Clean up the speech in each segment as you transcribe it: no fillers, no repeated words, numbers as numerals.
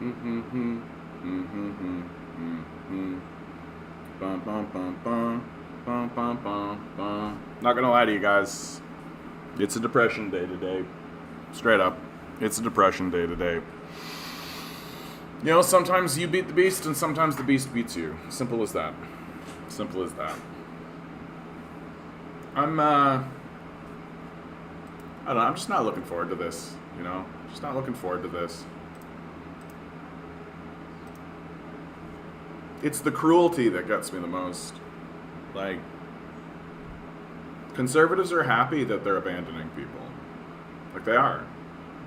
Mm-hmm. Mm-hmm. Mm-hmm. Bum, bum, bum, bum. Bum, bum, bum, bum. Not gonna lie to you guys. It's a depression day today. Straight up. It's a depression day today. You know, sometimes you beat the beast and sometimes the beast beats you. Simple as that. Simple as that. I don't know, I'm just not looking forward to this, you know? Just not looking forward to this. It's the cruelty that gets me the most. Like, conservatives are happy that they're abandoning people. Like, they are.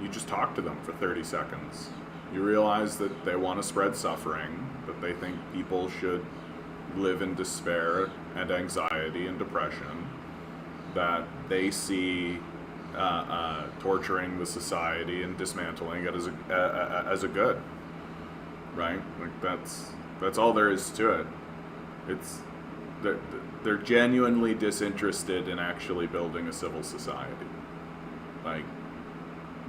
You just talk to them for 30 seconds. You realize that they want to spread suffering, that they think people should live in despair and anxiety and depression, that they see torturing the society and dismantling it as a good, right? Like that's all there is to it. It's they're genuinely disinterested in actually building a civil society. Like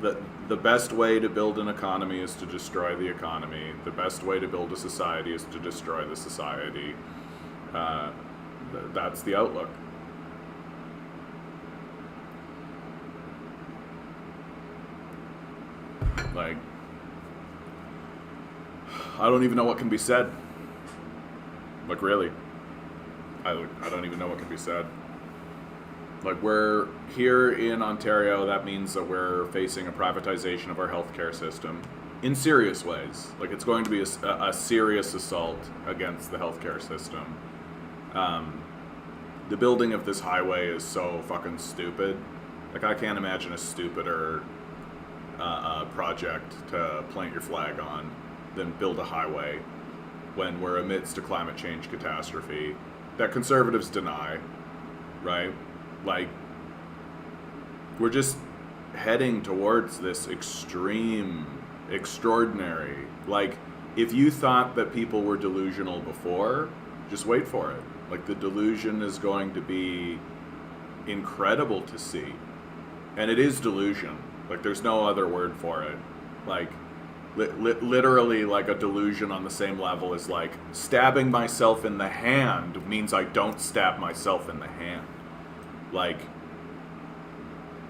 the best way to build an economy is to destroy the economy. The best way to build a society is to destroy the society. That's the outlook. Like, I don't even know what can be said. Like, really. I don't even know what can be said. Like, we're here in Ontario, that means that we're facing a privatization of our healthcare system in serious ways. Like, it's going to be a serious assault against the healthcare system. The building of this highway is so fucking stupid. Like, I can't imagine a stupider project to plant your flag on than build a highway when we're amidst a climate change catastrophe that conservatives deny, right? Like, we're just heading towards this extreme, extraordinary. Like, if you thought that people were delusional before, just wait for it. Like, the delusion is going to be incredible to see. And it is delusion. Like, there's no other word for it. Like, literally, like, a delusion on the same level as, like, stabbing myself in the hand means I don't stab myself in the hand. Like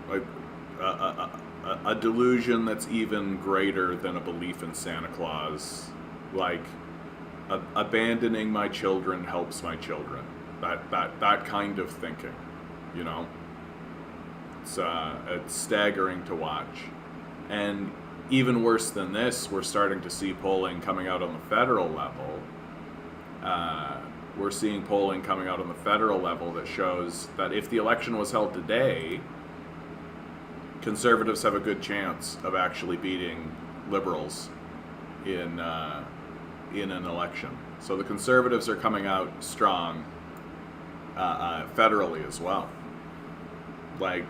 a delusion that's even greater than a belief in Santa Claus. Like, abandoning my children helps my children. That kind of thinking, you know? It's staggering to watch. And even worse than this, we're starting to see polling coming out on the federal level. We're seeing polling coming out on the federal level that shows that if the election was held today, conservatives have a good chance of actually beating liberals in an election. So the conservatives are coming out strong federally as well. Like,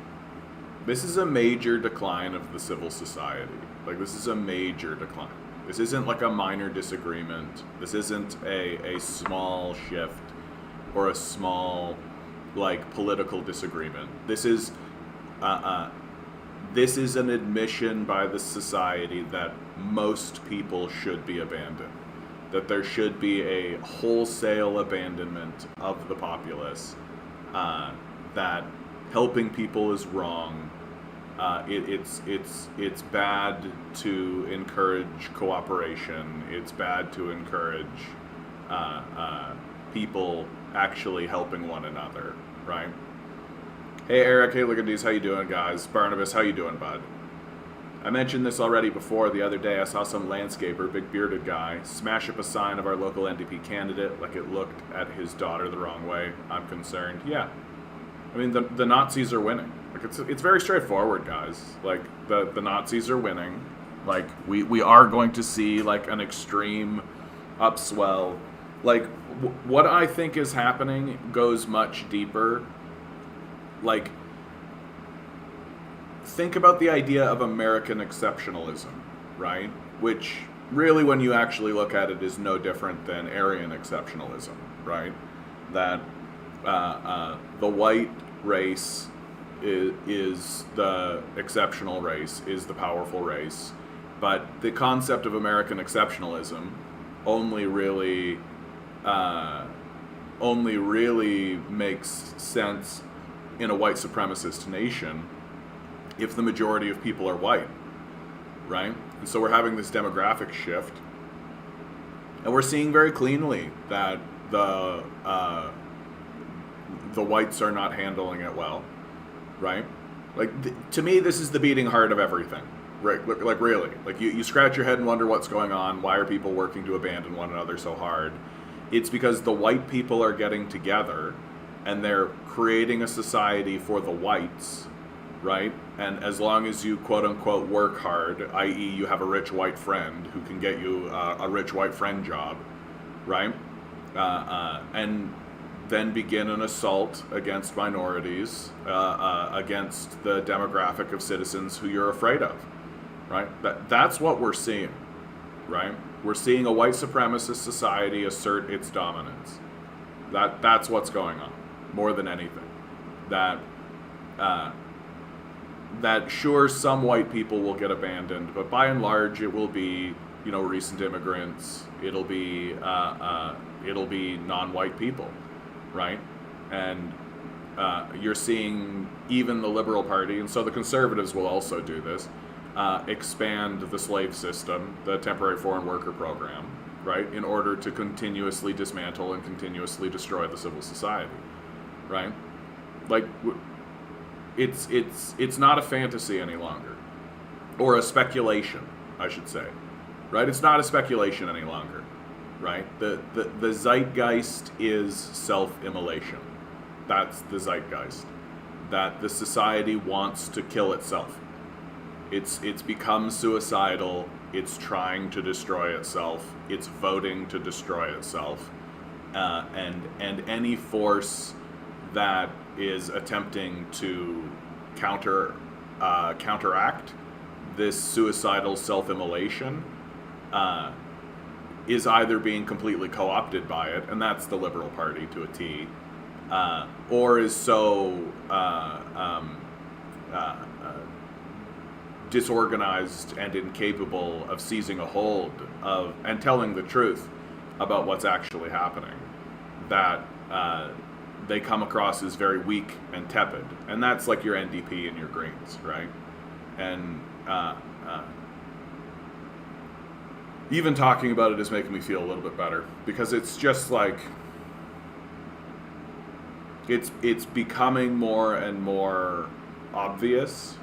this is a major decline of the civil society. Like, this is a major decline. This isn't like a minor disagreement. This isn't a small shift or a small, like, political disagreement. This is an admission by the society that most people should be abandoned. That there should be a wholesale abandonment of the populace. That helping people is wrong. It's bad to encourage cooperation. It's bad to encourage people actually helping one another, right? Hey Eric, hey Ligadese, how you doing, guys? Barnabas, how you doing, bud? I mentioned this already before. The other day I saw some landscaper, big bearded guy, smash up a sign of our local NDP candidate like it looked at his daughter the wrong way. I'm concerned. Yeah. I mean, the Nazis are winning. Like, it's very straightforward, guys. Like, the Nazis are winning. Like, we are going to see, like, an extreme upswell. Like, what I think is happening goes much deeper. Like, think about the idea of American exceptionalism, right? Which, really, when you actually look at it, is no different than Aryan exceptionalism, right? That the white race is the exceptional race, is the powerful race, But the concept of American exceptionalism only really makes sense in a white supremacist nation if the majority of people are white, right? And so we're having this demographic shift, and we're seeing very cleanly that the whites are not handling it well, right? Like, to me, this is the beating heart of everything, right? Like, really, like you scratch your head and wonder what's going on. Why are people working to abandon one another so hard? It's because the white people are getting together and they're creating a society for the whites, right? And as long as you quote unquote work hard, i.e. you have a rich white friend who can get you a rich white friend job, right? And then begin an assault against minorities, against the demographic of citizens who you're afraid of, right? That's what we're seeing, right? We're seeing a white supremacist society assert its dominance. That's what's going on, more than anything. That sure, some white people will get abandoned, but by and large it will be, recent immigrants. It'll be non-white people, right? And you're seeing even the Liberal Party, and so the Conservatives will also do this, expand the slave system, the temporary foreign worker program, right, in order to continuously dismantle and continuously destroy the civil society, right? Like, it's not a fantasy any longer, or a speculation, I should say, right? It's not a speculation any longer, right? The zeitgeist is self-immolation. That's the zeitgeist. That the society wants to kill itself. It's become suicidal. It's trying to destroy itself. It's voting to destroy itself. And any force that is attempting to counteract this suicidal self-immolation is either being completely co-opted by it, and that's the Liberal Party to a T, or is so disorganized and incapable of seizing a hold of and telling the truth about what's actually happening that they come across as very weak and tepid. And that's like your NDP and your Greens, right? And even talking about it is making me feel a little bit better, because it's just like it's becoming more and more obvious,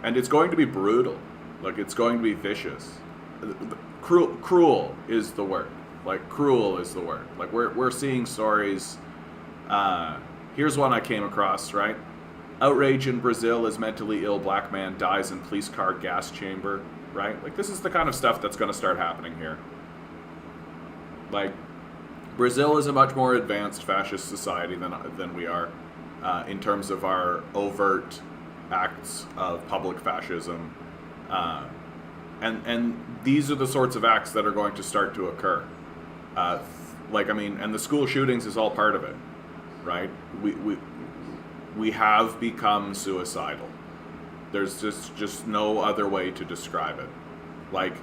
and it's going to be brutal. Like, it's going to be vicious. Cruel is the word. Like, cruel is the word. Like, we're seeing stories. Here's one I came across, right? Outrage in Brazil as mentally ill black man dies in police car gas chamber, right? Like, this is the kind of stuff that's going to start happening here. Like, Brazil is a much more advanced fascist society than we are, in terms of our overt acts of public fascism. And these are the sorts of acts that are going to start to occur. And the school shootings is all part of it, right? We have become suicidal. There's just no other way to describe it. Like,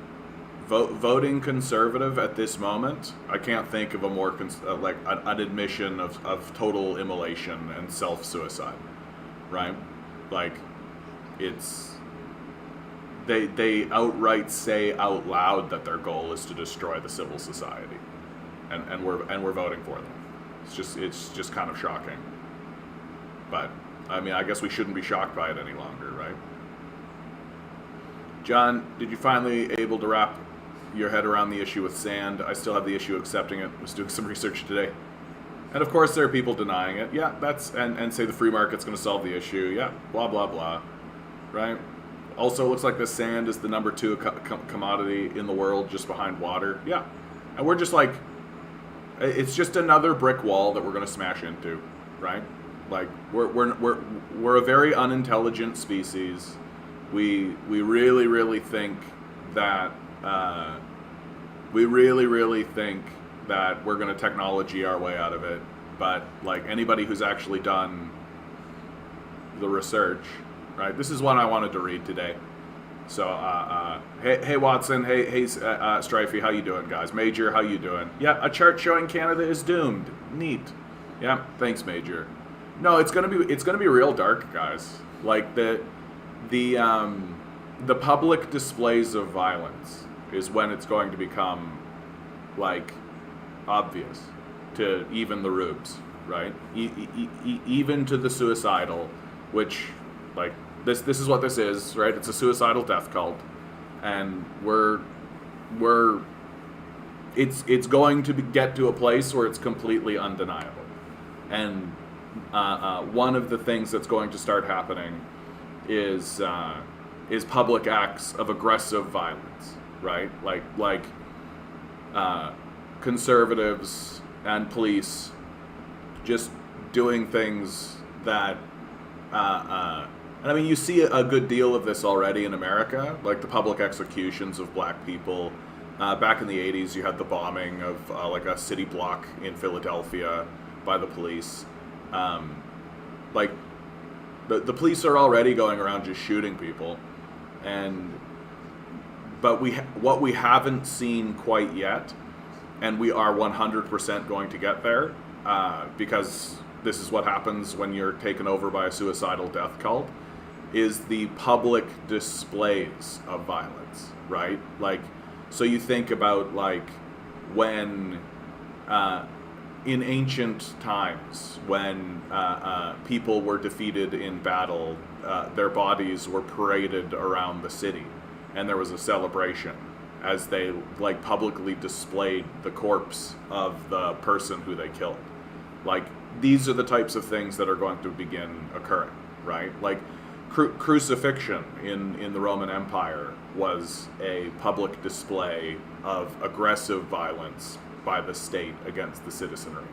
voting conservative at this moment, I can't think of a more an admission of total immolation and self-suicide, right? Like, it's they outright say out loud that their goal is to destroy the civil society, and we're voting for them. It's just kind of shocking. But I mean, I guess we shouldn't be shocked by it any longer, right? John, did you finally able to wrap your head around the issue with sand? I still have the issue accepting it. I was doing some research today. And of course there are people denying it. Yeah, and say the free market's going to solve the issue. Yeah, blah, blah, blah. Right? Also, it looks like the sand is the number 2 commodity in the world, just behind water. Yeah. And we're just like, it's just another brick wall that we're going to smash into, right? Like, we're a very unintelligent species. We really, really think that we're going to technology our way out of it. But like, anybody who's actually done the research, right? This is one I wanted to read today. So, hey Watson, hey Strifey, how you doing, guys? Major, how you doing? Yeah, a chart showing Canada is doomed. Neat. Yeah, thanks, Major. No, it's gonna be real dark, guys. Like the public displays of violence is when it's going to become like obvious to even the rubes, right? Even to the suicidal, which like this is what this is, right? It's a suicidal death cult, and it's going to get to a place where it's completely undeniable, and one of the things that's going to start happening is public acts of aggressive violence, right? Like conservatives and police just doing things that and I mean, you see a good deal of this already in America, like the public executions of black people. Back in the 80s, you had the bombing of like a city block in Philadelphia by the police. Like, the police are already going around just shooting people. But what we haven't seen quite yet, and we are 100% going to get there, because this is what happens when you're taken over by a suicidal death cult, is the public displays of violence, right? Like, so you think about like when in ancient times when people were defeated in battle, their bodies were paraded around the city, and there was a celebration as they like publicly displayed the corpse of the person who they killed. Like, these are the types of things that are going to begin occurring, right? Like crucifixion in the Roman Empire was a public display of aggressive violence by the state against the citizenry,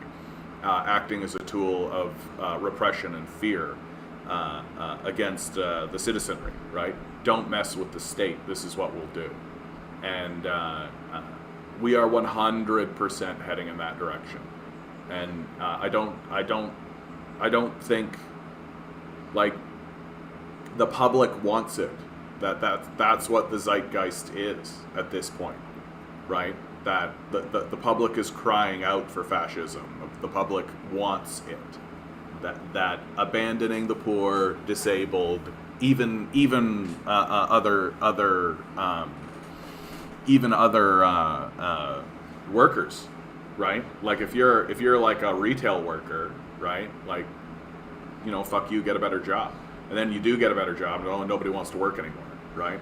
acting as a tool of repression and fear against the citizenry, right? Don't mess with the state. This is what we'll do. And we are 100% heading in that direction. And I don't think like the public wants it. That's what the zeitgeist is at this point, right? That the public is crying out for fascism. The public wants it. That abandoning the poor, disabled, even other workers, right? Like if you're like a retail worker, right? Like, you know, fuck you, get a better job. And then you do get a better job, and nobody wants to work anymore, right?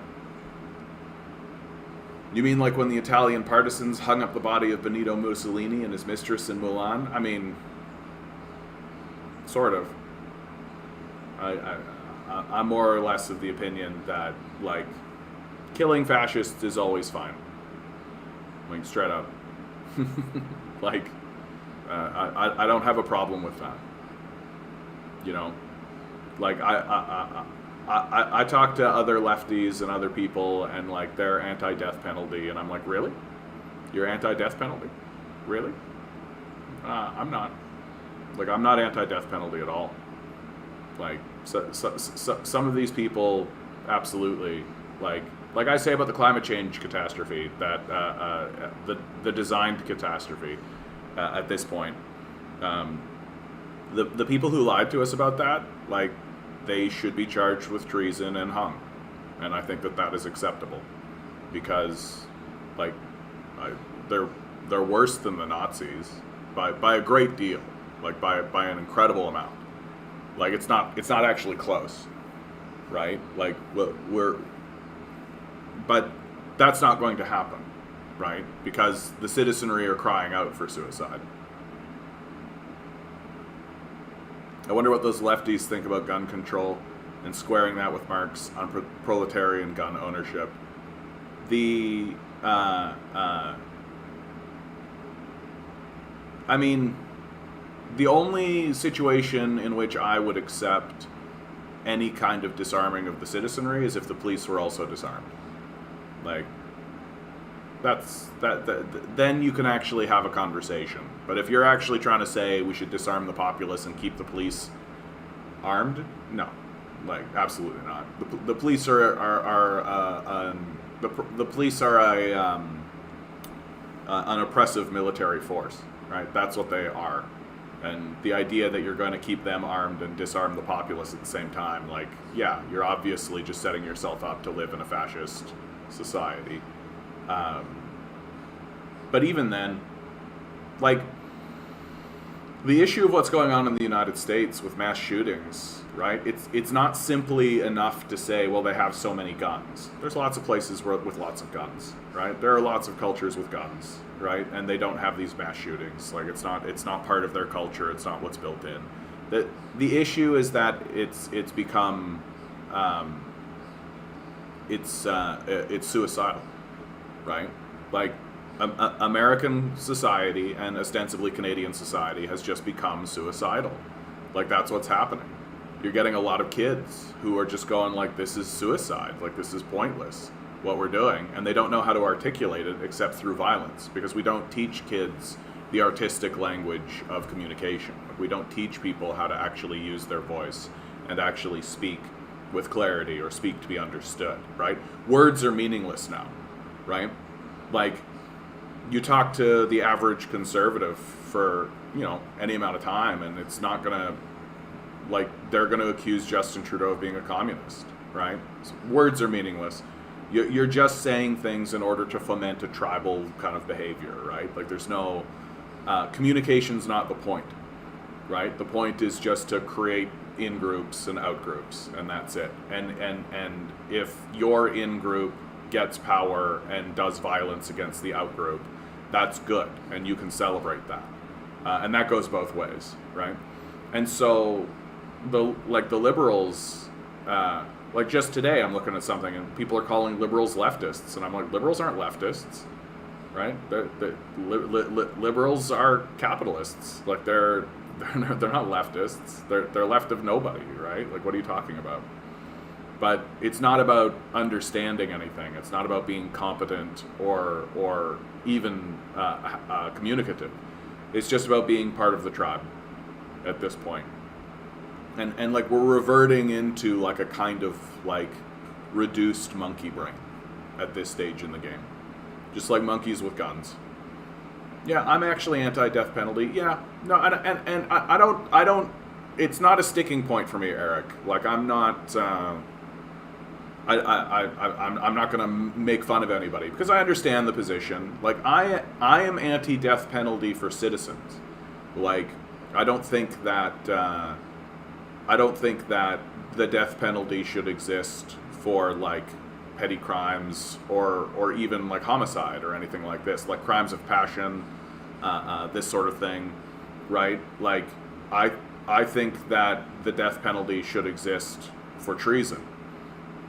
You mean like when the Italian partisans hung up the body of Benito Mussolini and his mistress in Milan? I mean, sort of. I'm more or less of the opinion that, like, killing fascists is always fine. Like, straight up. Like, I don't have a problem with that. You know? Like, I talk to other lefties and other people, and like they're anti-death penalty, and I'm like, really? You're anti-death penalty? Really? I'm not. Like, I'm not anti-death penalty at all. Like, so some of these people, absolutely. Like I say about the climate change catastrophe, that the designed catastrophe at this point. The people who lied to us about that, like, they should be charged with treason and hung. And I think that is acceptable. Because, like, they're worse than the Nazis by a great deal. Like, by an incredible amount. Like, it's not actually close. Right? Like, but that's not going to happen. Right? Because the citizenry are crying out for suicide. I wonder what those lefties think about gun control and squaring that with Marx on proletarian gun ownership. I mean, the only situation in which I would accept any kind of disarming of the citizenry is if the police were also disarmed. Like, then you can actually have a conversation. But if you're actually trying to say we should disarm the populace and keep the police armed, no. Like, absolutely not. The police the police are an oppressive military force, right? That's what they are. And the idea that you're going to keep them armed and disarm the populace at the same time, like, yeah, you're obviously just setting yourself up to live in a fascist society. But even then, like, the issue of what's going on in the United States with mass shootings, right? It's not simply enough to say, well, they have so many guns. There's lots of places with lots of guns, right? There are lots of cultures with guns, right? And they don't have these mass shootings. Like, it's not part of their culture. It's not what's built in. The issue is that it's become it's suicidal, right? Like, American society and ostensibly Canadian society has just become suicidal. Like, that's what's happening. You're getting a lot of kids who are just going like, this is suicide, like, this is pointless, what we're doing, and they don't know how to articulate it except through violence, because we don't teach kids the artistic language of communication. Like, we don't teach people how to actually use their voice and actually speak with clarity or speak to be understood, right? Words are meaningless now, right? Like, you talk to the average conservative for, any amount of time, and it's not gonna, like, they're gonna accuse Justin Trudeau of being a communist, right? So words are meaningless. You're just saying things in order to foment a tribal kind of behavior, right? Like, there's no, communication's not the point, right? The point is just to create in-groups and out-groups, and that's it. And if your in-group gets power and does violence against the out-group, that's good, and you can celebrate that. And that goes both ways, right? And so, the liberals, like, just today I'm looking at something and people are calling liberals leftists, and I'm like, liberals aren't leftists, right? Liberals are capitalists. Like, they're not leftists. They're left of nobody, right? Like, what are you talking about? But it's not about understanding anything. It's not about being competent or even communicative. It's just about being part of the tribe at this point. And like, we're reverting into like a kind of like reduced monkey brain at this stage in the game. Just like monkeys with guns. Yeah, I'm actually anti-death penalty. Yeah, no, and I don't. It's not a sticking point for me, Eric. Like, I'm not. I'm not going to make fun of anybody because I understand the position. Like, I am anti-death penalty for citizens. Like, I don't think that the death penalty should exist for like petty crimes or even like homicide or anything like this, like crimes of passion, this sort of thing, right? Like, I think that the death penalty should exist for treason.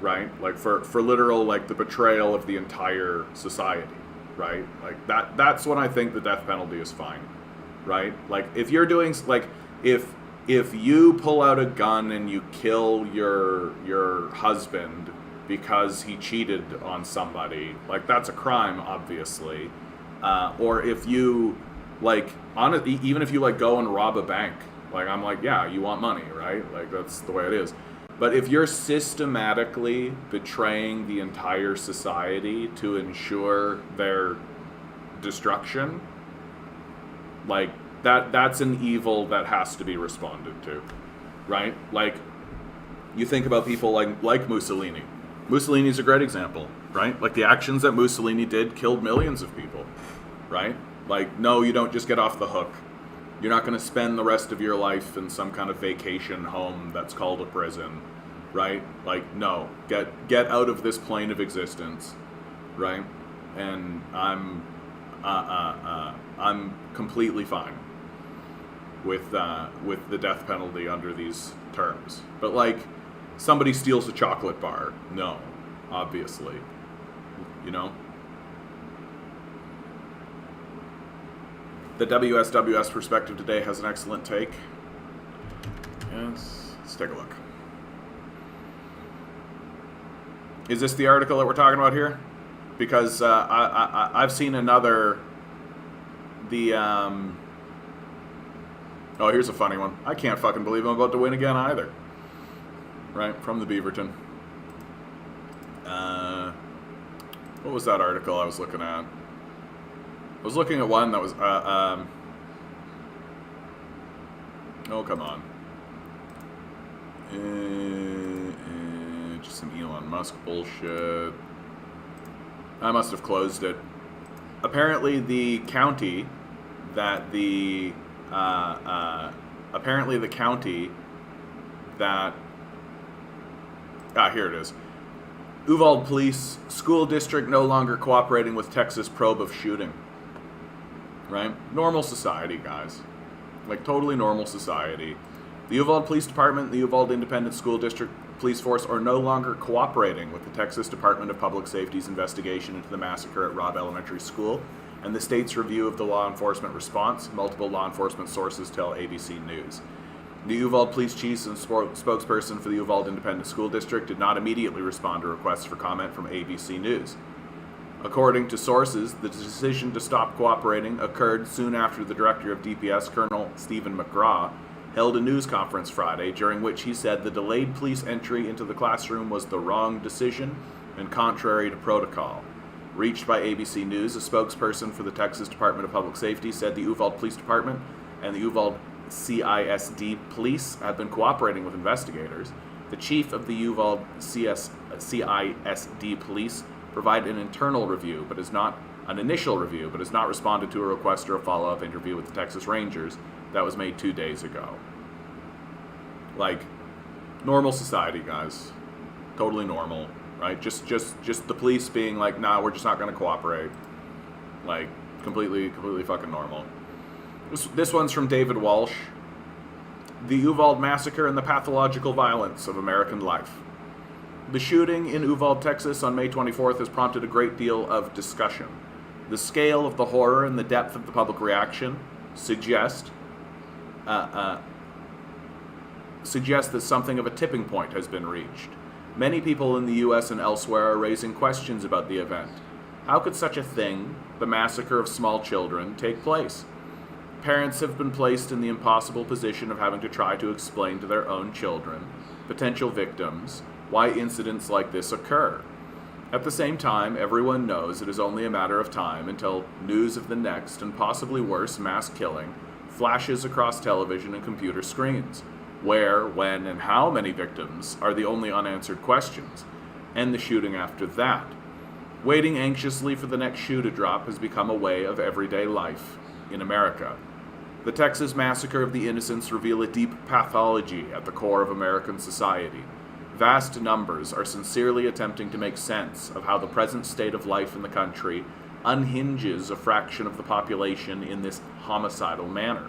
Right? Like, for literal, like, the betrayal of the entire society, right? Like, that's when I think the death penalty is fine, right? Like, if you're doing, like, if you pull out a gun and you kill your husband because he cheated on somebody, like, that's a crime, obviously. Or if you, like, even if you, like, go and rob a bank, like, I'm like, yeah, you want money, right? Like, that's the way it is. But if you're systematically betraying the entire society to ensure their destruction, like, that's an evil that has to be responded to, right? Like, you think about people like Mussolini. Mussolini's a great example, right? Like, the actions that Mussolini did killed millions of people, right? Like, no, you don't just get off the hook. You're not going to spend the rest of your life in some kind of vacation home that's called a prison, right? Like, no, get out of this plane of existence, right? And I'm completely fine with the death penalty under these terms. But like, somebody steals a chocolate bar, no, obviously, you know. The WSWS Perspective today has an excellent take. Yes, let's take a look. Is this the article that we're talking about here? Because I've seen another. Oh, here's a funny one. I can't fucking believe I'm about to win again either. right, from the Beaverton. What was that article I was looking at? I was looking at one that was, oh, come on. Just some Elon Musk bullshit. I must have closed it. Apparently the county that here it is. Uvalde Police School District no longer cooperating with Texas probe of shooting. Right? Normal society, guys. Like, totally normal society. The Uvalde Police Department and the Uvalde Independent School District Police Force are no longer cooperating with the Texas Department of Public Safety's investigation into the massacre at Robb Elementary School and the state's review of the law enforcement response, multiple law enforcement sources tell ABC News. The Uvalde Police Chief and spokesperson for the Uvalde Independent School District did not immediately respond to requests for comment from ABC News. According to sources, the decision to stop cooperating occurred soon after the director of DPS, Colonel Stephen McGraw, held a news conference Friday during which he said the delayed police entry into the classroom was the wrong decision and contrary to protocol. Reached by ABC News, a spokesperson for the Texas Department of Public Safety said the Uvalde Police Department and the Uvalde CISD Police have been cooperating with investigators. The chief of the Uvalde CISD Police provided an initial review, but has not responded to a request or a follow-up interview with the Texas Rangers that was made 2 days ago. Like, normal society, guys. Totally normal, right? Just the police being like, nah, we're just not going to cooperate. Like, completely fucking normal. This one's from David Walsh. The Uvalde Massacre and the Pathological Violence of American Life. The shooting in Uvalde, Texas on May 24th has prompted a great deal of discussion. The scale of the horror and the depth of the public reaction suggest that something of a tipping point has been reached. Many people in the U.S. and elsewhere are raising questions about the event. How could such a thing, the massacre of small children, take place? Parents have been placed in the impossible position of having to try to explain to their own children, potential victims, why incidents like this occur. At the same time, everyone knows it is only a matter of time until news of the next and possibly worse mass killing flashes across television and computer screens. Where, when, and how many victims are the only unanswered questions, and the shooting after that. Waiting anxiously for the next shoe to drop has become a way of everyday life in America. The Texas massacre of the innocents reveal a deep pathology at the core of American society. Vast numbers are sincerely attempting to make sense of how the present state of life in the country unhinges a fraction of the population in this homicidal manner.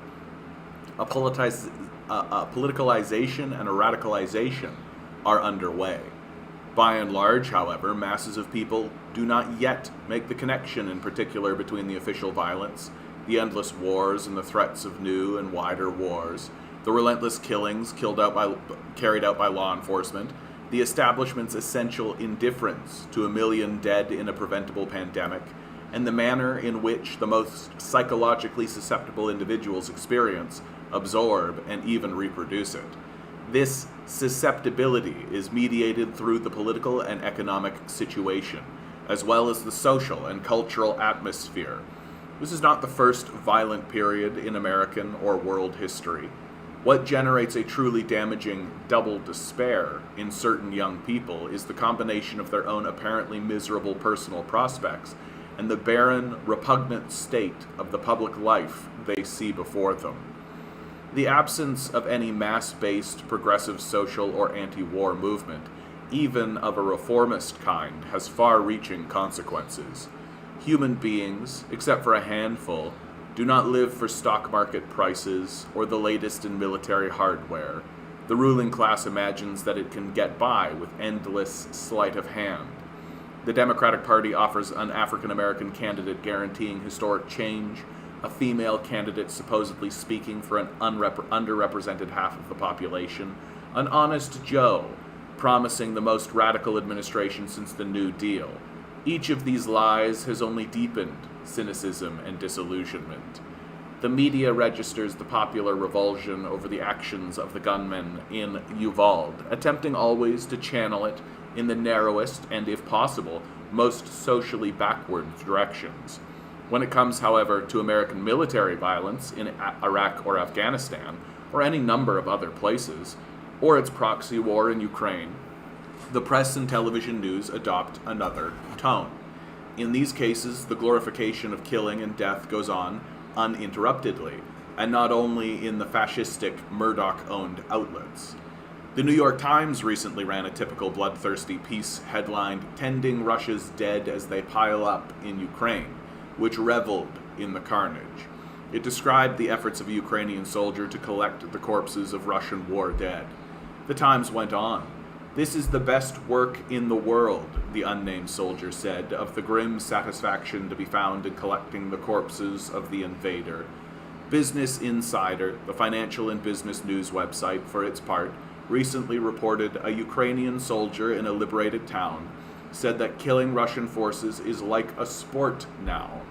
A politicalization and a radicalization are underway. By and large, however, masses of people do not yet make the connection in particular between the official violence, the endless wars and the threats of new and wider wars, the relentless killings carried out by law enforcement, the establishment's essential indifference to 1 million dead in a preventable pandemic, and the manner in which the most psychologically susceptible individuals experience, absorb, and even reproduce it. This susceptibility is mediated through the political and economic situation, as well as the social and cultural atmosphere. This is not the first violent period in American or world history. What generates a truly damaging double despair in certain young people is the combination of their own apparently miserable personal prospects and the barren, repugnant state of the public life they see before them. The absence of any mass-based progressive social or anti-war movement, even of a reformist kind, has far-reaching consequences. Human beings, except for a handful, do not live for stock market prices or the latest in military hardware. The ruling class imagines that it can get by with endless sleight of hand. The Democratic Party offers an African-American candidate guaranteeing historic change, a female candidate supposedly speaking for an underrepresented half of the population, an honest Joe promising the most radical administration since the New Deal. Each of these lies has only deepened cynicism and disillusionment. The media registers the popular revulsion over the actions of the gunmen in Uvalde, attempting always to channel it in the narrowest and, if possible, most socially backward directions. When it comes, however, to American military violence in Iraq or Afghanistan, or any number of other places, or its proxy war in Ukraine, the press and television news adopt another tone. In these cases, the glorification of killing and death goes on uninterruptedly, and not only in the fascistic Murdoch-owned outlets. The New York Times recently ran a typical bloodthirsty piece headlined, "Tending Russia's Dead as They Pile Up in Ukraine," which reveled in the carnage. It described the efforts of a Ukrainian soldier to collect the corpses of Russian war dead. The Times went on, "This is the best work in the world," the unnamed soldier said, of the grim satisfaction to be found in collecting the corpses of the invader. Business Insider, the financial and business news website, for its part, recently reported a Ukrainian soldier in a liberated town said that killing Russian forces is like a sport now.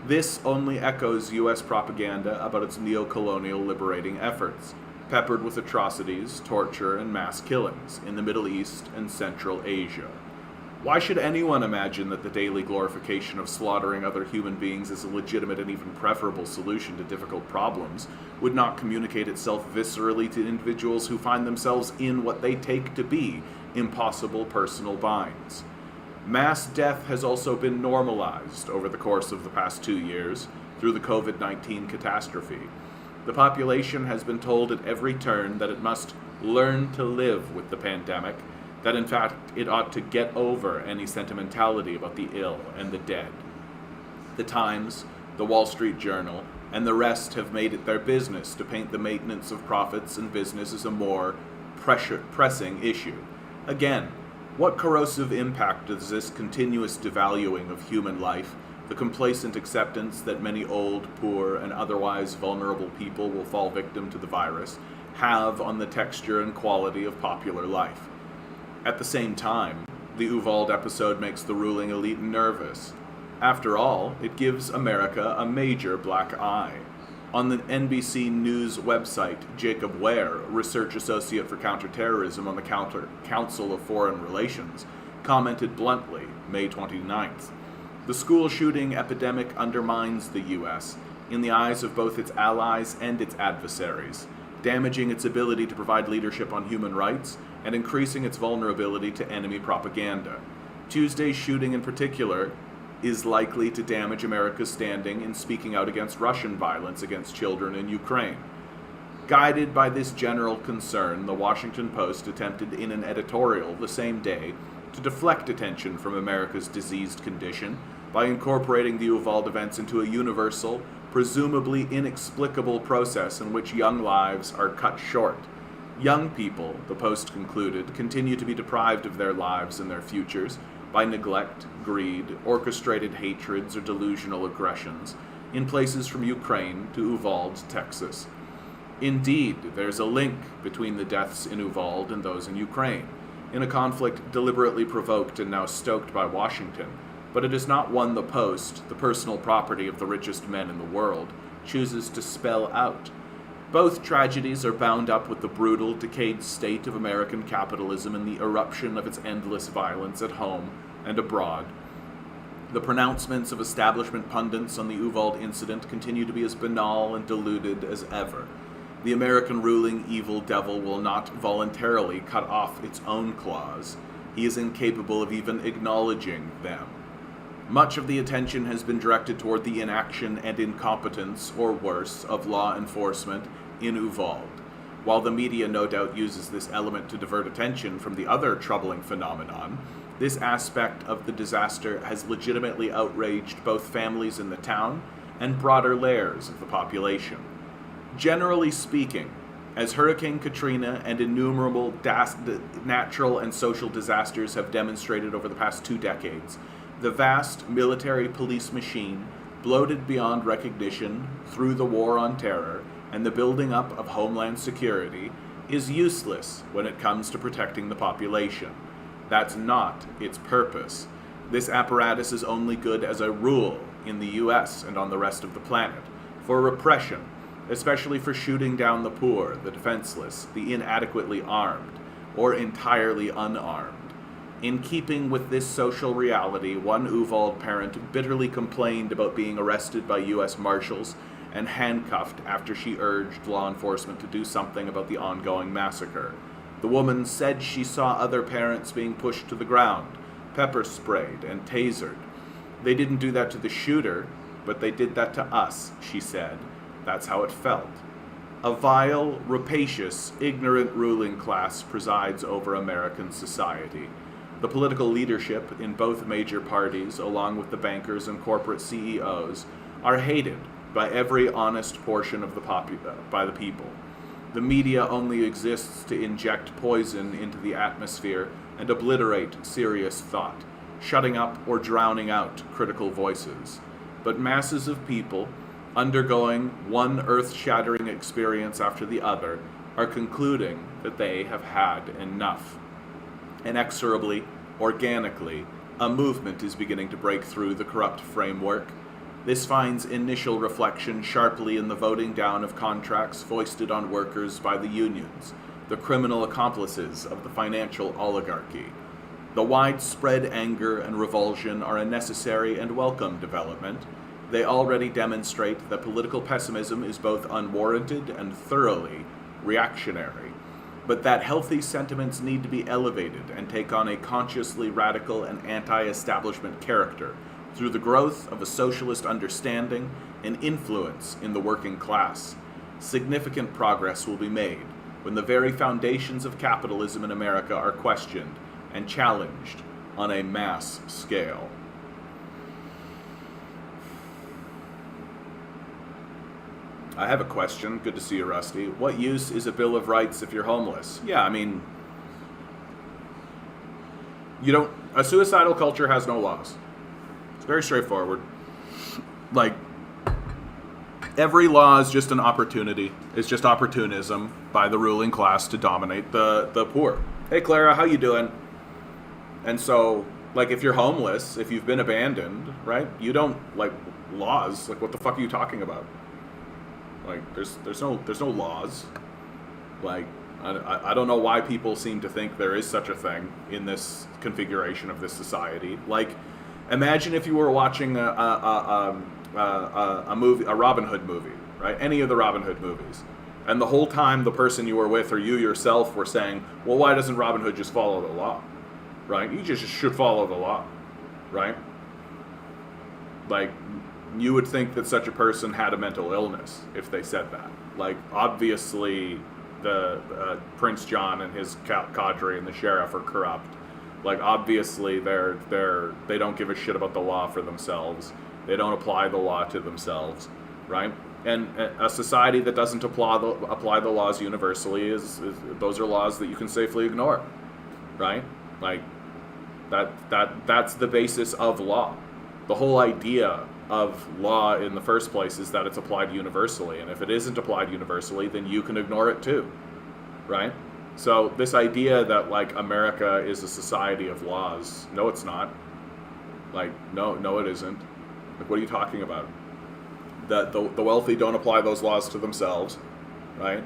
This only echoes U.S. propaganda about its neo-colonial liberating efforts, peppered with atrocities, torture, and mass killings in the Middle East and Central Asia. Why should anyone imagine that the daily glorification of slaughtering other human beings as a legitimate and even preferable solution to difficult problems would not communicate itself viscerally to individuals who find themselves in what they take to be impossible personal binds? Mass death has also been normalized over the course of the past 2 years through the COVID-19 catastrophe. The population has been told at every turn that it must learn to live with the pandemic, that in fact it ought to get over any sentimentality about the ill and the dead. The Times, the Wall Street Journal, and the rest have made it their business to paint the maintenance of profits and business as a more pressing issue. Again, what corrosive impact does this continuous devaluing of human life, the complacent acceptance that many old, poor, and otherwise vulnerable people will fall victim to the virus, have on the texture and quality of popular life? At the same time, the Uvalde episode makes the ruling elite nervous. After all, it gives America a major black eye. On the NBC News website, Jacob Ware, research associate for counterterrorism on the Council of Foreign Relations, commented bluntly, May 29th, "The school shooting epidemic undermines the U.S. in the eyes of both its allies and its adversaries, damaging its ability to provide leadership on human rights and increasing its vulnerability to enemy propaganda. Tuesday's shooting in particular is likely to damage America's standing in speaking out against Russian violence against children in Ukraine." Guided by this general concern, the Washington Post attempted in an editorial the same day to deflect attention from America's diseased condition by incorporating the Uvalde events into a universal, presumably inexplicable process in which young lives are cut short. Young people, the Post concluded, continue to be deprived of their lives and their futures by neglect, greed, orchestrated hatreds, or delusional aggressions in places from Ukraine to Uvalde, Texas. Indeed, there's a link between the deaths in Uvalde and those in Ukraine, in a conflict deliberately provoked and now stoked by Washington, but it is not one the Post, the personal property of the richest men in the world, chooses to spell out. Both tragedies are bound up with the brutal, decayed state of American capitalism and the eruption of its endless violence at home and abroad. The pronouncements of establishment pundits on the Uvalde incident continue to be as banal and deluded as ever. The American ruling evil devil will not voluntarily cut off its own claws. He is incapable of even acknowledging them. Much of the attention has been directed toward the inaction and incompetence, or worse, of law enforcement in Uvalde. While the media no doubt uses this element to divert attention from the other troubling phenomenon, this aspect of the disaster has legitimately outraged both families in the town and broader layers of the population. Generally speaking, as Hurricane Katrina and innumerable natural and social disasters have demonstrated over the past 2 decades, the vast military police machine, bloated beyond recognition through the war on terror and the building up of homeland security, is useless when it comes to protecting the population. That's not its purpose. This apparatus is only good as a rule in the US and on the rest of the planet, for repression, especially for shooting down the poor, the defenseless, the inadequately armed, or entirely unarmed. In keeping with this social reality, one Uvalde parent bitterly complained about being arrested by U.S. Marshals and handcuffed after she urged law enforcement to do something about the ongoing massacre. The woman said she saw other parents being pushed to the ground, pepper sprayed, and tasered. They didn't do that to the shooter, but they did that to us, she said. That's how it felt. A vile, rapacious, ignorant ruling class presides over American society. The political leadership in both major parties, along with the bankers and corporate CEOs, are hated by every honest portion of by the people. The media only exists to inject poison into the atmosphere and obliterate serious thought, shutting up or drowning out critical voices. But masses of people, undergoing one earth-shattering experience after the other, are concluding that they have had enough. Inexorably, organically, a movement is beginning to break through the corrupt framework. This finds initial reflection sharply in the voting down of contracts foisted on workers by the unions, the criminal accomplices of the financial oligarchy. The widespread anger and revulsion are a necessary and welcome development. They already demonstrate that political pessimism is both unwarranted and thoroughly reactionary, but that healthy sentiments need to be elevated and take on a consciously radical and anti-establishment character through the growth of a socialist understanding and influence in the working class. Significant progress will be made when the very foundations of capitalism in America are questioned and challenged on a mass scale. I have a question. Good to see you, Rusty. What use is a Bill of Rights if you're homeless? Yeah, I mean, a suicidal culture has no laws. It's very straightforward. Like, every law is just an opportunity. It's just opportunism by the ruling class to dominate the poor. Hey, Clara, how you doing? And so, like, if you're homeless, if you've been abandoned, right, you don't, like, laws. Like, what the fuck are you talking about? Like, there's no laws. Like, I don't know why people seem to think there is such a thing in this configuration of this society. Like, imagine if you were watching a movie, a Robin Hood movie, right? Any of the Robin Hood movies, and the whole time the person you were with or you yourself were saying, "Well, why doesn't Robin Hood just follow the law?" Right? You just should follow the law, right? Like, you would think that such a person had a mental illness if they said that. Like, obviously, the Prince John and his cadre and the sheriff are corrupt. Like, obviously, they don't give a shit about the law for themselves. They don't apply the law to themselves, right? And a society that doesn't apply the laws universally is those are laws that you can safely ignore, right? Like, that's the basis of law. The whole idea of law in the first place is that it's applied universally, and if it isn't applied universally, then you can ignore it too, right? So this idea that, like, America is a society of laws, no, it's not. Like, no, it isn't. Like, what are you talking about? That the wealthy don't apply those laws to themselves, right?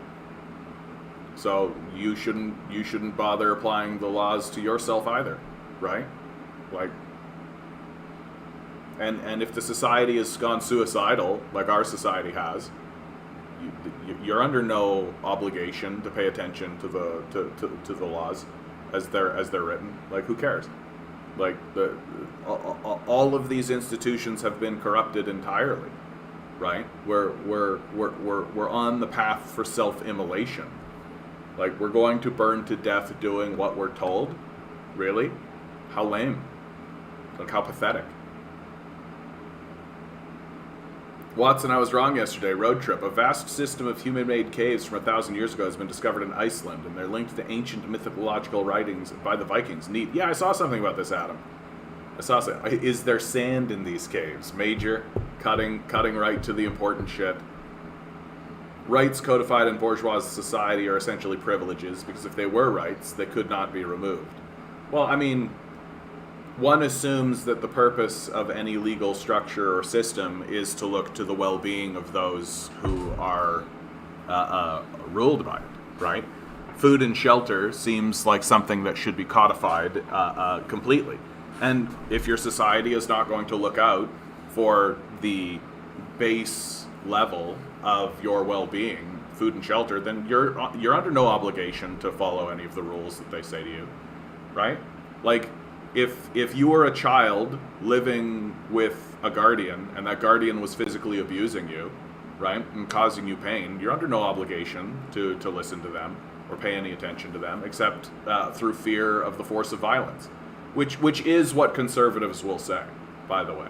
So you shouldn't bother applying the laws to yourself either, right? Like, and if the society has gone suicidal, like our society has, you're under no obligation to pay attention to the laws as they're written. Like, who cares? Like, all of these institutions have been corrupted entirely, right? We're on the path for self-immolation. Like, we're going to burn to death doing what we're told. Really? How lame. Like, how pathetic. Watson, I was wrong yesterday. Road trip. A vast system of human-made caves from 1,000 years ago has been discovered in Iceland, and they're linked to ancient mythological writings by the Vikings. Neat. Yeah, I saw something about this, Adam. I saw something. Is there sand in these caves? Major. Cutting right to the important shit. Rights codified in bourgeois society are essentially privileges, because if they were rights, they could not be removed. Well, I mean, one assumes that the purpose of any legal structure or system is to look to the well-being of those who are ruled by it, right? Food and shelter seems like something that should be codified completely. And if your society is not going to look out for the base level of your well-being, food and shelter, then you're under no obligation to follow any of the rules that they say to you, right? Like, if you were a child living with a guardian and that guardian was physically abusing you, right, and causing you pain, you're under no obligation to listen to them or pay any attention to them, except through fear of the force of violence, which is what conservatives will say, by the way.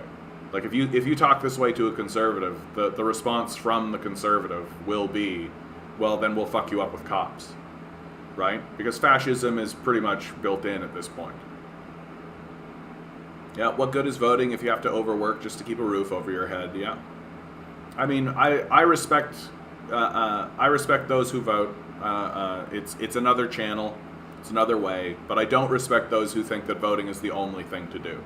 Like, if you talk this way to a conservative, the response from the conservative will be, well, then we'll fuck you up with cops, right? Because fascism is pretty much built in at this point. Yeah, what good is voting if you have to overwork just to keep a roof over your head? Yeah. I mean, I respect those who vote. It's another channel, it's another way, but I don't respect those who think that voting is the only thing to do.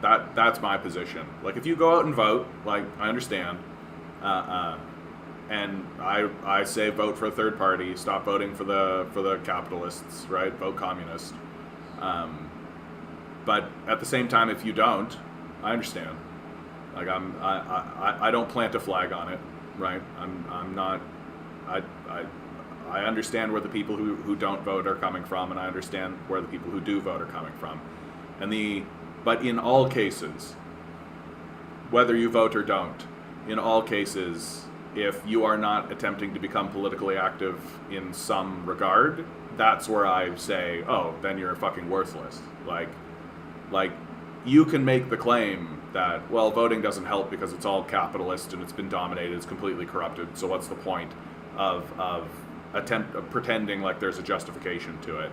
That's my position. Like, if you go out and vote, like, I understand, and I say vote for a third party, stop voting for the capitalists, right? Vote communist. But at the same time, if you don't, I understand. Like, I don't plant a flag on it, right? I'm not. I understand where the people who don't vote are coming from, and I understand where the people who do vote are coming from. But in all cases, whether you vote or don't, in all cases, if you are not attempting to become politically active in some regard, that's where I say, oh, then you're fucking worthless. Like, you can make the claim that, well, voting doesn't help because it's all capitalist and it's been dominated, it's completely corrupted, so what's the point of pretending like there's a justification to it?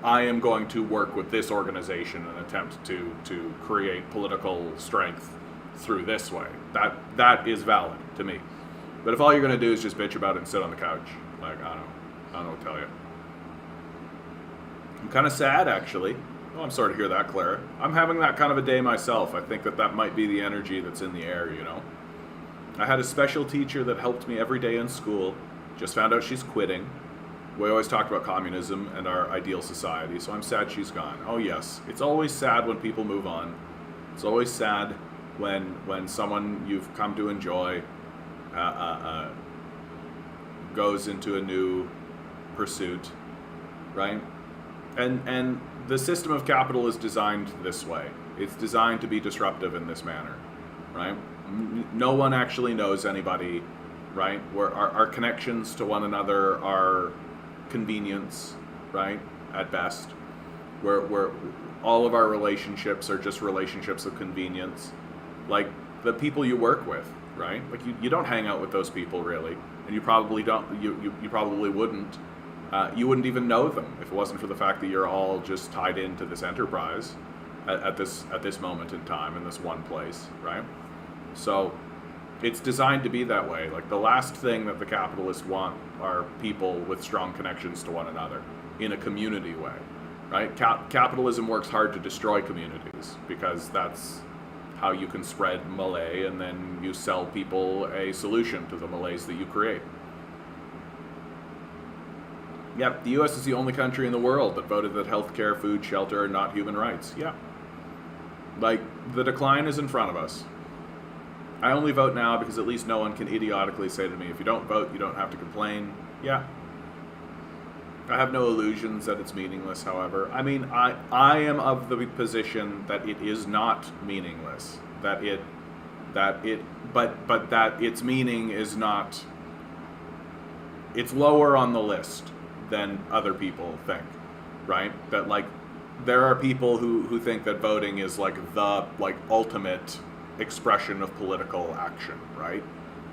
I am going to work with this organization and attempt to create political strength through this way. That is valid to me. But if all you're going to do is just bitch about it and sit on the couch, like, I don't know what to tell you. I'm kind of sad, actually. Oh, I'm sorry to hear that, Clara. I'm having that kind of a day myself. I think that might be the energy that's in the air, you know? I had a special teacher that helped me every day in school. Just found out she's quitting. We always talked about communism and our ideal society, so I'm sad she's gone. Oh, yes. It's always sad when people move on. It's always sad when someone you've come to enjoy goes into a new pursuit, right? And the system of capital is designed this way. It's designed to be disruptive in this manner, right? No one actually knows anybody, right? Where our connections to one another are convenience, right? At best, where all of our relationships are just relationships of convenience. Like, the people you work with, right? Like, you don't hang out with those people really, and you probably don't. You probably wouldn't. You wouldn't even know them if it wasn't for the fact that you're all just tied into this enterprise at this moment in time in this one place, right? So it's designed to be that way. Like, the last thing that the capitalists want are people with strong connections to one another in a community way, right? Capitalism works hard to destroy communities because that's how you can spread Malay, and then you sell people a solution to the malaise that you create. Yeah, the U.S. is the only country in the world that voted that healthcare, food, shelter are not human rights. Yeah. Like, the decline is in front of us. I only vote now because at least no one can idiotically say to me, if you don't vote, you don't have to complain. Yeah. I have no illusions that it's meaningless, however. I mean, I am of the position that it is not meaningless. But that its meaning is not, it's lower on the list than other people think, right? That, like, there are people who think that voting is like the ultimate expression of political action, right?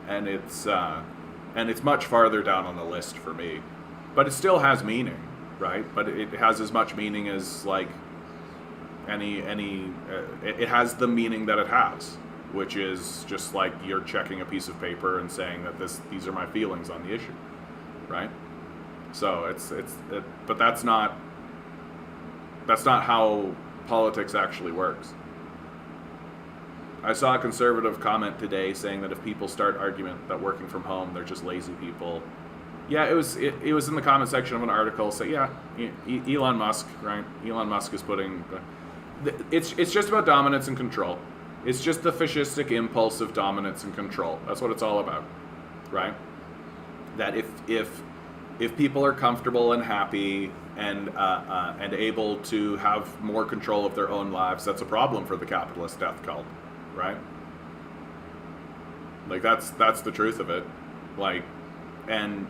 And it's much farther down on the list for me, but it still has meaning, right? But it has as much meaning as like it has the meaning that it has, which is just like you're checking a piece of paper and saying that these are my feelings on the issue, right? So but that's not That's not how politics actually works. I saw a conservative comment today saying that if people start argument that working from home, they're just lazy people. Yeah, it was in the comment section of an article. So yeah, Elon Musk, right? Elon Musk is putting. It's just about dominance and control. It's just the fascistic impulse of dominance and control. That's what it's all about, right? That if people are comfortable and happy and able to have more control of their own lives, that's a problem for the capitalist death cult, right? Like that's the truth of it. Like, and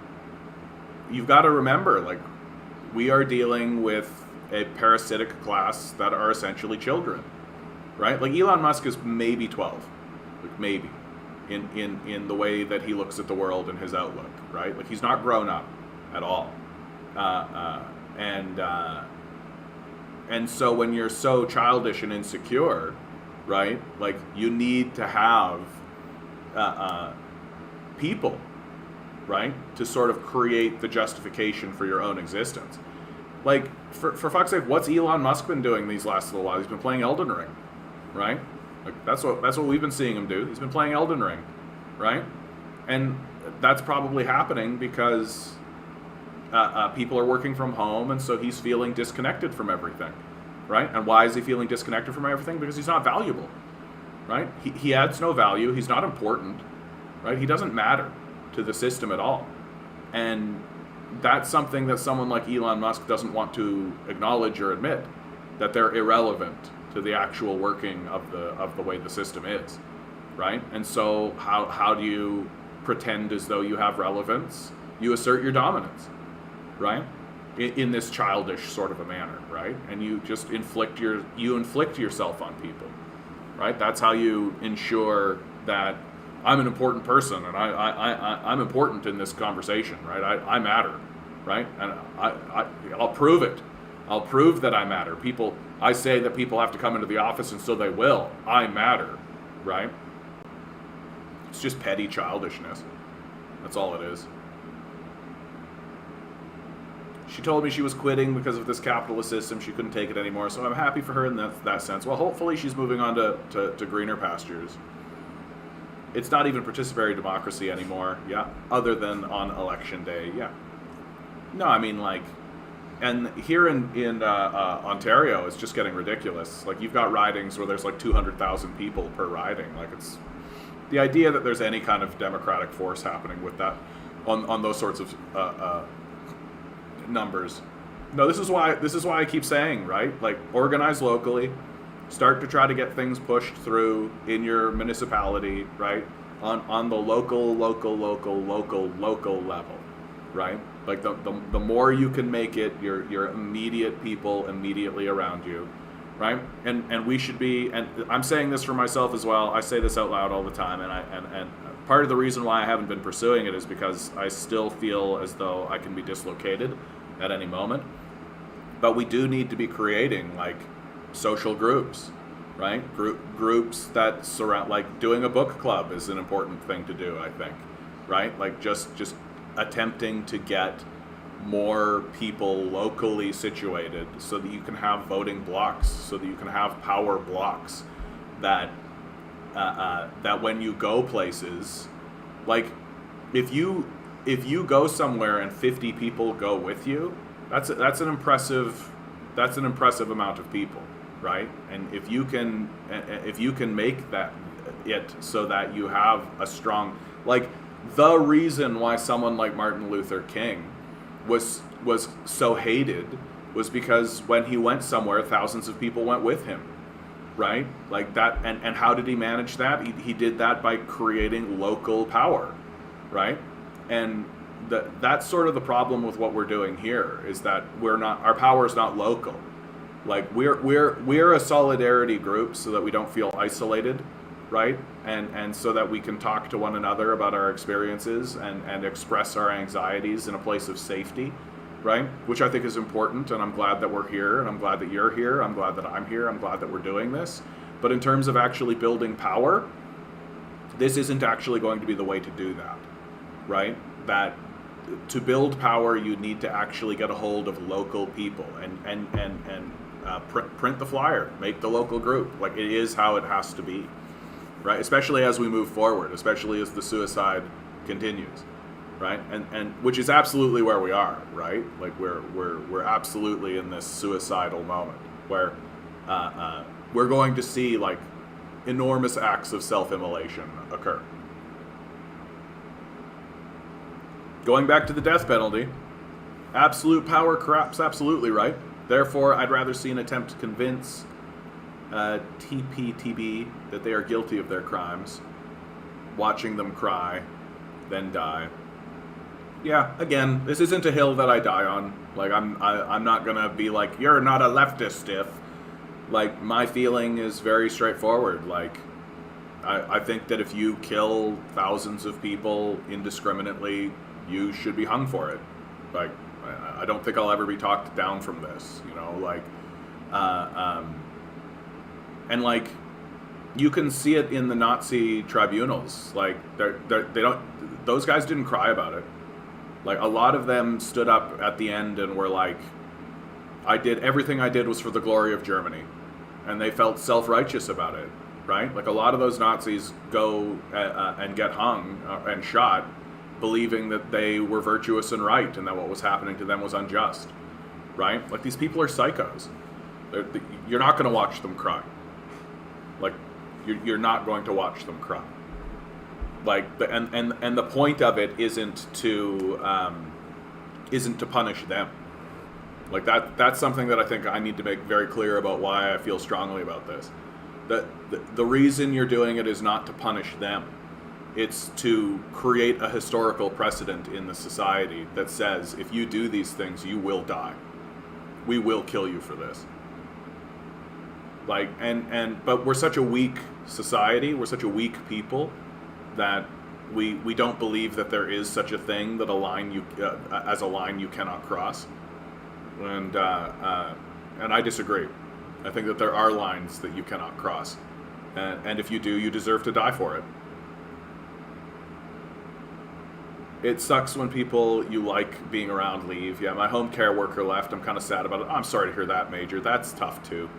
you've got to remember, like, we are dealing with a parasitic class that are essentially children, right? Like Elon Musk is maybe 12, like maybe, in the way that he looks at the world and his outlook, right? Like he's not grown up at all, and so when you're so childish and insecure, right? Like you need to have people, right, to sort of create the justification for your own existence. Like, for fuck's sake, what's Elon Musk been doing these last little while? He's been playing Elden Ring, right? Like that's what we've been seeing him do. He's been playing Elden Ring, right? And that's probably happening because people are working from home, and so he's feeling disconnected from everything, right? And why is he feeling disconnected from everything? Because he's not valuable, right? He adds no value. He's not important, right? He doesn't matter to the system at all. And that's something that someone like Elon Musk doesn't want to acknowledge or admit, that they're irrelevant to the actual working of the way the system is, right? And so how do you pretend as though you have relevance? You assert your dominance, right? In this childish sort of a manner, right? And you just inflict yourself on people, right? That's how you ensure that I'm an important person, and I'm important in this conversation, right? I matter, right? And I'll prove it. I'll prove that I matter. I say that people have to come into the office, and so they will. I matter, right? It's just petty childishness. That's all it is. She told me she was quitting because of this capitalist system. She couldn't take it anymore, so I'm happy for her in that sense. Well, hopefully she's moving on to greener pastures. It's not even participatory democracy anymore, yeah, other than on election day, yeah. No, I mean, like, and here in Ontario, it's just getting ridiculous. Like, you've got ridings where there's like 200,000 people per riding. Like, it's the idea that there's any kind of democratic force happening with that on those sorts of numbers. No, this is why I keep saying, right? Like, organize locally. Start to try to get things pushed through in your municipality, right? On the local level, right? Like the more you can make it your immediate people immediately around you, right? And we should be, and I'm saying this for myself as well. I say this out loud all the time, and part of the reason why I haven't been pursuing it is because I still feel as though I can be dislocated at any moment. But we do need to be creating like social groups, right? Groups that surround, like doing a book club is an important thing to do, I think, right? Like just attempting to get more people locally situated so that you can have voting blocks, so that you can have power blocks that that when you go places, like if you go somewhere and 50 people go with you, that's an impressive amount of people, right? And if you can make that it so that you have a strong, like, the reason why someone like Martin Luther King was so hated was because when he went somewhere, thousands of people went with him, right? Like that, and how did he manage that? He did that by creating local power, right? And that's sort of the problem with what we're doing here, is that our power is not local. Like we're a solidarity group so that we don't feel isolated, right? And so that we can talk to one another about our experiences and express our anxieties in a place of safety, right? Which I think is important, and I'm glad that we're here, and I'm glad that you're here, I'm glad that I'm here, I'm glad that we're doing this. But in terms of actually building power, this isn't actually going to be the way to do that, right? That to build power, you need to actually get a hold of local people and print the flyer, make the local group. Like, it is how it has to be, right? Especially as we move forward, especially as the suicide continues, right? And which is absolutely where we are, right? Like, we're absolutely in this suicidal moment where we're going to see like enormous acts of self-immolation occur. Going back to the death penalty, absolute power corrupts, absolutely, right? Therefore, I'd rather see an attempt to convince TPTB that they are guilty of their crimes, watching them cry, then die. Yeah, again, this isn't a hill that I die on. Like, I'm not gonna be like, you're not a leftist if. Like, my feeling is very straightforward. Like, I think that if you kill thousands of people indiscriminately, you should be hung for it. Like, I don't think I'll ever be talked down from this, you know, like, and like, you can see it in the Nazi tribunals. Like, they don't, those guys didn't cry about it. Like, a lot of them stood up at the end and were like, everything I did was for the glory of Germany. And they felt self-righteous about it, right? Like, a lot of those Nazis go and get hung and shot believing that they were virtuous and right and that what was happening to them was unjust, right? Like, these people are psychos. You're not going to watch them cry. Like, you're not going to watch them cry. Like, and the point of it isn't to punish them. Like, that's something that I think I need to make very clear about why I feel strongly about this. The reason you're doing it is not to punish them. It's to create a historical precedent in the society that says, if you do these things, you will die. We will kill you for this. Like, but we're such a weak society, we're such a weak people, that we don't believe that there is such a thing that as a line you cannot cross. And I disagree. I think that there are lines that you cannot cross. And if you do, you deserve to die for it. It sucks when people you like being around leave. Yeah, my home care worker left. I'm kind of sad about it. I'm sorry to hear that, Major. That's tough too.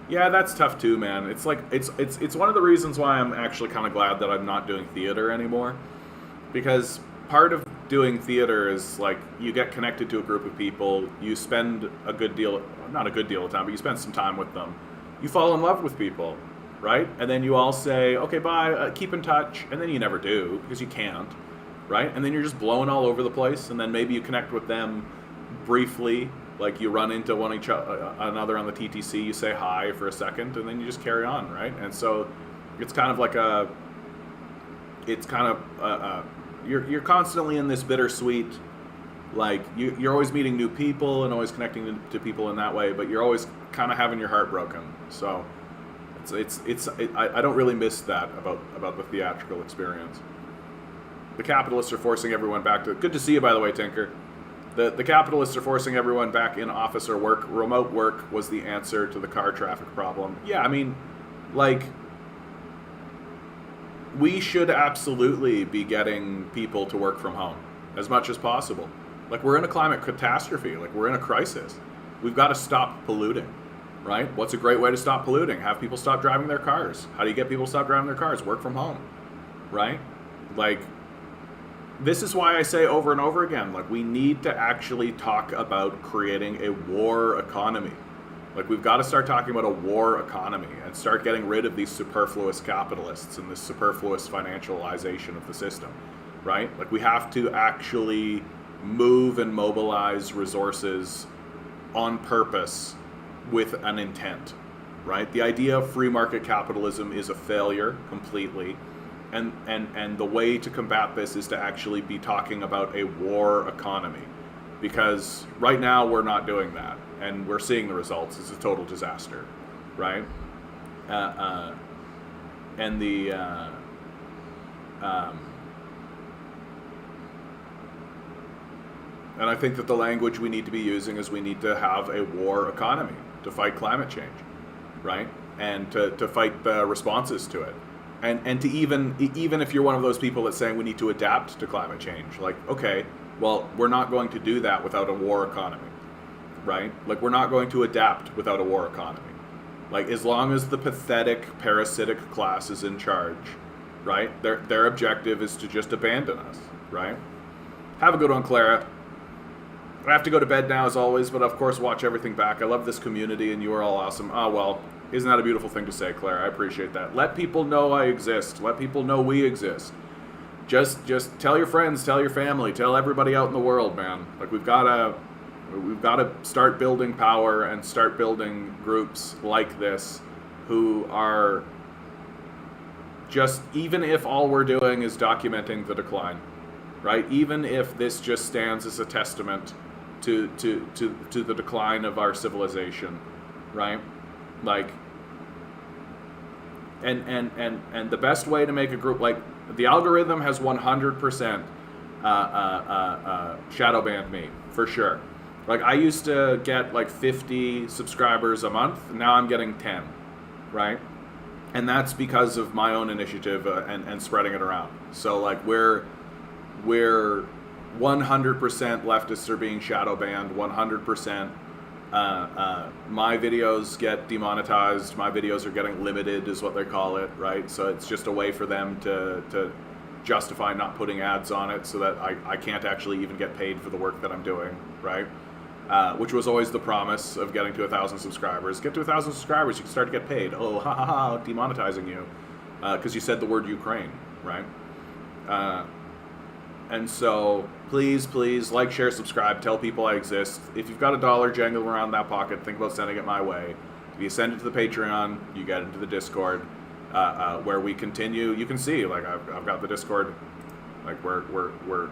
Yeah, that's tough too, man. It's like it's one of the reasons why I'm actually kind of glad that I'm not doing theater anymore, because part of doing theater is like you get connected to a group of people, you spend not a good deal of time, but you spend some time with them. You fall in love with people, right? And then you all say, okay, bye, keep in touch, and then you never do because you can't. Right? And then you're just blowing all over the place, and then maybe you connect with them briefly, like you run into another on the TTC, you say hi for a second, and then you just carry on, right? And so it's kind of like you're constantly in this bittersweet, like you're always meeting new people and always connecting to people in that way, but you're always kind of having your heart broken. So I don't really miss that about the theatrical experience. The capitalists are forcing everyone back to... Good to see you, by the way, Tinker. The capitalists are forcing everyone back in office or work. Remote work was the answer to the car traffic problem. Yeah, I mean, like, we should absolutely be getting people to work from home as much as possible. Like, we're in a climate catastrophe. Like, we're in a crisis. We've got to stop polluting, right? What's a great way to stop polluting? Have people stop driving their cars. How do you get people to stop driving their cars? Work from home, right? Like... This is why I say over and over again, like, we need to actually talk about creating a war economy. Like, we've got to start talking about a war economy and start getting rid of these superfluous capitalists and this superfluous financialization of the system, right? Like, we have to actually move and mobilize resources on purpose with an intent, right? The idea of free market capitalism is a failure completely. And the way to combat this is to actually be talking about a war economy, because right now we're not doing that, and we're seeing the results. It's a total disaster, right? And I think that the language we need to be using is we need to have a war economy to fight climate change, right? And to fight the responses to it. And to even if you're one of those people that's saying we need to adapt to climate change, like, okay, well, we're not going to do that without a war economy. right? Like, we're not going to adapt without a war economy. Like, as long as the pathetic, parasitic class is in charge, right? Their objective is to just abandon us, right? Have a good one, Clara. I have to go to bed now, as always, but of course, watch everything back. I love this community, and you are all awesome. Oh, well, isn't that a beautiful thing to say, Clara? I appreciate that. Let people know I exist. Let people know we exist. Just tell your friends, tell your family, tell everybody out in the world, man. Like, we've got to start building power and start building groups like this who are just, even if all we're doing is documenting the decline, right? Even if this just stands as a testament to the decline of our civilization, right? Like, and the best way to make a group, like, the algorithm has 100% shadow banned me, for sure. Like, I used to get like 50 subscribers a month. Now I'm getting 10, right? And that's because of my own initiative and spreading it around. So, like, we're 100% leftists are being shadow banned. 100%. My videos get demonetized. My videos are getting limited, is what they call it, right? So it's just a way for them to justify not putting ads on it, so that I can't actually even get paid for the work that I'm doing, right? Which was always the promise of getting to 1,000 subscribers. Get to 1,000 subscribers, you can start to get paid. Oh, ha ha ha, demonetizing you, because you said the word Ukraine, right? And so, please, like, share, subscribe, tell people I exist. If you've got $1 jangling around that pocket, think about sending it my way. If you send it to the Patreon, you get into the Discord, where we continue. You can see, like, I've got the Discord, like, we're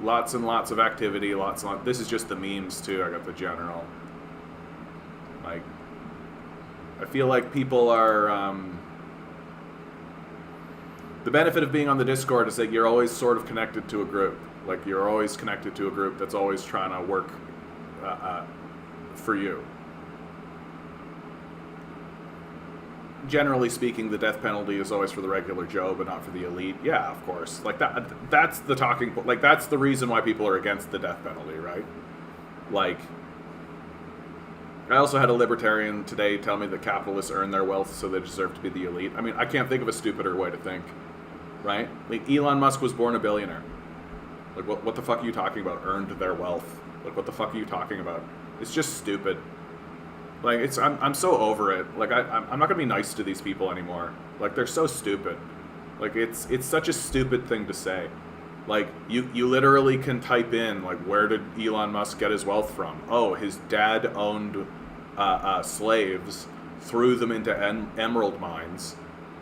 lots and lots of activity, lots. This is just the memes too. I got the general. Like, I feel like people are. The benefit of being on the Discord is that you're always sort of connected to a group. Like, you're always connected to a group that's always trying to work for you. Generally speaking, the death penalty is always for the regular Joe, but not for the elite. Yeah, of course. Like, that's the talking point. Like, that's the reason why people are against the death penalty, right? Like, I also had a libertarian today tell me that capitalists earn their wealth, so they deserve to be the elite. I mean, I can't think of a stupider way to think, right? Like, Elon Musk was born a billionaire. Like, what the fuck are you talking about? Earned their wealth. Like, what the fuck are you talking about? It's just stupid. Like, I'm so over it. Like, I'm not gonna be nice to these people anymore. Like, they're so stupid. Like, it's such a stupid thing to say. Like, you literally can type in, like, where did Elon Musk get his wealth from? Oh, his dad owned slaves, threw them into emerald mines.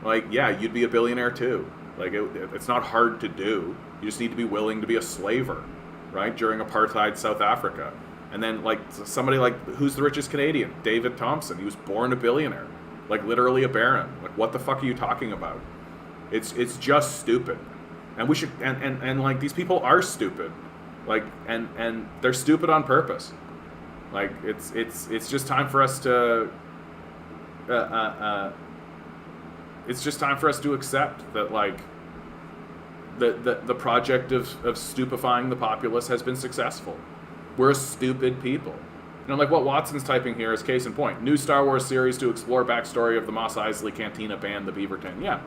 Like, yeah, you'd be a billionaire too. Like, it's not hard to do. You just need to be willing to be a slaver, right? During apartheid South Africa. And then, like, somebody like, who's the richest Canadian? David Thompson. He was born a billionaire. Like, literally a baron. Like, what the fuck are you talking about? It's just stupid. And we should, and like, these people are stupid. Like, and they're stupid on purpose. Like, it's just time for us to, it's just time for us to accept that, like, the project of stupefying the populace has been successful. We're stupid people. And like, what Watson's typing here is case in point. New Star Wars series to explore backstory of the Mos Eisley Cantina band, the Beaverton. Yeah.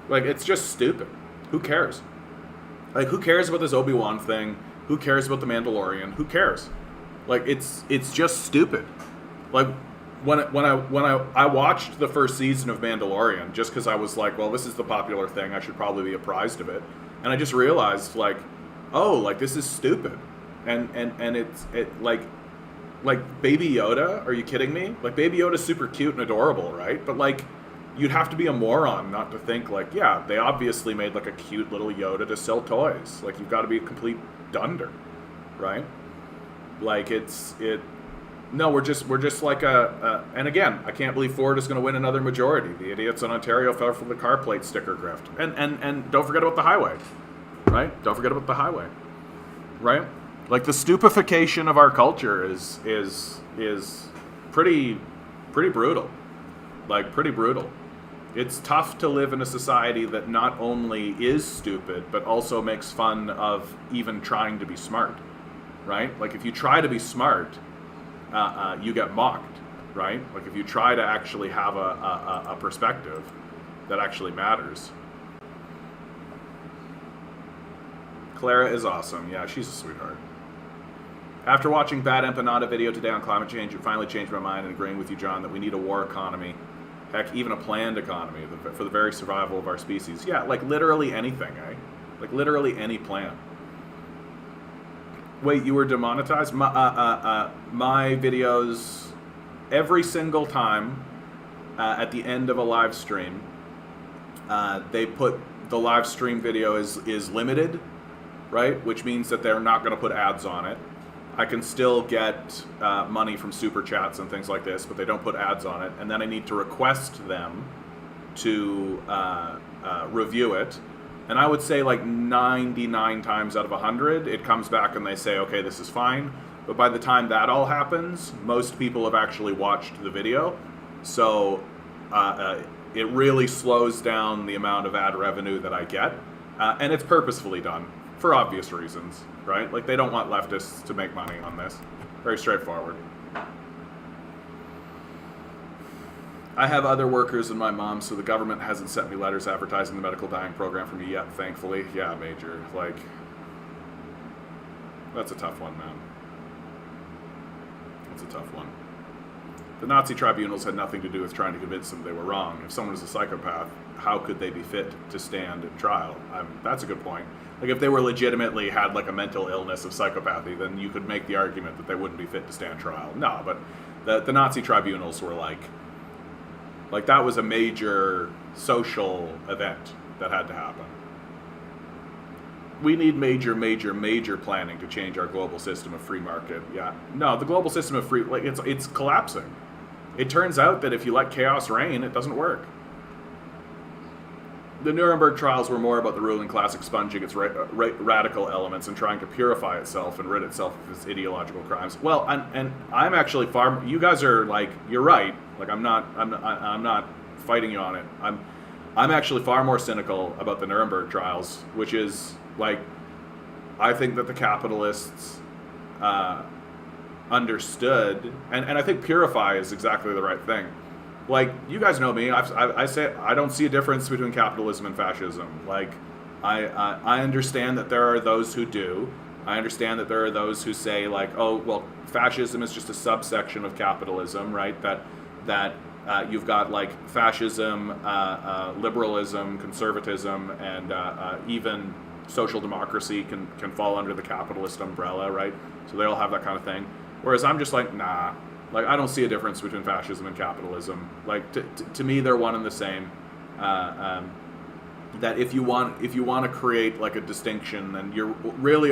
Like, it's just stupid. Who cares? Like, who cares about this Obi-Wan thing? Who cares about the Mandalorian? Who cares? Like, it's just stupid. Like, when I watched the first season of Mandalorian, just because I was like, well, this is the popular thing, I should probably be apprised of it. And I just realized, like, oh, like, this is stupid. And it's like Baby Yoda, are you kidding me? Like, Baby Yoda's super cute and adorable, right? But, like, you'd have to be a moron not to think, like, yeah, they obviously made, like, a cute little Yoda to sell toys. Like, you've got to be a complete dunder, right? Like, no, we're just like and again, I can't believe Ford is going to win another majority. The idiots in Ontario fell for the car plate sticker grift. And don't forget about the highway, right? Don't forget about the highway, right? Like, the stupefaction of our culture is pretty brutal. Like, pretty brutal. It's tough to live in a society that not only is stupid, but also makes fun of even trying to be smart, right? Like, if you try to be smart, you get mocked, right? Like if you try to actually have a perspective that actually matters. Clara is awesome. Yeah, she's a sweetheart. After watching Bad Empanada video today on climate change, it finally changed my mind and agreeing with you, John, that we need a war economy. Heck, even a planned economy for the very survival of our species. Yeah, like literally anything, eh? Like literally any plan. Wait, you were demonetized? My videos, every single time at the end of a live stream, they put the live stream video is limited, right? Which means that they're not going to put ads on it. I can still get money from super chats and things like this, but they don't put ads on it. And then I need to request them to review it. And I would say like 99 times out of 100, it comes back and they say, okay, this is fine. But by the time that all happens, most people have actually watched the video. So it really slows down the amount of ad revenue that I get. And it's purposefully done for obvious reasons, right? Like they don't want leftists to make money on this. Very straightforward. I have other workers and my mom, so the government hasn't sent me letters advertising the medical dying program for me yet, thankfully. Yeah, Major. Like, that's a tough one, man. That's a tough one. The Nazi tribunals had nothing to do with trying to convince them they were wrong. If someone is a psychopath, how could they be fit to stand trial? That's a good point. Like, if they were legitimately had, like, a mental illness of psychopathy, then you could make the argument that they wouldn't be fit to stand trial. No, but the Nazi tribunals were like that was a major social event that had to happen. We need major planning to change our global system of free market. Yeah. No, the global system of free, like, it's collapsing. It turns out that if you let chaos reign, it doesn't work. The Nuremberg trials were more about the ruling class expunging its radical elements and trying to purify itself and rid itself of its ideological crimes. Well, and I'm actually you guys are like, you're right. Like I'm not fighting you on it. I'm actually far more cynical about the Nuremberg trials, which is like, I think that the capitalists understood, and I think purify is exactly the right thing. Like, you guys know me. I say I don't see a difference between capitalism and fascism. Like, I understand that there are those who do. I understand that there are those who say, like, oh, well, fascism is just a subsection of capitalism, right? That you've got like fascism, liberalism, conservatism, and even social democracy can fall under the capitalist umbrella, right? So they all have that kind of thing. Whereas I'm just like, nah. Like, I don't see a difference between fascism and capitalism. Like, to me, they're one and the same. That if you want to create like a distinction, then you're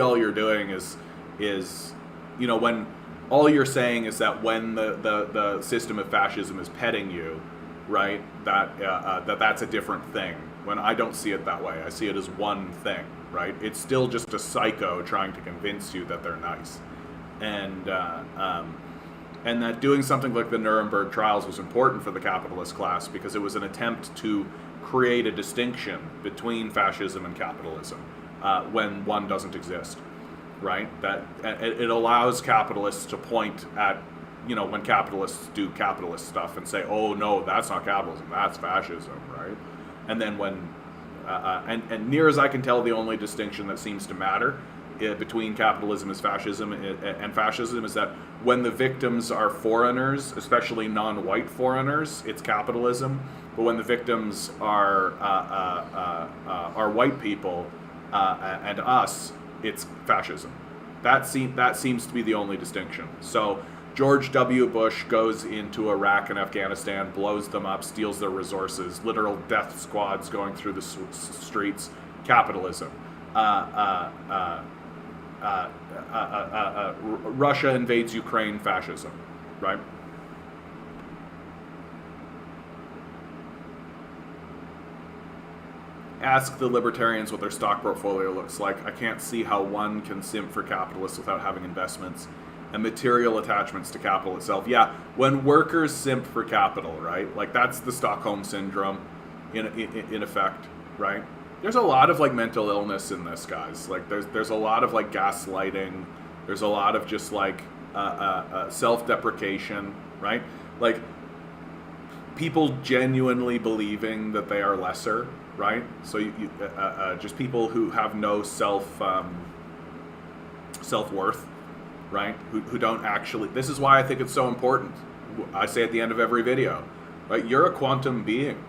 all you're doing is when all you're saying is that when the system of fascism is petting you, right? That's a different thing. When I don't see it that way, I see it as one thing, right? It's still just a psycho trying to convince you that they're nice, and that doing something like the Nuremberg trials was important for the capitalist class because it was an attempt to create a distinction between fascism and capitalism when one doesn't exist, right? That it allows capitalists to point at, when capitalists do capitalist stuff and say, oh no, that's not capitalism, that's fascism, right? And then when, and near as I can tell, the only distinction that seems to matter between capitalism and fascism is that when the victims are foreigners, especially non-white foreigners, it's capitalism. But when the victims are white people and us, it's fascism. That seems to be the only distinction. So George W. Bush goes into Iraq and Afghanistan, blows them up, steals their resources, literal death squads going through the streets. Capitalism. Russia invades Ukraine, fascism, right? Ask the libertarians what their stock portfolio looks like. I can't see how one can simp for capitalists without having investments and material attachments to capital itself. Yeah, when workers simp for capital, right? Like, that's the Stockholm syndrome in effect, right? There's a lot of like mental illness in this, guys. Like there's a lot of like gaslighting. There's a lot of just like self-deprecation, right? Like people genuinely believing that they are lesser, right? So just people who have no self-worth, right? Who don't actually. This is why I think it's so important. I say at the end of every video, right? You're a quantum being,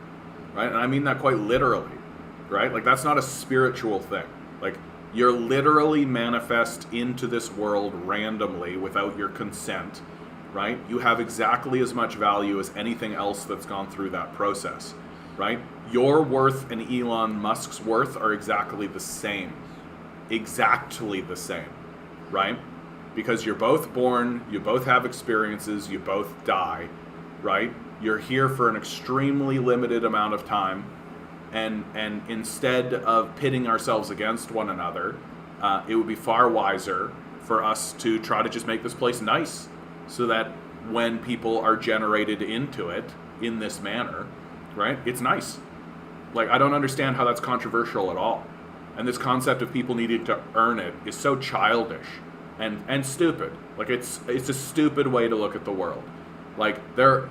right? And I mean that quite literally, right? Like that's not a spiritual thing. Like you're literally manifest into this world randomly without your consent, right? You have exactly as much value as anything else that's gone through that process, right? Your worth and Elon Musk's worth are exactly the same. Exactly the same, right? Because you're both born, you both have experiences, you both die, right? You're here for an extremely limited amount of time, and instead of pitting ourselves against one another, it would be far wiser for us to try to just make this place nice, so that when people are generated into it in this manner, right, it's nice. Like, I don't understand how that's controversial at all. And this concept of people needing to earn it is so childish and stupid. Like, it's a stupid way to look at the world. Like,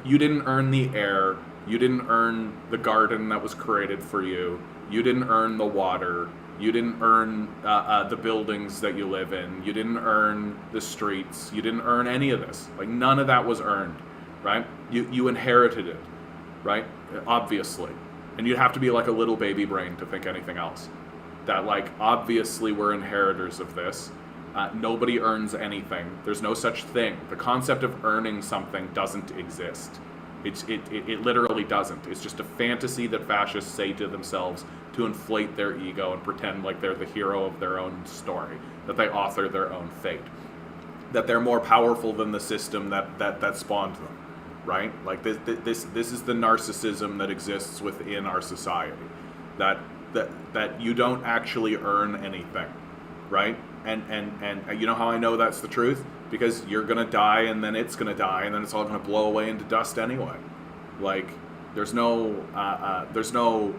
you didn't earn the air, you didn't earn the garden that was created for you, you didn't earn the water, you didn't earn the buildings that you live in, you didn't earn the streets, you didn't earn any of this. Like, none of that was earned, right? You inherited it, right? Obviously. And you'd have to be like a little baby brain to think anything else. That, like, obviously we're inheritors of this. Nobody earns anything. There's no such thing. The concept of earning something doesn't exist. It literally doesn't. It's just a fantasy that fascists say to themselves to inflate their ego and pretend like they're the hero of their own story, that they author their own fate, that they're more powerful than the system that spawned them, right? Like this is the narcissism that exists within our society, that you don't actually earn anything, right? And you know how I know that's the truth? Because you're gonna die, and then it's gonna die, and then it's all gonna blow away into dust anyway. Like, there's no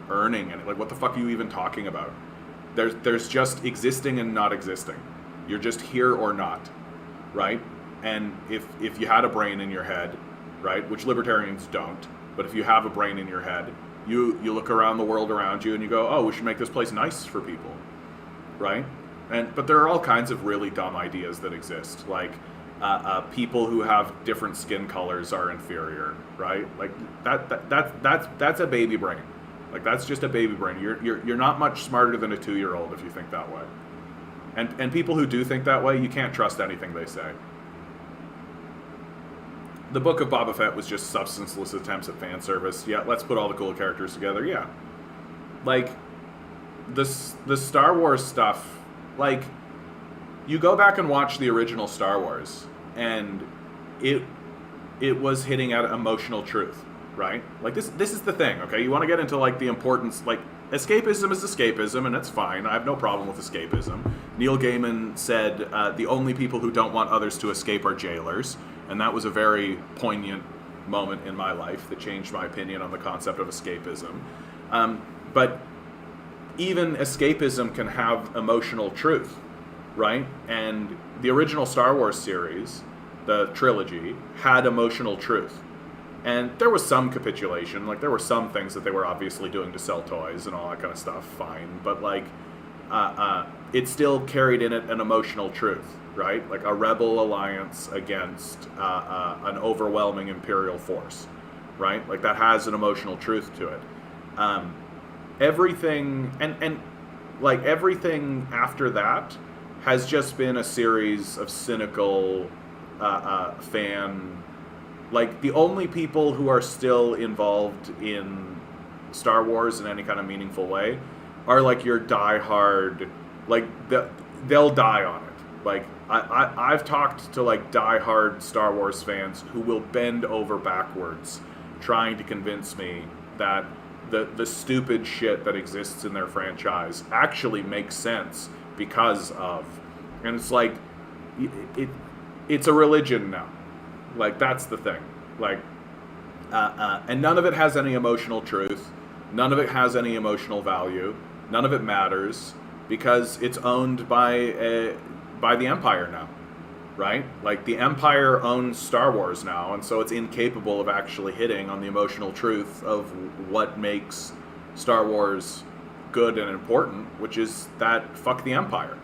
earning in it. Like, what the fuck are you even talking about? There's just existing and not existing. You're just here or not, right? And if you had a brain in your head, right, which libertarians don't, but if you have a brain in your head, you look around the world around you and you go, oh, we should make this place nice for people, right? But there are all kinds of really dumb ideas that exist, like people who have different skin colors are inferior, right? Like that's a baby brain. Like, that's just a baby brain. You're not much smarter than a 2-year-old if you think that way. And people who do think that way, you can't trust anything they say. The Book of Boba Fett was just substanceless attempts at fan service. Yeah, let's put all the cool characters together. Yeah, like the Star Wars stuff. Like, you go back and watch the original Star Wars, and it was hitting at emotional truth, right? Like, this is the thing, okay? You want to get into, like, the importance, like, escapism is escapism, and it's fine. I have no problem with escapism. Neil Gaiman said the only people who don't want others to escape are jailers, and that was a very poignant moment in my life that changed my opinion on the concept of escapism. But even escapism can have emotional truth, right? And the original Star Wars series, the trilogy, had emotional truth. And there was some capitulation, like there were some things that they were obviously doing to sell toys and all that kind of stuff, fine. But like, it still carried in it an emotional truth, right? Like a rebel alliance against an overwhelming imperial force, right? Like that has an emotional truth to it. Everything and like everything after that has just been a series of cynical fan. Like, the only people who are still involved in Star Wars in any kind of meaningful way are like your diehard, like they'll die on it. Like I've talked to like diehard Star Wars fans who will bend over backwards trying to convince me that the stupid shit that exists in their franchise actually makes sense because of, and it's like it's a religion now. Like, that's the thing. Like, and none of it has any emotional truth. None of it has any emotional value. None of it matters because it's owned by the Empire now, right? Like, the Empire owns Star Wars now, and so it's incapable of actually hitting on the emotional truth of what makes Star Wars good and important, which is that fuck the Empire,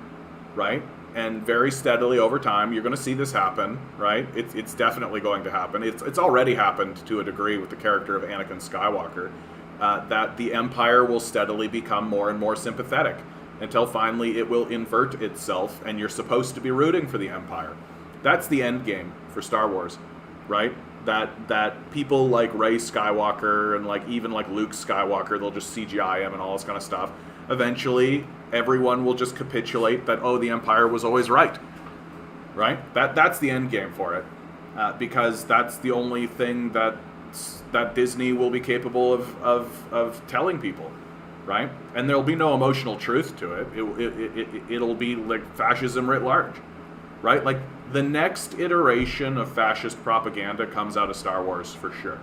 right? And very steadily over time, you're going to see this happen, right? It's definitely going to happen. It's already happened to a degree with the character of Anakin Skywalker, that the Empire will steadily become more and more sympathetic until finally it will invert itself, and you're supposed to be rooting for the Empire. That's the end game for Star Wars, right? That people like Rey Skywalker and like even like Luke Skywalker, they'll just CGI him and all this kind of stuff. Eventually, everyone will just capitulate that, oh, the Empire was always right, right? That's the end game for it, because that's the only thing that Disney will be capable of telling people, right? And there'll be no emotional truth to it. It'll be like fascism writ large, right? Like, the next iteration of fascist propaganda comes out of Star Wars for sure,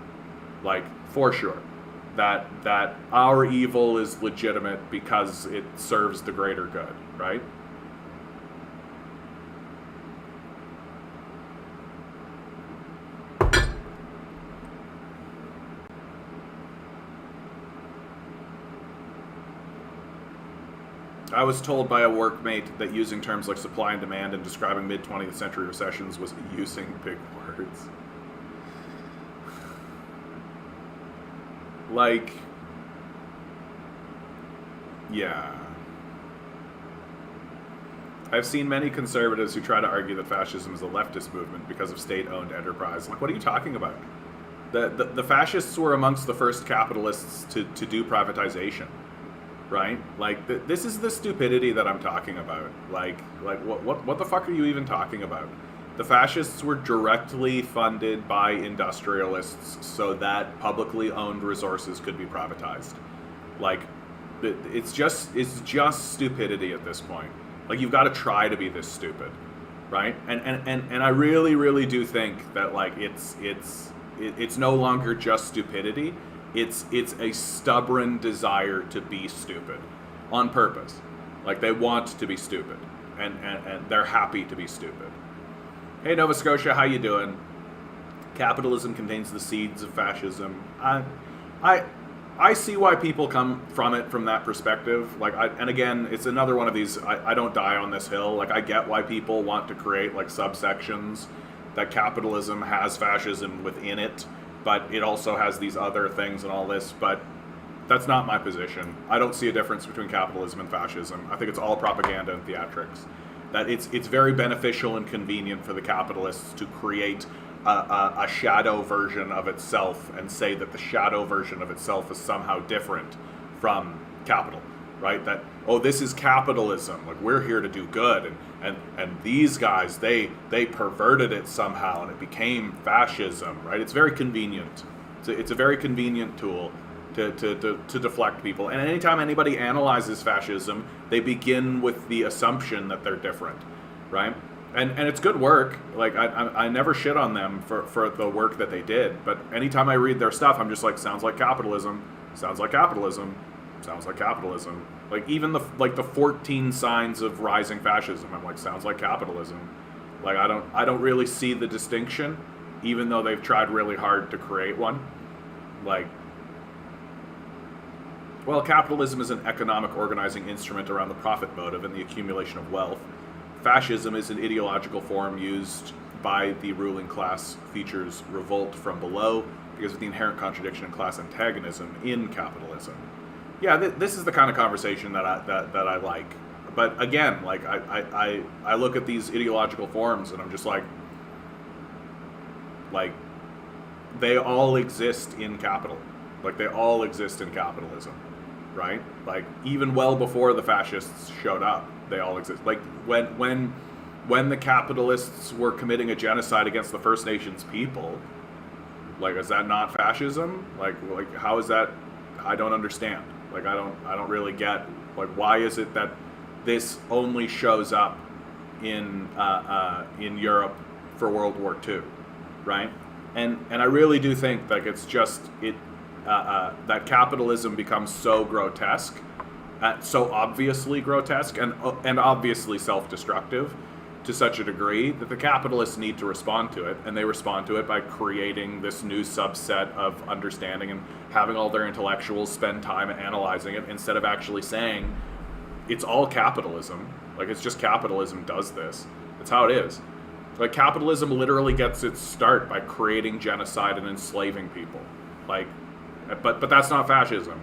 like, for sure. That our evil is legitimate because it serves the greater good, right? I was told by a workmate that using terms like supply and demand and describing mid-20th century recessions was using big words. Like, yeah. I've seen many conservatives who try to argue that fascism is a leftist movement because of state-owned enterprise. Like, what are you talking about? The fascists were amongst the first capitalists to do privatization, right? Like, this is the stupidity that I'm talking about. Like what the fuck are you even talking about? The fascists were directly funded by industrialists so that publicly owned resources could be privatized. Like, it's just stupidity at this point. Like, you've got to try to be this stupid, right? And I really do think that, like, it's no longer just stupidity. It's a stubborn desire to be stupid on purpose. Like, they want to be stupid, and they're happy to be stupid. Hey, Nova Scotia, how you doing? Capitalism contains the seeds of fascism. I see why people come from it from that perspective. Like, and again, it's another one of these, I don't die on this hill. Like, I get why people want to create, like, subsections, that capitalism has fascism within it, but it also has these other things and all this, but that's not my position. I don't see a difference between capitalism and fascism. I think it's all propaganda and theatrics. That it's very beneficial and convenient for the capitalists to create a shadow version of itself and say that the shadow version of itself is somehow different from capital, right? That, oh, this is capitalism, like, we're here to do good, and these guys, they perverted it somehow and it became fascism, right? It's very convenient. It's a very convenient tool to deflect people. And anytime anybody analyzes fascism, they begin with the assumption that they're different, right? And it's good work. Like, I never shit on them for the work that they did. But anytime I read their stuff, I'm just like, sounds like capitalism. Sounds like capitalism. Sounds like capitalism. Like, even the 14 signs of rising fascism, I'm like, sounds like capitalism. Like, I don't really see the distinction, even though they've tried really hard to create one. Like, well, capitalism is an economic organizing instrument around the profit motive and the accumulation of wealth. Fascism is an ideological form used by the ruling class, features revolt from below because of the inherent contradiction and class antagonism in capitalism. Yeah, this is the kind of conversation that I like. But again, like, I look at these ideological forms and I'm just like, they all exist in capital. Like, they all exist in capitalism, right? Like, even well before the fascists showed up, they all exist. Like, when the capitalists were committing a genocide against the First Nations people, like, is that not fascism? Like how is that? I don't understand. Like, I don't really get, like, why is it that this only shows up in Europe for World War II, right? And I really do think, like, it's just that capitalism becomes so grotesque, so obviously grotesque and obviously self-destructive, to such a degree that the capitalists need to respond to it, and they respond to it by creating this new subset of understanding and having all their intellectuals spend time analyzing it instead of actually saying it's all capitalism. Like, it's just capitalism does this. That's how it is. Like, capitalism literally gets its start by creating genocide and enslaving people. Like, but that's not fascism.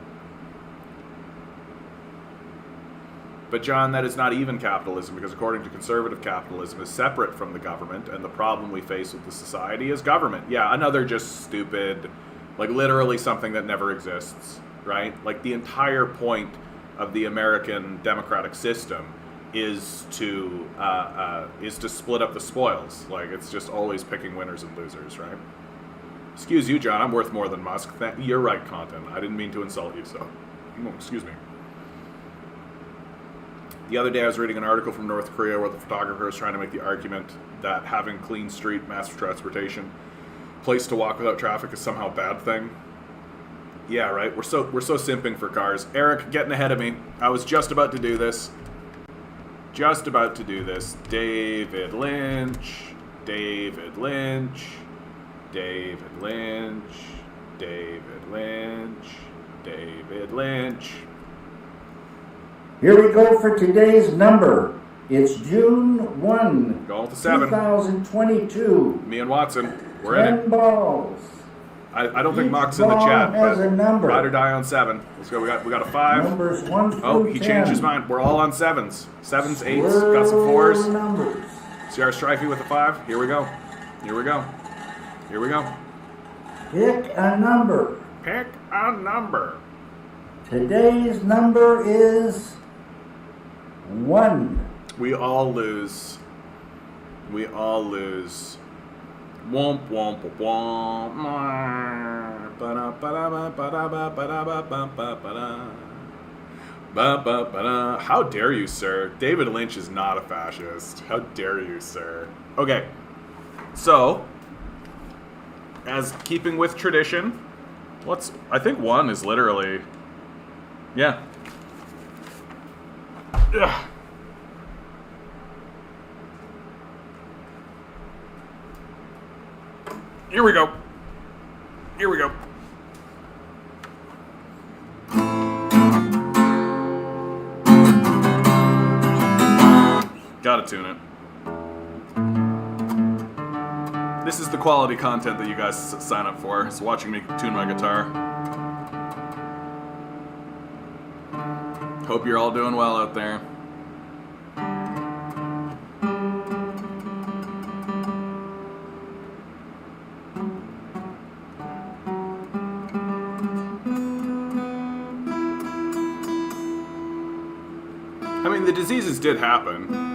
But John, that is not even capitalism, because according to conservative capitalism is separate from the government, and the problem we face with the society is government. Yeah, another just stupid, like literally something that never exists, right? Like the entire point of the American democratic system is to split up the spoils. Like, it's just always picking winners and losers, right? Excuse you, John, I'm worth more than Musk. You're right, content. I didn't mean to insult you, so excuse me. The other day I was reading an article from North Korea where the photographer was trying to make the argument that having clean street mass transportation, place to walk without traffic, is somehow a bad thing. Yeah, right. We're so simping for cars. Eric, getting ahead of me. I was just about to do this. David Lynch. David Lynch. David Lynch. David Lynch. David Lynch. Here we go for today's number. It's June 1, Going with the 7. 2022. Me and Watson, we're in 10 it. balls. I don't think Each Mock's in the ball chat, has but a number. ride or die on 7. Let's go. We got a 5. Numbers 1 through 10. Oh, he changed his mind. We're all on 7s. 7s, 8s, got some 4s. Numbers. CR Strifey with a 5. Here we go. Here we go. Here we go. Pick a number. Pick a number. Today's number is 1. We all lose. We all lose. Womp womp womp. How dare you, sir? David Lynch is not a fascist. How dare you, sir? Okay. So, as keeping with tradition, I think 1 is literally, yeah. Ugh. Here we go. Here we go. Gotta tune it. This is the quality content that you guys sign up for. It's watching me tune my guitar. Hope you're all doing well out there. I mean, the diseases did happen.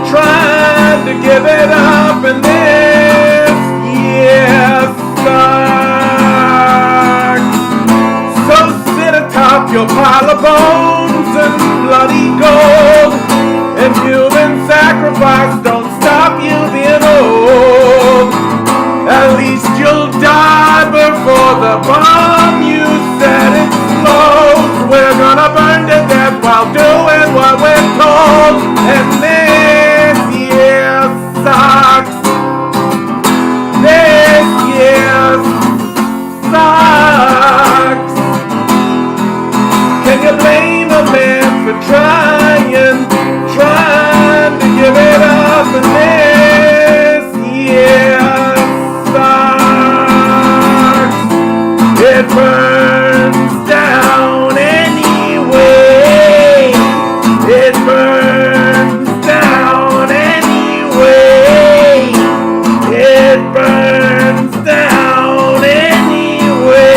Trying to give it up, and this your pile of bones and bloody gold, and human sacrifice don't stop you being old. At least you'll die before the bomb you set explodes. We're gonna burn to death while doing what we're told, and this year sucks. This year sucks. Can you blame a man for trying to give it up? And this year sucks. It burns down anyway. It burns down anyway. It burns down anyway.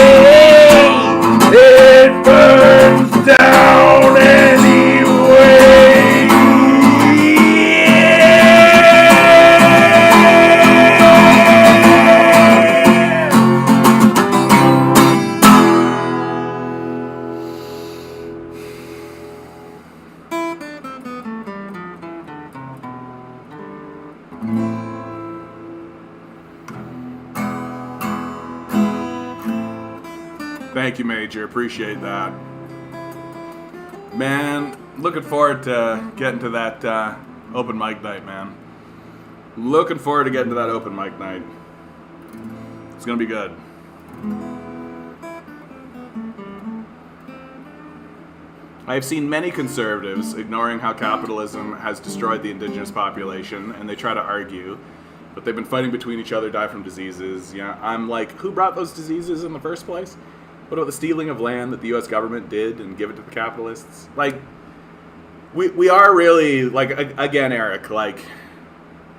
It burns down anyway. Thank you, Major. Appreciate that. Man, looking forward to getting to that open mic night, man. Looking forward to getting to that open mic night. It's going to be good. I have seen many conservatives ignoring how capitalism has destroyed the indigenous population, and they try to argue, but they've been fighting between each other, die from diseases. Yeah, I'm like, who brought those diseases in the first place? What about the stealing of land that the U.S. government did and give it to the capitalists? Like, we are really, like, again, Eric, like,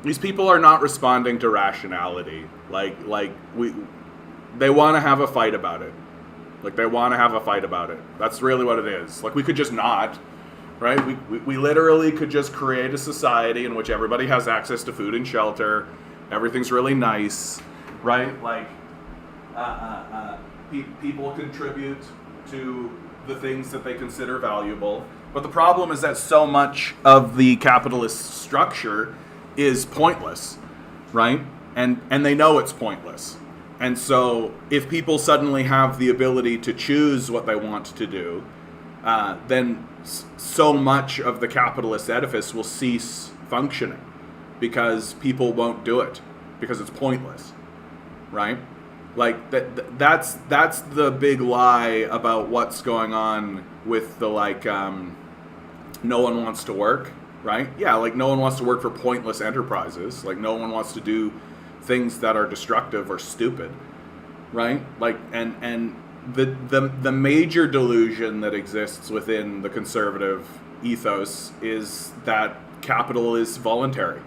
these people are not responding to rationality. They want to have a fight about it. Like, they want to have a fight about it. That's really what it is. Like, we could just not, right? We literally could just create a society in which everybody has access to food and shelter. Everything's really nice, right? Like, people contribute to the things that they consider valuable. But the problem is that so much of the capitalist structure is pointless, right? And they know it's pointless. And so if people suddenly have the ability to choose what they want to do, then so much of the capitalist edifice will cease functioning because people won't do it because it's pointless, right? Like that's the big lie about what's going on with the no one wants to work, right? Yeah, like no one wants to work for pointless enterprises. Like no one wants to do things that are destructive or stupid, right? Like and the major delusion that exists within the conservative ethos is that capital is voluntary.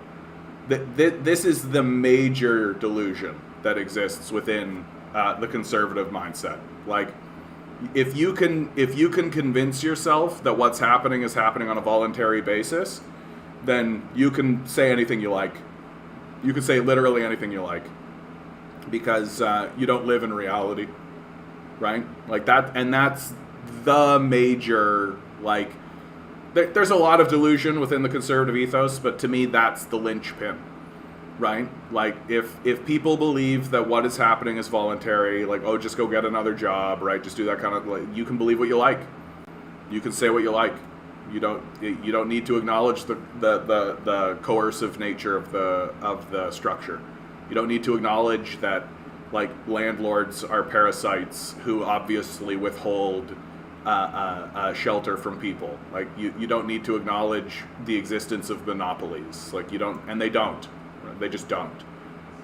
This is the major delusion that exists within the conservative mindset. Like, if you can convince yourself that what's happening is happening on a voluntary basis, then you can say anything you like. You can say literally anything you like, because you don't live in reality, right? Like that, and that's the major, like, there's a lot of delusion within the conservative ethos, but to me, that's the linchpin, right? Like, if people believe that what is happening is voluntary, like, oh, just go get another job, right? Just do that kind of, like, you can believe what you like. You can say what you like. You don't need to acknowledge the coercive nature of the structure. You don't need to acknowledge that, like, landlords are parasites who obviously withhold shelter from people. Like, you don't need to acknowledge the existence of monopolies. Like, you don't, and they don't. Right? They just don't,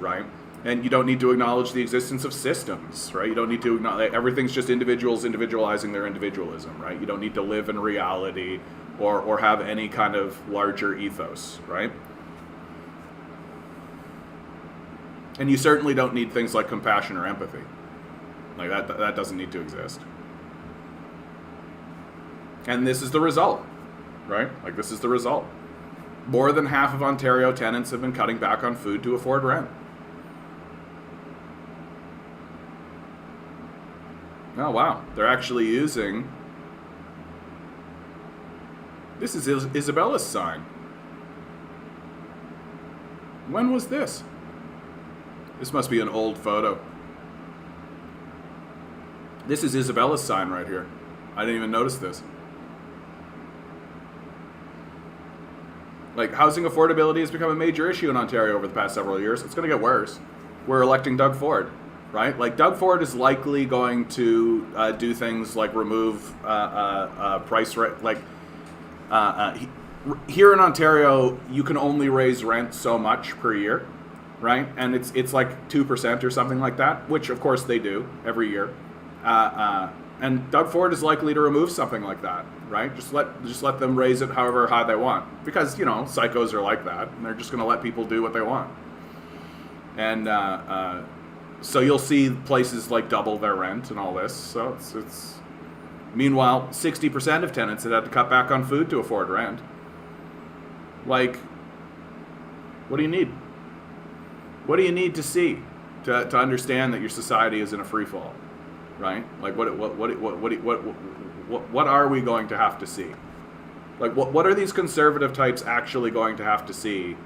right? And you don't need to acknowledge the existence of systems, right? You don't need to acknowledge, everything's just individuals individualizing their individualism, right? You don't need to live in reality or have any kind of larger ethos, right? And you certainly don't need things like compassion or empathy. Like, that doesn't need to exist. And this is the result, right? Like, this is the result. More than half of Ontario tenants have been cutting back on food to afford rent. Oh, wow. They're actually using This is Isabella's sign. When was this? This must be an old photo. This is Isabella's sign right here. I didn't even notice this. Like, housing affordability has become a major issue in Ontario over the past several years. It's going to get worse. We're electing Doug Ford, right? Like, Doug Ford is likely going to do things like remove price rate. Like, here in Ontario, you can only raise rent so much per year, right? And it's like 2% or something like that, which of course they do every year. And Doug Ford is likely to remove something like that, right? Just let them raise it however high they want, because, you know, psychos are like that, and they're just going to let people do what they want. And so you'll see places like double their rent and all this. So it's meanwhile, 60% of tenants had to cut back on food to afford rent. Like, what do you need? What do you need to see to understand that your society is in a free fall? Right? Like, what are we going to have to see? Like, what are these conservative types actually going to have to see?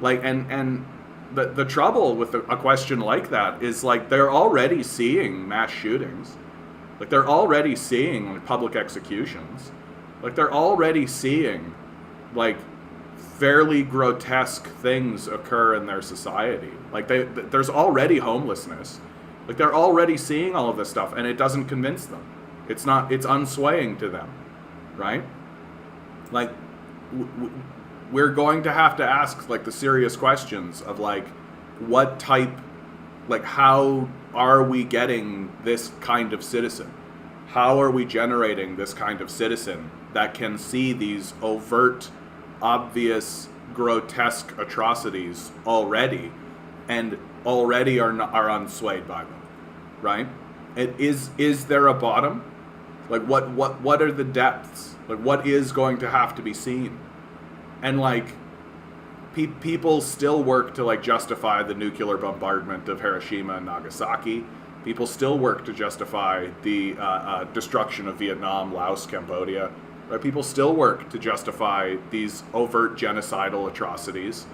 Like, and the trouble with a question like that is, like, they're already seeing mass shootings. Like, they're already seeing, like, public executions. Like, they're already seeing, like, fairly grotesque things occur in their society. Like, there's already homelessness. Like, they're already seeing all of this stuff, and it doesn't convince them. It's unswaying to them, right? Like, we're going to have to ask, like, the serious questions of, like, what type, like, how are we getting this kind of citizen? How are we generating this kind of citizen that can see these overt, obvious, grotesque atrocities already, and already are unswayed by them, right? Is there a bottom? Like, what are the depths? Like, what is going to have to be seen? And, like, people still work to, like, justify the nuclear bombardment of Hiroshima and Nagasaki. People still work to justify the destruction of Vietnam, Laos, Cambodia. Right? People still work to justify these overt genocidal atrocities.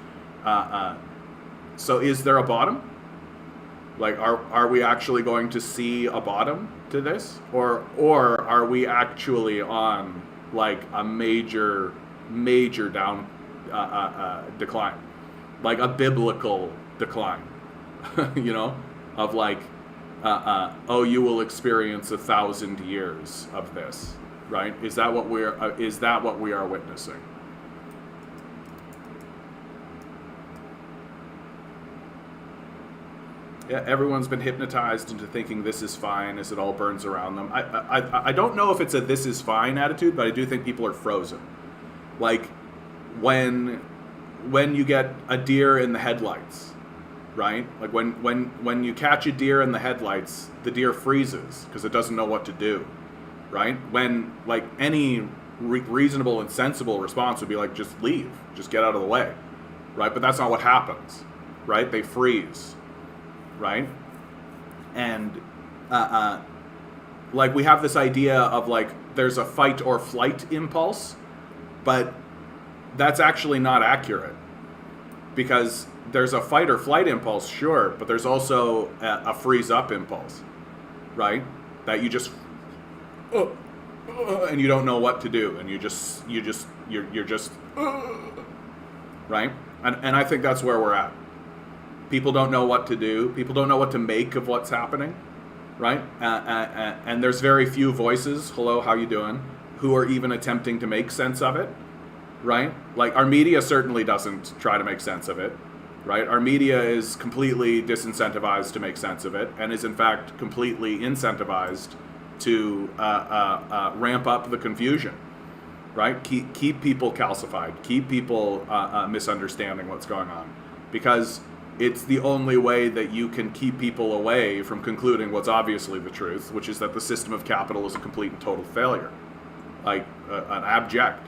So is there a bottom? Like, are we actually going to see a bottom to this? Or are we actually on, like, a major down decline? Like a biblical decline, you know? Of, like, you will experience 1,000 years of this, right? Is that what we are witnessing? Yeah, everyone's been hypnotized into thinking this is fine as it all burns around them. I don't know if it's a this is fine attitude, but I do think people are frozen. Like, when you get a deer in the headlights, right? Like, when you catch a deer in the headlights, the deer freezes because it doesn't know what to do, right? When, like, any reasonable and sensible response would be like, just leave, just get out of the way, right? But that's not what happens, right? They freeze. Right? And, like, we have this idea of, like, there's a fight or flight impulse, but that's actually not accurate. Because there's a fight or flight impulse, sure, but there's also a freeze up impulse, right? That you just, and you don't know what to do, and you're just, right? And I think that's where we're at. People don't know what to do. People don't know what to make of what's happening, right? And there's very few voices, hello, how you doing, who are even attempting to make sense of it, right? Like, our media certainly doesn't try to make sense of it, right? Our media is completely disincentivized to make sense of it, and is in fact completely incentivized to ramp up the confusion, right? Keep people calcified, keep people misunderstanding what's going on, because it's the only way that you can keep people away from concluding what's obviously the truth, which is that the system of capital is a complete and total failure. Like, an abject.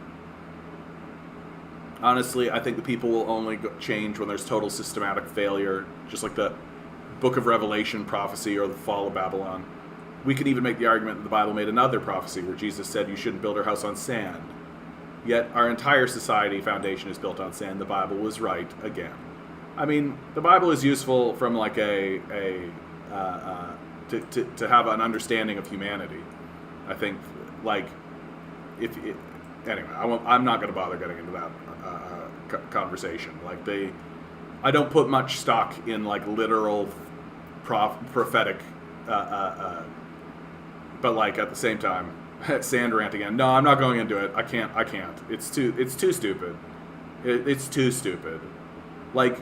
Honestly, I think the people will only change when there's total systematic failure, just like the Book of Revelation prophecy or the fall of Babylon. We can even make the argument that the Bible made another prophecy where Jesus said you shouldn't build your house on sand, Yet our entire society foundation is built on sand. The Bible was right again. I mean, the Bible is useful from like to have an understanding of humanity. I think, like, anyway, I'm not going to bother getting into that conversation. Like, I don't put much stock in like literal prophetic, but like at the same time, sand rant again. No, I'm not going into it. I can't. It's too stupid. It's too stupid. Like,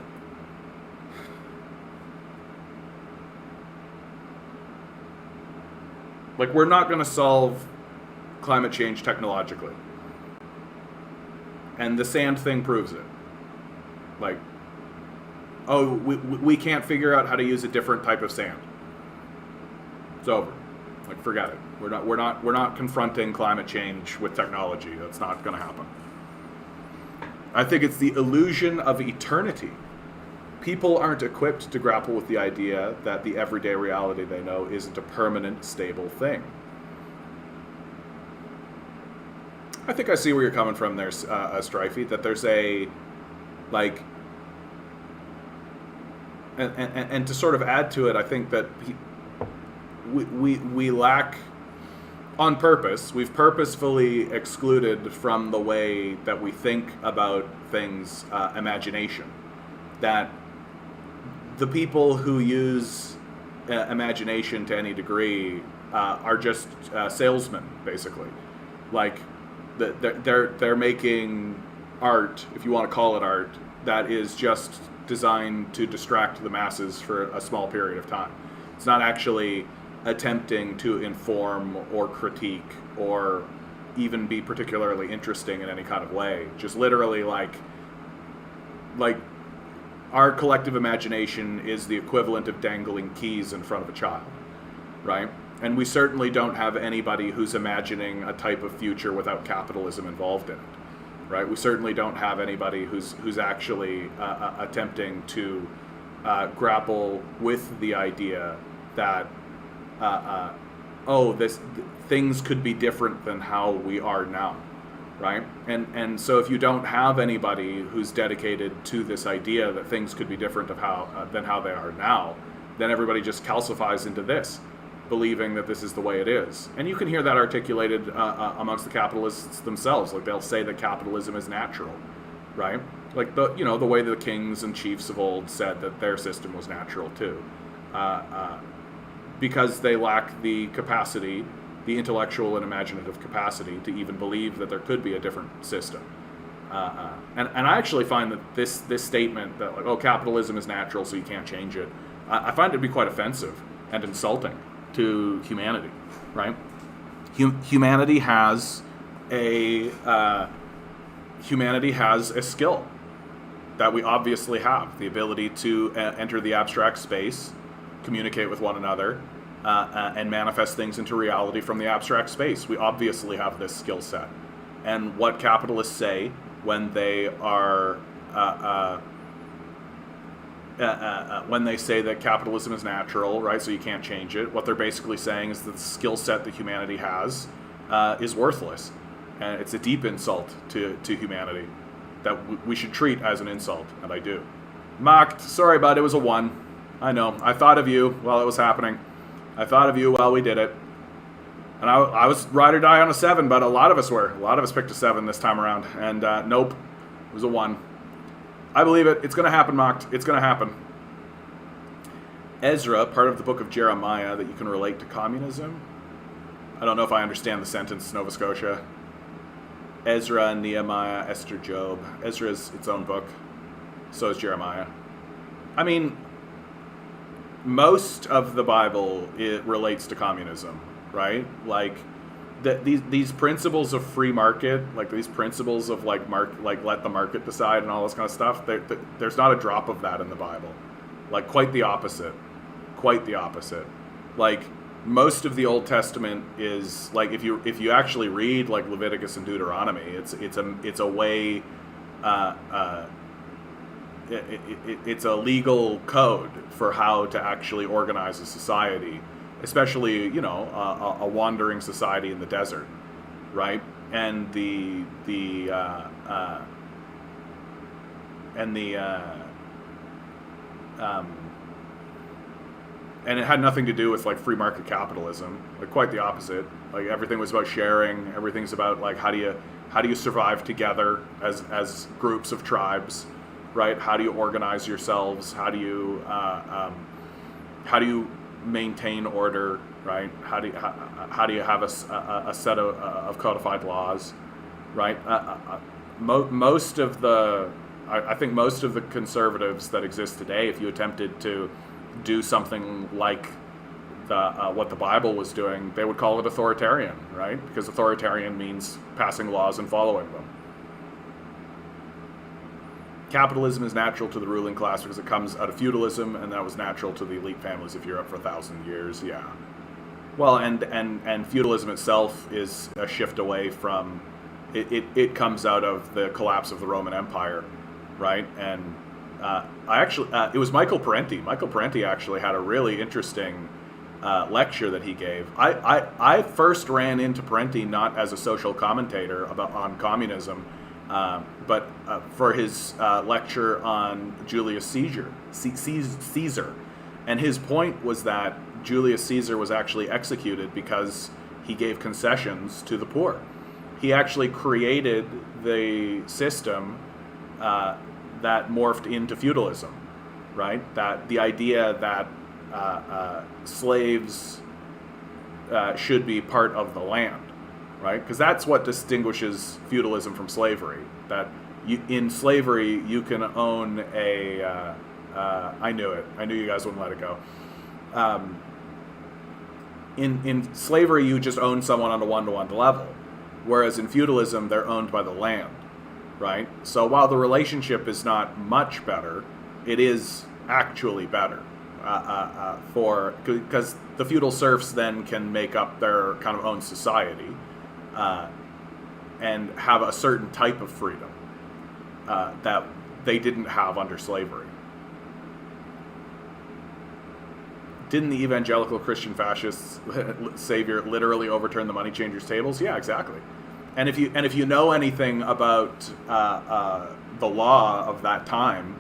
we're not going to solve climate change technologically. And the sand thing proves it. Like, oh, we can't figure out how to use a different type of sand. It's over. Like, forget it. We're not confronting climate change with technology. That's not going to happen. I think it's the illusion of eternity. People aren't equipped to grapple with the idea that the everyday reality they know isn't a permanent, stable thing. I think I see where you're coming from there, Strifey, that there's a, like, and to sort of add to it, I think that we lack, on purpose, we've purposefully excluded from the way that we think about things imagination. That the people who use imagination to any degree are just salesmen, basically. Like, they're making art, if you want to call it art, that is just designed to distract the masses for a small period of time. It's not actually attempting to inform or critique or even be particularly interesting in any kind of way. Just literally like our collective imagination is the equivalent of dangling keys in front of a child, right? And we certainly don't have anybody who's imagining a type of future without capitalism involved in it, right? We certainly don't have anybody who's actually attempting to grapple with the idea that things could be different than how we are now, right? And so if you don't have anybody who's dedicated to this idea that things could be different than how they are now, then everybody just calcifies into this, believing that this is the way it is. And you can hear that articulated amongst the capitalists themselves. Like, they'll say that capitalism is natural, right? Like, the way the kings and chiefs of old said that their system was natural too. Because they lack the capacity, the intellectual and imaginative capacity to even believe that there could be a different system. And I actually find that this statement that, like, oh, capitalism is natural so you can't change it, I find it to be quite offensive and insulting to humanity, right? Humanity has a skill that we obviously have, the ability to enter the abstract space, communicate with one another, and manifest things into reality from the abstract space. We obviously have this skill set. And what capitalists say when they are when they say that capitalism is natural, right, so you can't change it, what they're basically saying is that the skill set that humanity has is worthless. And it's a deep insult to humanity that we should treat as an insult, and I do. Mocked, sorry, bud, it was a 1. I know. I thought of you while it was happening. I thought of you while we did it. And I was ride or die on a 7, but a lot of us were. A lot of us picked a 7 this time around. And nope, it was a 1. I believe it. It's going to happen, Mocked. It's going to happen. Ezra, part of the book of Jeremiah, that you can relate to communism. I don't know if I understand the sentence, Nova Scotia. Ezra, Nehemiah, Esther, Job. Ezra is its own book. So is Jeremiah. I mean, most of the Bible, it relates to communism, right? Like, these principles of free market, like these principles of like let the market decide and all this kind of stuff, there's not a drop of that in the Bible. Like, quite the opposite. Like, most of the Old Testament is like, if you actually read like Leviticus and Deuteronomy, it's a way it's a legal code for how to actually organize a society, especially, a wandering society in the desert, right? and the and it had nothing to do with like free market capitalism. Like quite the opposite. Like everything was about sharing. Everything's about like how do you survive together as groups of tribes, right? How do you organize yourselves? How do you maintain order, right? How do you have a set of codified laws, right? Most of the I think most of the conservatives that exist today, if you attempted to do something like what the Bible was doing, they would call it authoritarian, right? Because authoritarian means passing laws and following them. Capitalism is natural to the ruling class because it comes out of feudalism, and that was natural to the elite families of Europe for 1,000 years. Yeah. Well, and feudalism itself is a shift away from it comes out of the collapse of the Roman Empire, right? And it was Michael Parenti. Michael Parenti actually had a really interesting lecture that he gave. I first ran into Parenti not as a social commentator on communism, but for his lecture on Julius Caesar. And his point was that Julius Caesar was actually executed because he gave concessions to the poor. He actually created the system that morphed into feudalism, right? That the idea that slaves should be part of the land, right? Because that's what distinguishes feudalism from slavery. That in slavery you can own a. I knew it. I knew you guys wouldn't let it go. In slavery, you just own someone on a one-to-one level, whereas in feudalism, they're owned by the land, right? So while the relationship is not much better, it is actually better because the feudal serfs then can make up their kind of own society and have a certain type of freedom that they didn't have under slavery. Didn't the evangelical Christian fascists savior literally overturn the money changers' tables? Yeah, exactly. And if you know anything about the law of that time,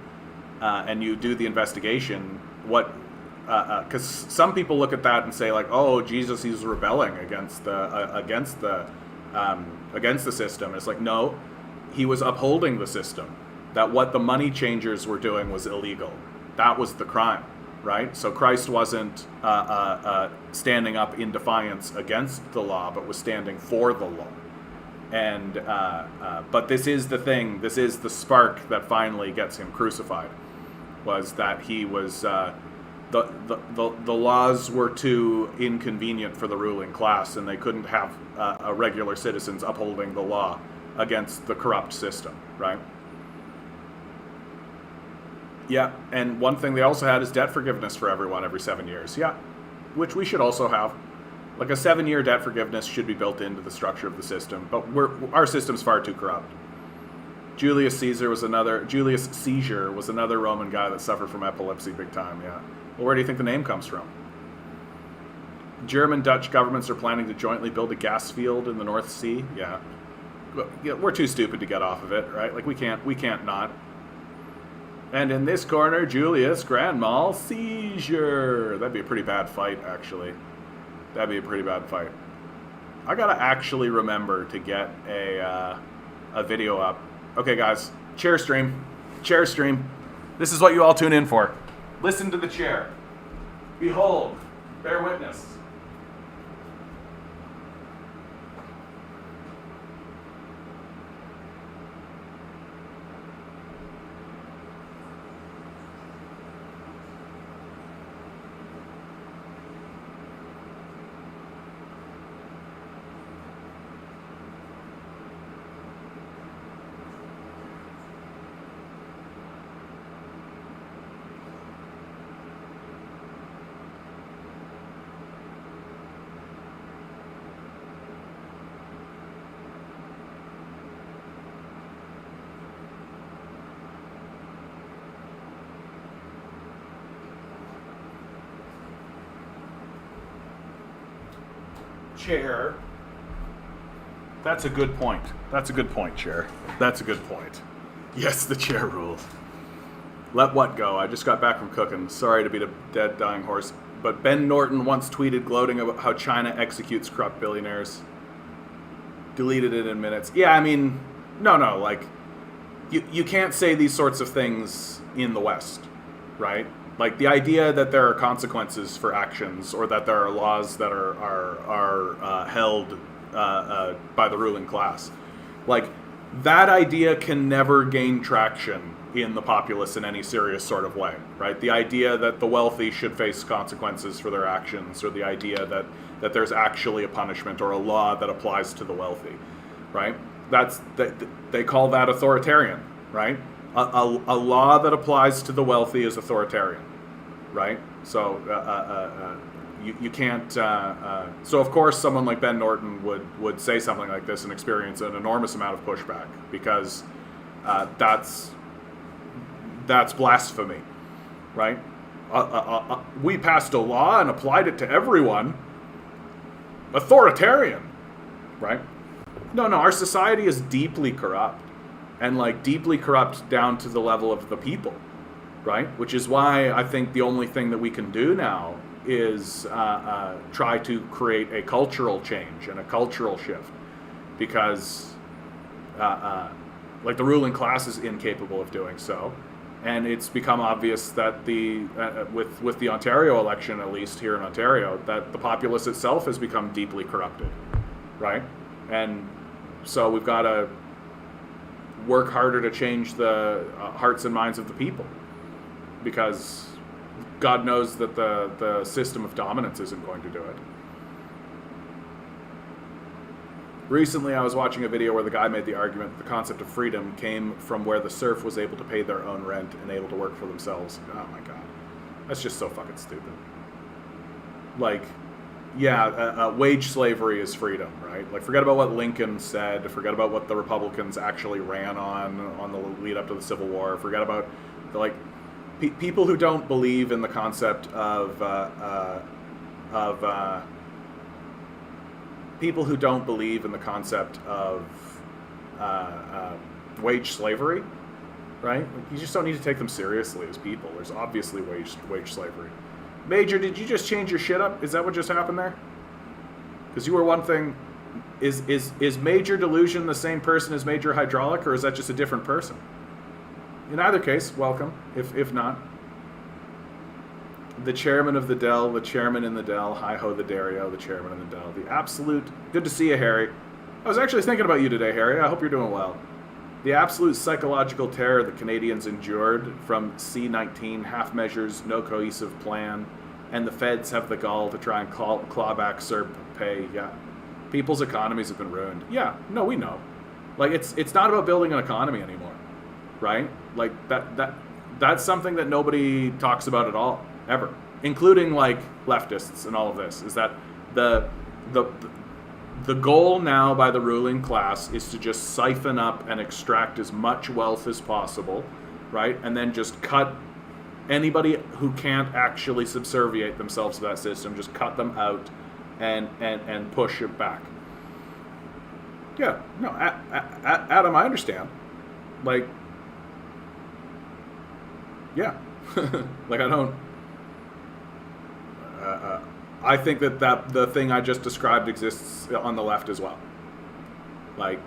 and you do the investigation, because some people look at that and say like, oh, Jesus, he's rebelling against the system. It's like, no, he was upholding the system. That what the money changers were doing was illegal. That was the crime. Right? So Christ wasn't standing up in defiance against the law, but was standing for the law. And but this is the thing. This is the spark that finally gets him crucified. Was that he was the laws were too inconvenient for the ruling class, and they couldn't have regular citizens upholding the law against the corrupt system. Right? Yeah, and one thing they also had is debt forgiveness for everyone every 7 years. Yeah, which we should also have. Like a 7-year debt forgiveness should be built into the structure of the system, but our system's far too corrupt. Julius Caesar was another Roman guy that suffered from epilepsy big time. Yeah. Well, where do you think the name comes from? German Dutch governments are planning to jointly build a gas field in the North Sea. Yeah, we're too stupid to get off of it, right? Like we can't not. And in this corner, Julius Grand Mal seizure. That'd be a pretty bad fight, actually. That'd be a pretty bad fight. I gotta actually remember to get a video up. Okay, guys, chair stream. This is what you all tune in for. Listen to the chair. Behold, bear witness. Chair. That's a good point. That's a good point, Chair. That's a good point. Yes, the chair rules. Let what go? I just got back from cooking. Sorry to be the dead, dying horse. But Ben Norton once tweeted gloating about how China executes corrupt billionaires. Deleted it in minutes. Yeah, I mean, no, like, you can't say these sorts of things in the West, right? Like, the idea that there are consequences for actions or that there are laws that are held by the ruling class. Like, that idea can never gain traction in the populace in any serious sort of way, right? The idea that the wealthy should face consequences for their actions, or the idea that there's actually a punishment or a law that applies to the wealthy, right? They call that authoritarian, right? A law that applies to the wealthy is authoritarian, right? So you can't. So of course, someone like Ben Norton would say something like this and experience an enormous amount of pushback because that's blasphemy, right? We passed a law and applied it to everyone. Authoritarian, right? No, our society is deeply corrupt, and like deeply corrupt down to the level of the people, right? Which is why I think the only thing that we can do now is try to create a cultural change and a cultural shift, because like the ruling class is incapable of doing so. And it's become obvious that with the Ontario election, at least here in Ontario, that the populace itself has become deeply corrupted, right? And so we've got to work harder to change the hearts and minds of the people, because God knows that the system of dominance isn't going to do it. Recently, I was watching a video where the guy made the argument that the concept of freedom came from where the serf was able to pay their own rent and able to work for themselves. Oh my God. That's just so fucking stupid. Like, yeah, wage slavery is freedom, right? Like, forget about what Lincoln said. Forget about what the Republicans actually ran on the lead up to the Civil War. Forget about, people who don't believe in the concept of people who don't believe in the concept of wage slavery, right? You just don't need to take them seriously as people. There's obviously wage slavery. Major, did you just change your shit up? Is that what just happened there? Because you were one thing. Is Major Delusion the same person as Major Hydraulic, or is that just a different person? In either case, welcome. If not, the chairman of the Dell, the chairman in the Dell, hi-ho the Dario, the chairman in the Dell, the absolute, good to see you, Harry. I was actually thinking about you today, Harry. I hope you're doing well. The absolute psychological terror the Canadians endured from C-19, half measures, no cohesive plan, and the feds have the gall to try and claw back CERB pay. Yeah, people's economies have been ruined. Yeah, no, we know. Like, it's not about building an economy anymore, right? Like, that's something that nobody talks about at all. Ever, including like leftists and all of this, is that the goal now by the ruling class is to just siphon up and extract as much wealth as possible, right? And then just cut anybody who can't actually subserviate themselves to that system, just cut them out and push it back. Yeah, no, Adam, I understand. Like, yeah, like I don't. I think that the thing I just described exists on the left as well. Like,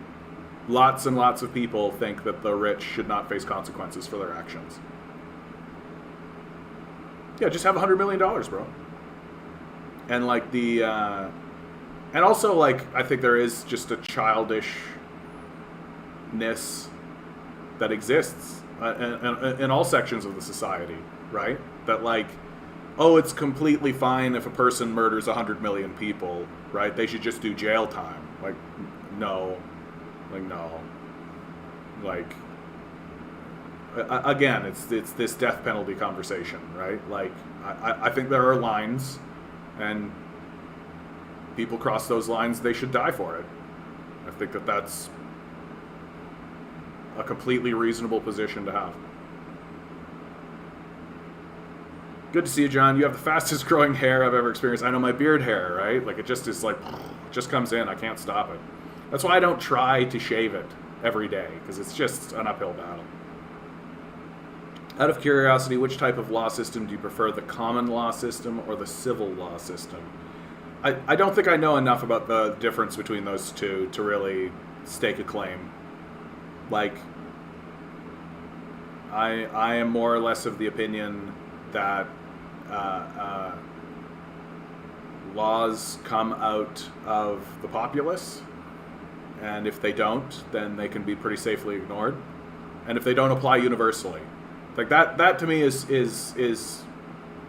lots and lots of people think that the rich should not face consequences for their actions. Yeah, just have $100 million, bro. And like and also like I think there is just a childishness that exists in all sections of the society, right? That like, oh, it's completely fine if a person murders 100 million people, right? They should just do jail time. Like, no. Like, again, it's this death penalty conversation, right? Like, I think there are lines, and people cross those lines, they should die for it. I think that that's a completely reasonable position to have. Good to see you, John. You have the fastest growing hair I've ever experienced. I know, my beard hair, right? Like, it just is like, just comes in. I can't stop it. That's why I don't try to shave it every day, because it's just an uphill battle. Out of curiosity, which type of law system do you prefer, the common law system or the civil law system? I don't think I know enough about the difference between those two to really stake a claim. Like, I am more or less of the opinion that laws come out of the populace, and if they don't, then they can be pretty safely ignored. And if they don't apply universally, like that to me is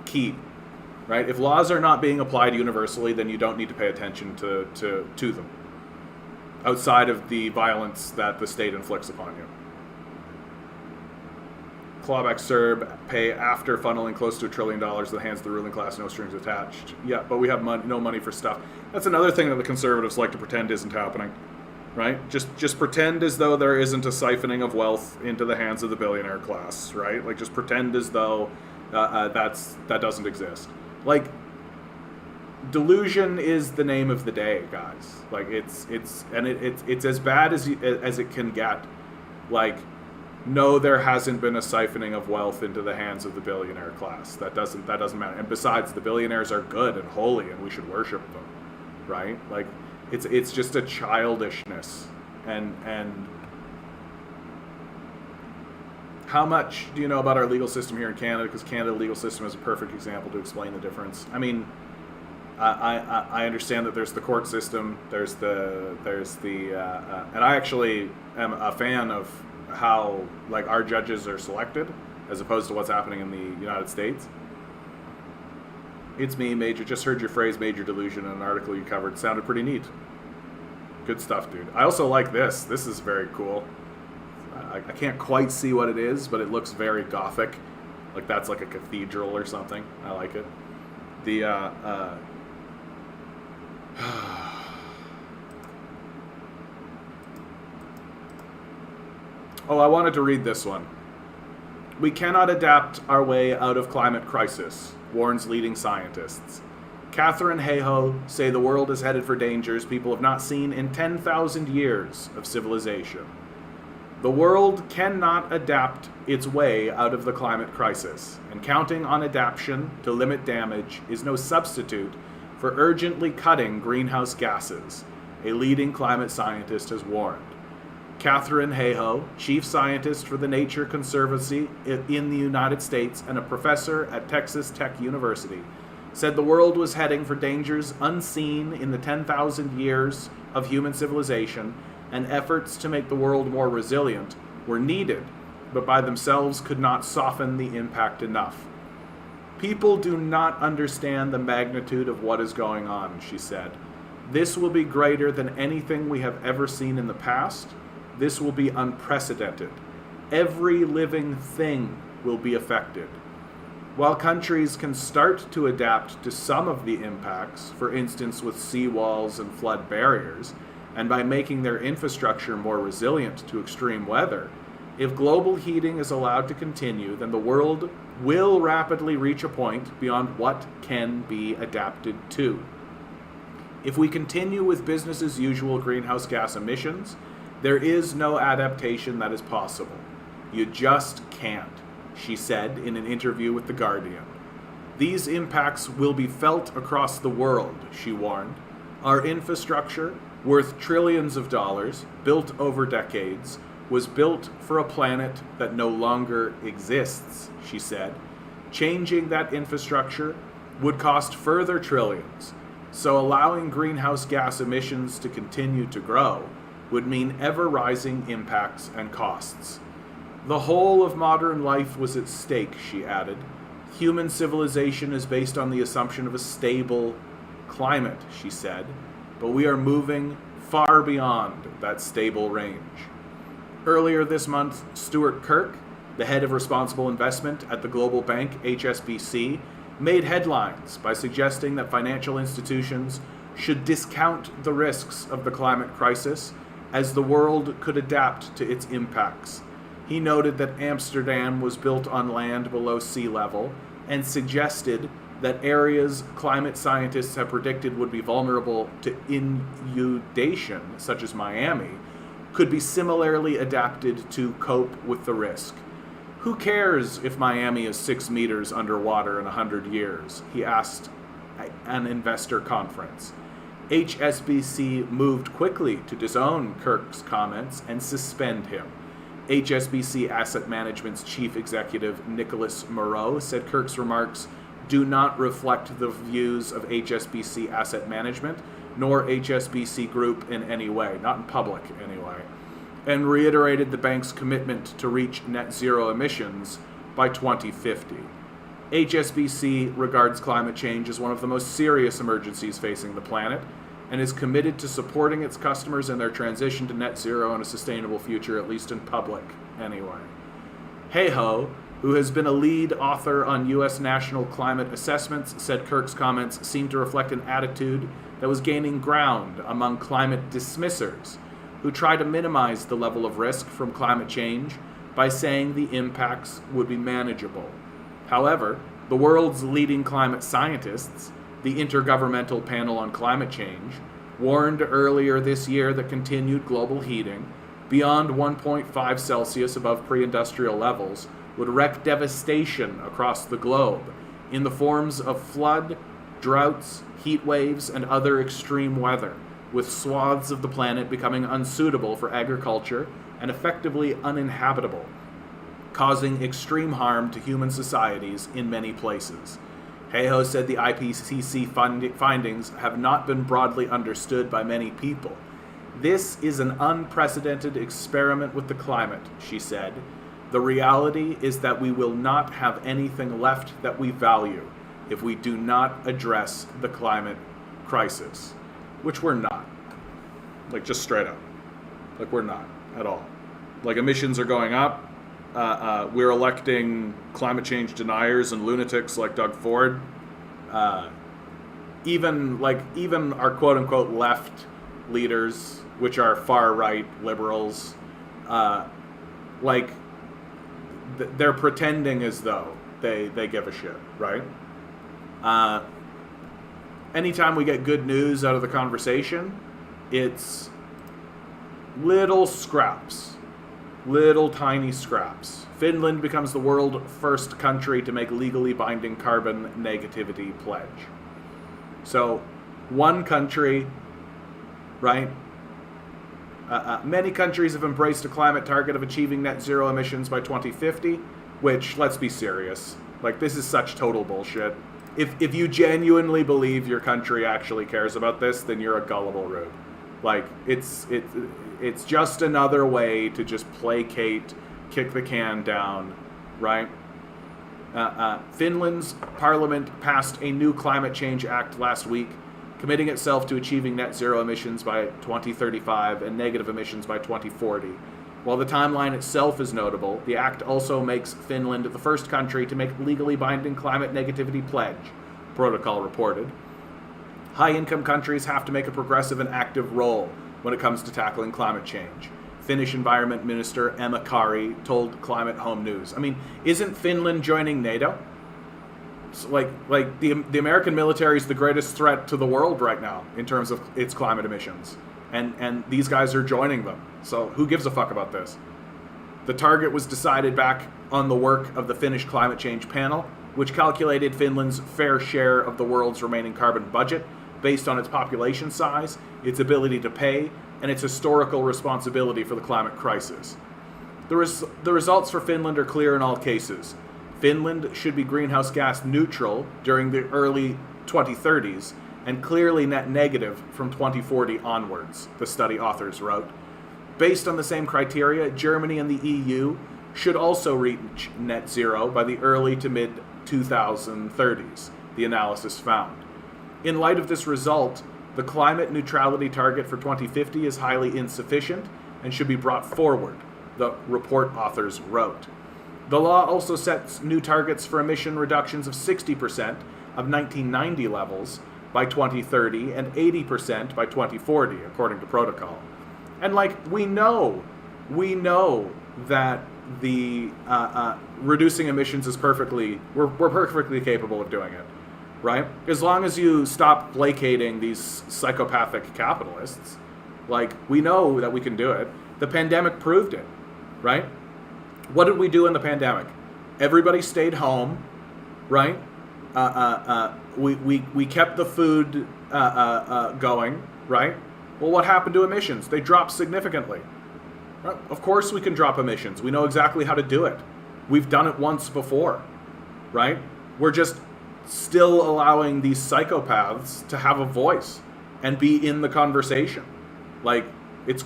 key, right? If laws are not being applied universally, then you don't need to pay attention to them, outside of the violence that the state inflicts upon you. Clawback Serb, pay after funneling close to $1 trillion to the hands of the ruling class, no strings attached. Yeah, but we have no money for stuff. That's another thing that the conservatives like to pretend isn't happening, right? Just pretend as though there isn't a siphoning of wealth into the hands of the billionaire class, right? Like, just pretend as though that doesn't exist. Like, delusion is the name of the day, guys. Like, it's as bad as it can get. Like, no, there hasn't been a siphoning of wealth into the hands of the billionaire class. That doesn't matter. And besides, the billionaires are good and holy, and we should worship them, right? Like, it's just a childishness. And how much do you know about our legal system here in Canada? Because Canada's legal system is a perfect example to explain the difference. I mean, I understand that there's the court system, there's the and I actually am a fan of how, like, our judges are selected as opposed to what's happening in the United States. It's me, Major. Just heard your phrase, Major Delusion, in an article you covered. Sounded pretty neat. Good stuff, dude. I also like this. This is very cool. I can't quite see what it is, but it looks very gothic. Like that's like a cathedral or something. I like it. The Oh, I wanted to read this one. We cannot adapt our way out of climate crisis, warns leading scientists. Catherine Hayhoe say the world is headed for dangers people have not seen in 10,000 years of civilization. The world cannot adapt its way out of the climate crisis, and counting on adaptation to limit damage is no substitute for urgently cutting greenhouse gases, a leading climate scientist has warned. Catherine Hayhoe, chief scientist for the Nature Conservancy in the United States and a professor at Texas Tech University, said the world was heading for dangers unseen in the 10,000 years of human civilization, and efforts to make the world more resilient were needed, but by themselves could not soften the impact enough. People do not understand the magnitude of what is going on, she said. This will be greater than anything we have ever seen in the past. This will be unprecedented. Every living thing will be affected. While countries can start to adapt to some of the impacts, for instance with seawalls and flood barriers, and by making their infrastructure more resilient to extreme weather, if global heating is allowed to continue, then the world will rapidly reach a point beyond what can be adapted to. If we continue with business as usual greenhouse gas emissions, there is no adaptation that is possible. You just can't, she said in an interview with The Guardian. These impacts will be felt across the world, she warned. Our infrastructure, worth trillions of dollars, built over decades, was built for a planet that no longer exists, she said. Changing that infrastructure would cost further trillions, so allowing greenhouse gas emissions to continue to grow would mean ever-rising impacts and costs. The whole of modern life was at stake, she added. Human civilization is based on the assumption of a stable climate, she said, but we are moving far beyond that stable range. Earlier this month, Stuart Kirk, the head of responsible investment at the global bank HSBC, made headlines by suggesting that financial institutions should discount the risks of the climate crisis as the world could adapt to its impacts. He noted that Amsterdam was built on land below sea level and suggested that areas climate scientists have predicted would be vulnerable to inundation, such as Miami, could be similarly adapted to cope with the risk. Who cares if Miami is 6 meters underwater in 100 years? He asked an investor conference. HSBC moved quickly to disown Kirk's comments and suspend him. HSBC Asset Management's chief executive, Nicholas Moreau, said Kirk's remarks do not reflect the views of HSBC Asset Management, nor HSBC Group in any way, not in public anyway, and reiterated the bank's commitment to reach net zero emissions by 2050. HSBC regards climate change as one of the most serious emergencies facing the planet and is committed to supporting its customers in their transition to net zero and a sustainable future, at least in public anyway. Hey-Ho, who has been a lead author on U.S. national climate assessments, said Kirk's comments seemed to reflect an attitude that was gaining ground among climate dismissers, who try to minimize the level of risk from climate change by saying the impacts would be manageable. However, the world's leading climate scientists, the Intergovernmental Panel on Climate Change, warned earlier this year that continued global heating, beyond 1.5 Celsius above pre-industrial levels, would wreak devastation across the globe in the forms of flood, droughts, heat waves, and other extreme weather, with swaths of the planet becoming unsuitable for agriculture and effectively uninhabitable, causing extreme harm to human societies in many places. Hey-Ho said the IPCC findings have not been broadly understood by many people. This is an unprecedented experiment with the climate, she said. The reality is that we will not have anything left that we value if we do not address the climate crisis, which we're not. Like, just straight up. Like, we're not at all. Like, emissions are going up. We're electing climate change deniers and lunatics like Doug Ford. Even our quote unquote left leaders, which are far right liberals, they're pretending as though they give a shit, right? Anytime we get good news out of the conversation, it's little scraps. Little tiny scraps. Finland becomes the world's first country to make legally binding carbon negativity pledge. So, one country, right? Many countries have embraced a climate target of achieving net zero emissions by 2050, which, let's be serious, like, this is such total bullshit. If you genuinely believe your country actually cares about this, then you're a gullible rube. Like, it's just another way to just placate, kick the can down, right? Finland's parliament passed a new climate change act last week, committing itself to achieving net zero emissions by 2035 and negative emissions by 2040. While the timeline itself is notable, the act also makes Finland the first country to make legally binding climate negativity pledge, Protocol reported. High-income countries have to make a progressive and active role when it comes to tackling climate change. Finnish Environment Minister Emma Kari told Climate Home News. I mean, isn't Finland joining NATO? So the American military is the greatest threat to the world right now in terms of its climate emissions. And these guys are joining them. So who gives a fuck about this? The target was decided back on the work of the Finnish Climate Change Panel, which calculated Finland's fair share of the world's remaining carbon budget based on its population size, its ability to pay, and its historical responsibility for the climate crisis. The results for Finland are clear in all cases. Finland should be greenhouse gas neutral during the early 2030s and clearly net negative from 2040 onwards, the study authors wrote. Based on the same criteria, Germany and the EU should also reach net zero by the early to mid 2030s, the analysis found. In light of this result, the climate neutrality target for 2050 is highly insufficient and should be brought forward, the report authors wrote. The law also sets new targets for emission reductions of 60% of 1990 levels by 2030 and 80% by 2040, according to Protocol. And we know that the reducing emissions is we're perfectly capable of doing it. right? As long as you stop placating these psychopathic capitalists, like, we know that we can do it. The pandemic proved it, right? What did we do in the pandemic? Everybody stayed home, right? We kept the food going, right? Well, what happened to emissions? They dropped significantly. Right? Of course we can drop emissions. We know exactly how to do it. We've done it once before, right? We're just still allowing these psychopaths to have a voice and be in the conversation. Like, it's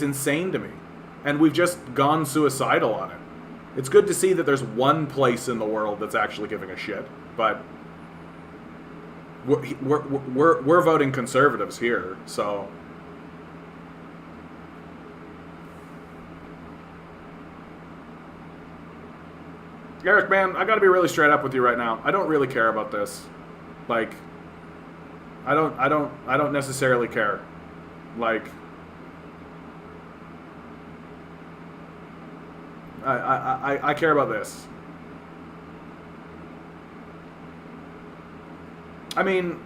insane to me. And we've just gone suicidal on it. It's good to see that there's one place in the world that's actually giving a shit, but we're voting conservatives here, so. Eric, man, I gotta be really straight up with you right now. I don't really care about this. Like, I don't necessarily care. Like, I care about this. I mean,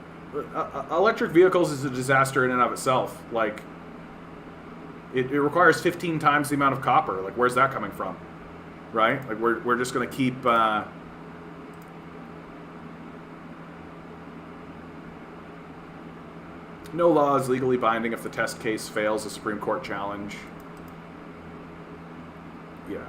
electric vehicles is a disaster in and of itself. Like, it requires 15 times the amount of copper. Like, where's that coming from? Right? Like, we're just going to keep... No law is legally binding if the test case fails a Supreme Court challenge. Yeah.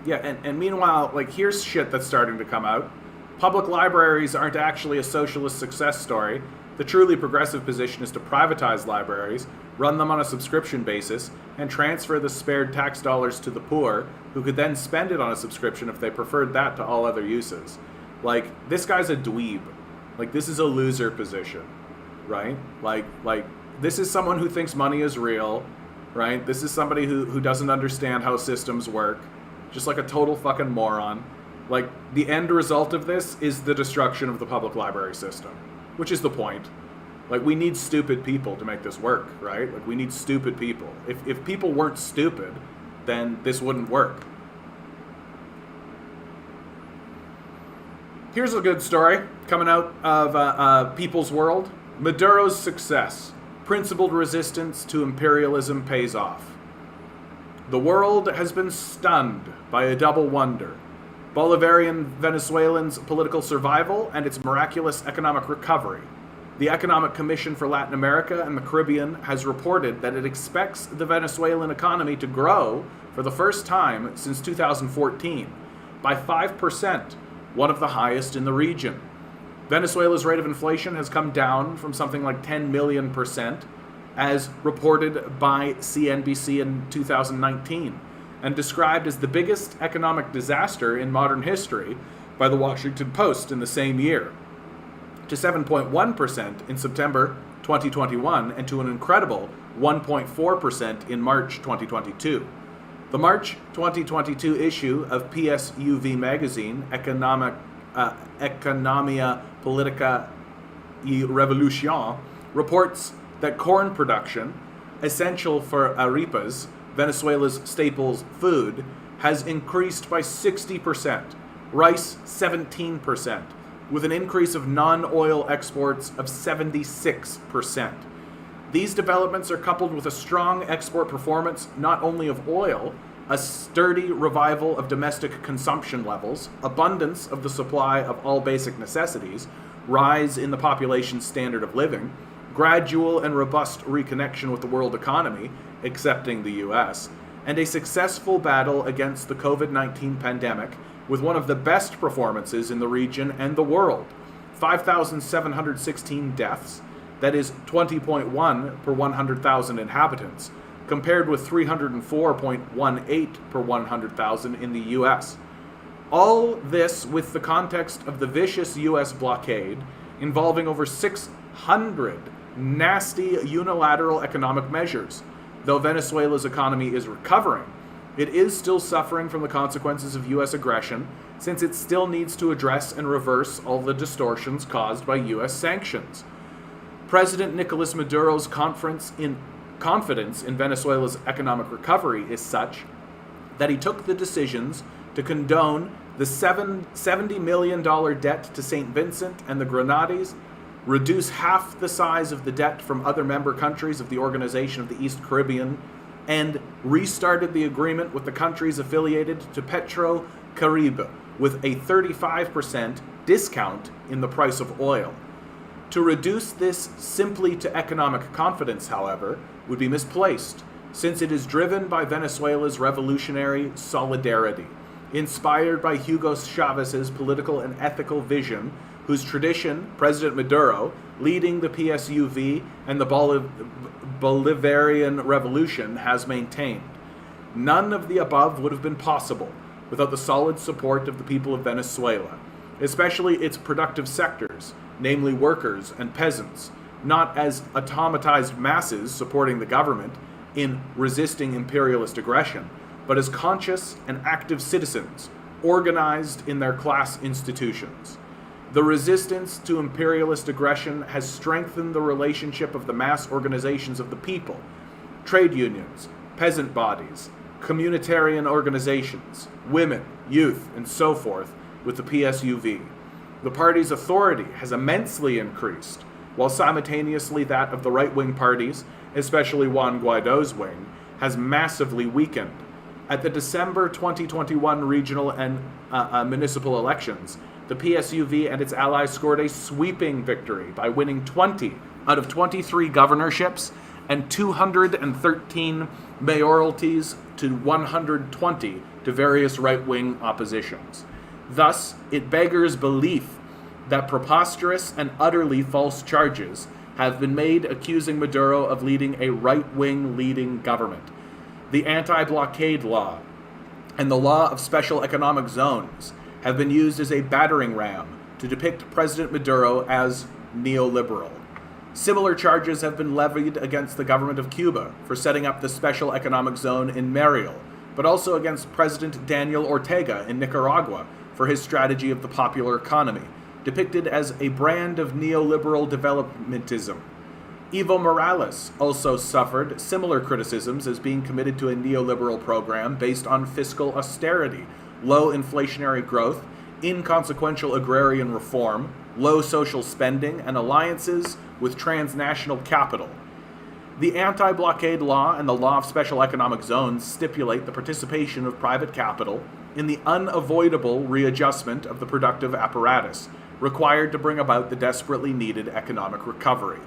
Yeah, and meanwhile, like, here's shit that's starting to come out. Public libraries aren't actually a socialist success story. The truly progressive position is to privatize libraries, run them on a subscription basis, and transfer the spared tax dollars to the poor, who could then spend it on a subscription if they preferred that to all other uses. Like, this guy's a dweeb. Like, this is a loser position, right? Like, this is someone who thinks money is real, right? This is somebody who doesn't understand how systems work. Just like a total fucking moron. Like, the end result of this is the destruction of the public library system, which is the point. Like, we need stupid people to make this work, right? Like, we need stupid people. If people weren't stupid, then this wouldn't work. Here's a good story coming out of People's World. Maduro's success. Principled resistance to imperialism pays off. The world has been stunned by a double wonder. Bolivarian Venezuelans' political survival and its miraculous economic recovery. The Economic Commission for Latin America and the Caribbean has reported that it expects the Venezuelan economy to grow for the first time since 2014 by 5%, one of the highest in the region. Venezuela's rate of inflation has come down from something like 10 million %, as reported by CNBC in 2019, and described as the biggest economic disaster in modern history by the Washington Post in the same year, to 7.1% in September 2021, and to an incredible 1.4% in March 2022. The March 2022 issue of PSUV magazine, Economia Politica y Revolution, reports that corn production, essential for arepas, Venezuela's staples food, has increased by 60%, rice 17%, with an increase of non-oil exports of 76%. These developments are coupled with a strong export performance not only of oil, a sturdy revival of domestic consumption levels, abundance of the supply of all basic necessities, rise in the population's standard of living, gradual and robust reconnection with the world economy, excepting the US, and a successful battle against the COVID-19 pandemic with one of the best performances in the region and the world. 5,716 deaths, that is 20.1 per 100,000 inhabitants, compared with 304.18 per 100,000 in the US. All this with the context of the vicious US blockade, involving over 600 nasty unilateral economic measures. Though Venezuela's economy is recovering, it is still suffering from the consequences of US aggression, since it still needs to address and reverse all the distortions caused by US sanctions. President Nicolas Maduro's confidence in Venezuela's economic recovery is such that he took the decisions to condone the $70 million debt to St. Vincent and the Grenadines, reduce half the size of the debt from other member countries of the Organization of the East Caribbean, and restarted the agreement with the countries affiliated to Petro-Caribe with a 35% discount in the price of oil. To reduce this simply to economic confidence, however, would be misplaced, since it is driven by Venezuela's revolutionary solidarity, inspired by Hugo Chávez's political and ethical vision, whose tradition President Maduro, leading the PSUV and the Bolivarian Revolution, has maintained. None of the above would have been possible without the solid support of the people of Venezuela, especially its productive sectors, namely workers and peasants, not as automatized masses supporting the government in resisting imperialist aggression, but as conscious and active citizens organized in their class institutions. The resistance to imperialist aggression has strengthened the relationship of the mass organizations of the people, trade unions, peasant bodies, communitarian organizations, women, youth, and so forth, with the PSUV. The party's authority has immensely increased, while simultaneously that of the right-wing parties, especially Juan Guaido's wing, has massively weakened. At the December 2021 regional and municipal elections, the PSUV and its allies scored a sweeping victory by winning 20 out of 23 governorships and 213 mayoralties to 120 to various right-wing oppositions. Thus, it beggars belief that preposterous and utterly false charges have been made accusing Maduro of leading a right-wing leading government. The anti-blockade law and the law of special economic zones have been used as a battering ram to depict President Maduro as neoliberal. Similar charges have been levied against the government of Cuba for setting up the special economic zone in Mariel, but also against President Daniel Ortega in Nicaragua for his strategy of the popular economy, depicted as a brand of neoliberal developmentism. Evo Morales also suffered similar criticisms as being committed to a neoliberal program based on fiscal austerity, low inflationary growth, inconsequential agrarian reform, low social spending, and alliances with transnational capital. The anti-blockade law and the law of special economic zones stipulate the participation of private capital in the unavoidable readjustment of the productive apparatus required to bring about the desperately needed economic recovery.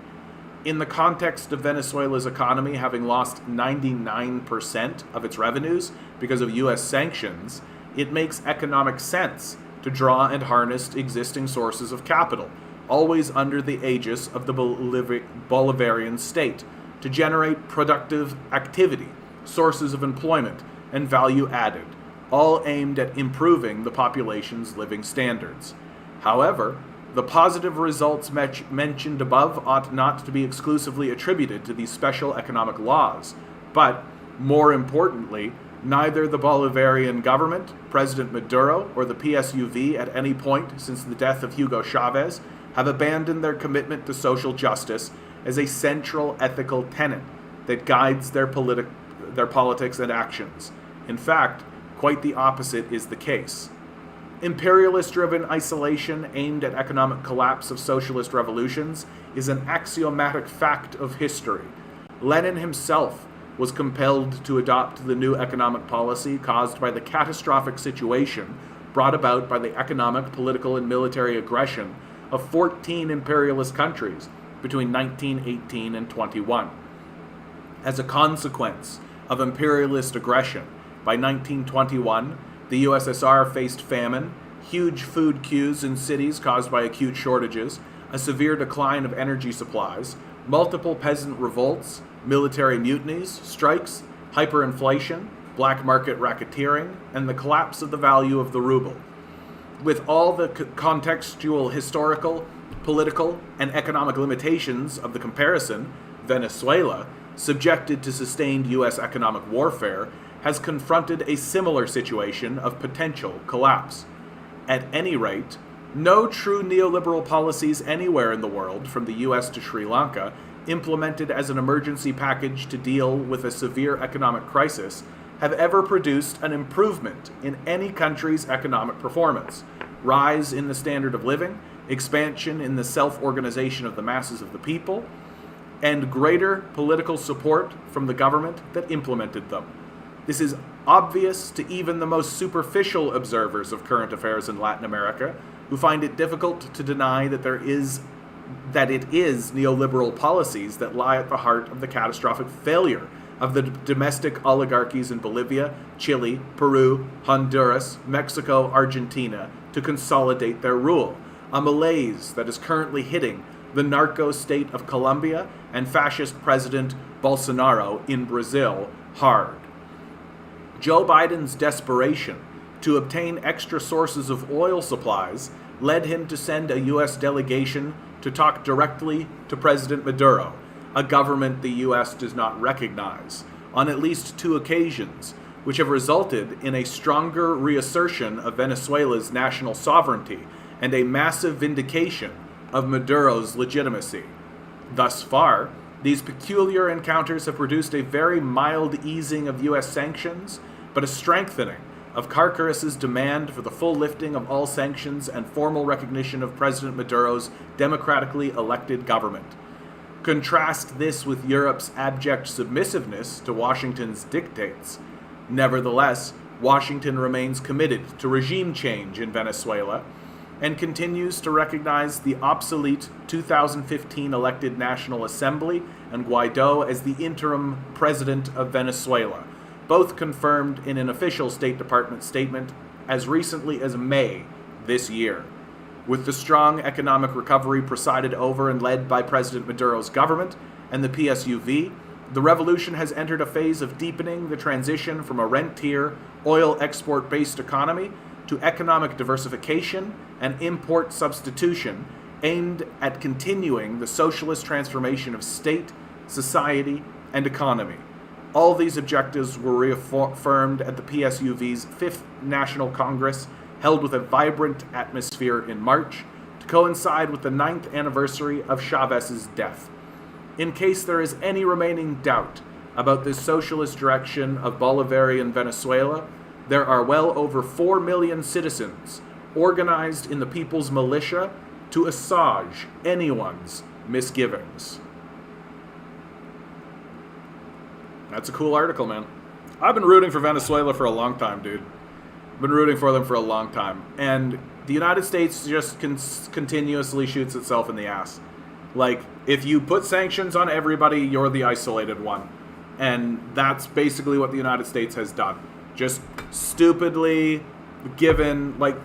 In the context of Venezuela's economy having lost 99% of its revenues because of U.S. sanctions, it makes economic sense to draw and harness existing sources of capital, always under the aegis of the Bolivarian state, to generate productive activity, sources of employment, and value added, all aimed at improving the population's living standards. However, the positive results mentioned above ought not to be exclusively attributed to these special economic laws, but, more importantly, neither the Bolivarian government, President Maduro, or the PSUV at any point since the death of Hugo Chavez have abandoned their commitment to social justice as a central ethical tenet that guides their politics and actions. In fact, quite the opposite is the case. Imperialist-driven isolation aimed at economic collapse of socialist revolutions is an axiomatic fact of history. Lenin himself was compelled to adopt the new economic policy caused by the catastrophic situation brought about by the economic, political, and military aggression of 14 imperialist countries between 1918 and 21. As a consequence of imperialist aggression, by 1921, the USSR faced famine, huge food queues in cities caused by acute shortages, a severe decline of energy supplies, multiple peasant revolts, military mutinies, strikes, hyperinflation, black market racketeering, and the collapse of the value of the ruble. With all the contextual, historical, political, and economic limitations of the comparison, Venezuela, subjected to sustained U.S. economic warfare, has confronted a similar situation of potential collapse. At any rate, no true neoliberal policies anywhere in the world, from the U.S. to Sri Lanka, implemented as an emergency package to deal with a severe economic crisis, have ever produced an improvement in any country's economic performance, rise in the standard of living, expansion in the self-organization of the masses of the people, and greater political support from the government that implemented them. This is obvious to even the most superficial observers of current affairs in Latin America, who find it difficult to deny that it is neoliberal policies that lie at the heart of the catastrophic failure of the domestic oligarchies in Bolivia, Chile, Peru, Honduras, Mexico, Argentina to consolidate their rule, a malaise that is currently hitting the narco state of Colombia and fascist President Bolsonaro in Brazil hard. Joe Biden's desperation to obtain extra sources of oil supplies led him to send a U.S. delegation to talk directly to President Maduro, a government the U.S. does not recognize, on at least 2 occasions, which have resulted in a stronger reassertion of Venezuela's national sovereignty and a massive vindication of Maduro's legitimacy. Thus far, these peculiar encounters have produced a very mild easing of U.S. sanctions, but a strengthening of Carcaras's demand for the full lifting of all sanctions and formal recognition of President Maduro's democratically elected government. Contrast this with Europe's abject submissiveness to Washington's dictates. Nevertheless, Washington remains committed to regime change in Venezuela and continues to recognize the obsolete 2015 elected National Assembly and Guaido as the interim president of Venezuela, both confirmed in an official State Department statement as recently as May this year. With the strong economic recovery presided over and led by President Maduro's government and the PSUV, the revolution has entered a phase of deepening the transition from a rentier, oil export-based economy to economic diversification and import substitution aimed at continuing the socialist transformation of state, society, and economy. All these objectives were reaffirmed at the PSUV's 5th National Congress, held with a vibrant atmosphere in March, to coincide with the 9th anniversary of Chavez's death. In case there is any remaining doubt about this socialist direction of Bolivarian Venezuela, there are well over 4 million citizens organized in the People's Militia to assuage anyone's misgivings. That's a cool article, man. I've been rooting for Venezuela for a long time, dude. I've been rooting for them for a long time. And the United States just continuously shoots itself in the ass. Like, if you put sanctions on everybody, you're the isolated one. And that's basically what the United States has done. Just stupidly given, like,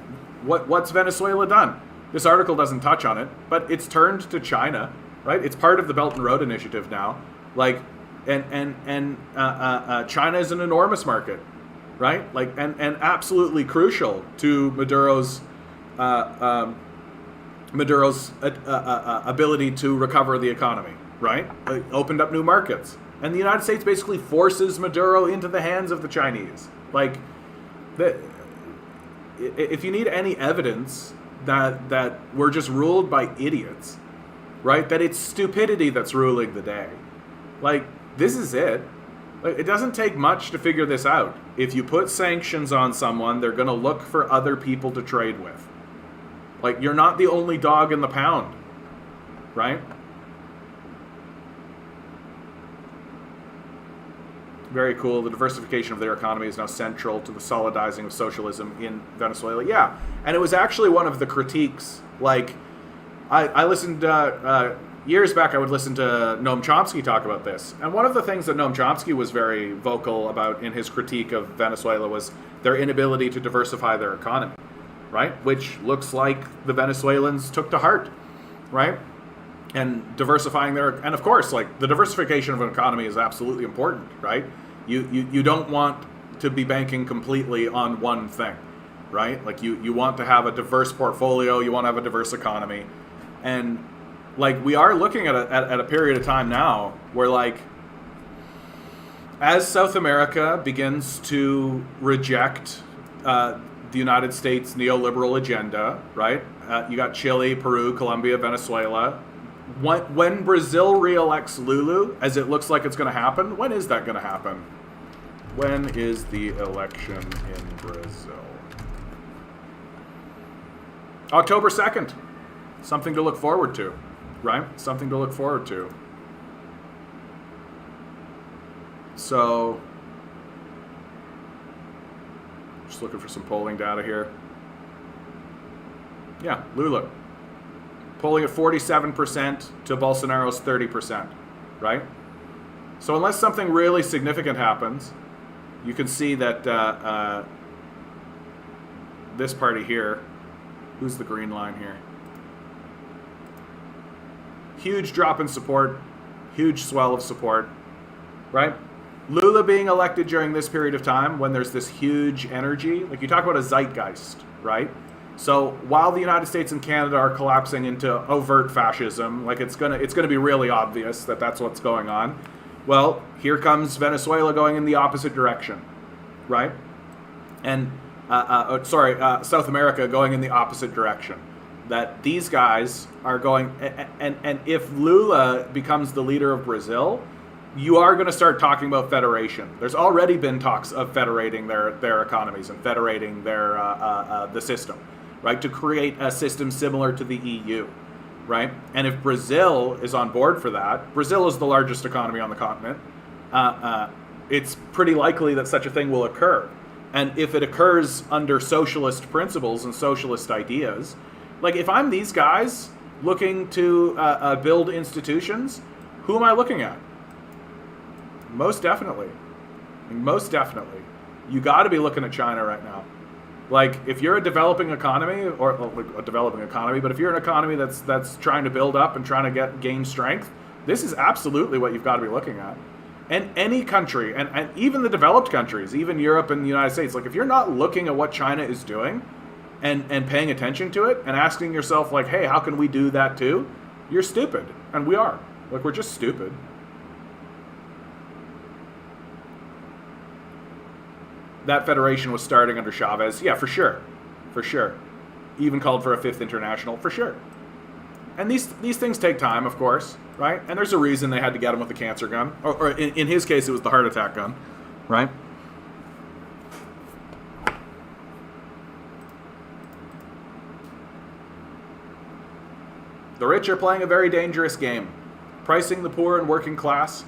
what's Venezuela done? This article doesn't touch on it, but it's turned to China, right? It's part of the Belt and Road Initiative now. Like, China is an enormous market, right? Like, and absolutely crucial to Maduro's ability to recover the economy, right? It opened up new markets, and the United States basically forces Maduro into the hands of the Chinese. Like, if you need any evidence that we're just ruled by idiots, right? That it's stupidity that's ruling the day. Like, this is it. Like, it doesn't take much to figure this out. If you put sanctions on someone, they're going to look for other people to trade with. Like, you're not the only dog in the pound, right? Very cool. The diversification of their economy is now central to the solidizing of socialism in Venezuela. Yeah, and it was actually one of the critiques. Like, I listened years back. I would listen to Noam Chomsky talk about this, and one of the things that Noam Chomsky was very vocal about in his critique of Venezuela was their inability to diversify their economy, right? Which looks like the Venezuelans took to heart, right? And diversifying and of course, like, the diversification of an economy is absolutely important, right? You don't want to be banking completely on one thing, right? Like, you want to have a diverse portfolio, you want to have a diverse economy, and like, we are looking at a period of time now where, like, as South America begins to reject the United States neoliberal agenda, right? You got Chile, Peru, Colombia, Venezuela. When Brazil reelects Lulu, as it looks like it's going to happen, when is that going to happen? When is the election in Brazil? October 2nd. Something to look forward to, right? Something to look forward to. So, just looking for some polling data here. Yeah, Lula. Polling at 47% to Bolsonaro's 30%, right? So unless something really significant happens, you can see that this party here, who's the green line here? Huge drop in support, huge swell of support, right? Lula being elected during this period of time when there's this huge energy, like you talk about a zeitgeist, right? So while the United States and Canada are collapsing into overt fascism, like it's gonna be really obvious that that's what's going on. Well, here comes Venezuela going in the opposite direction, right? And South America going in the opposite direction. That these guys are going, and if Lula becomes the leader of Brazil, you are going to start talking about federation. There's already been talks of federating their economies and federating the system, right? To create a system similar to the EU, right? And if Brazil is on board for that, Brazil is the largest economy on the continent. It's pretty likely that such a thing will occur. And if it occurs under socialist principles and socialist ideas, like if I'm these guys looking to build institutions, who am I looking at? Most definitely. You got to be looking at China right now. Like if you're a developing economy, or a developing economy, but if you're an economy that's trying to build up and trying to gain strength, this is absolutely what you've got to be looking at. And any country, and even the developed countries, even Europe and the United States, like if you're not looking at what China is doing and paying attention to it and asking yourself like, hey, how can we do that too? You're stupid. And we are. Like we're just stupid. That federation was starting under Chavez. Yeah, for sure. Even called for a fifth international, for sure. And these things take time, of course, right? And there's a reason they had to get him with the cancer gun. Or in his case, it was the heart attack gun, right? The rich are playing a very dangerous game. Pricing the poor and working class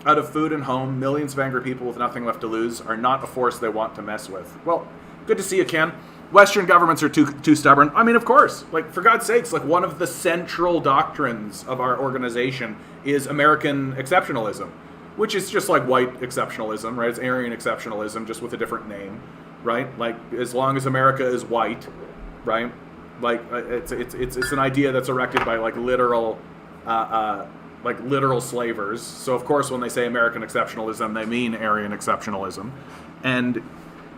out of food and home, millions of angry people with nothing left to lose are not a force they want to mess with. Well, good to see you, Ken. Western governments are too stubborn. I mean, of course. Like, for God's sakes, like one of the central doctrines of our organization is American exceptionalism, which is just like white exceptionalism, right? It's Aryan exceptionalism, just with a different name, right? Like, as long as America is white, right? Like, it's an idea that's erected by like literal slavers. So of course, when they say American exceptionalism, they mean Aryan exceptionalism. And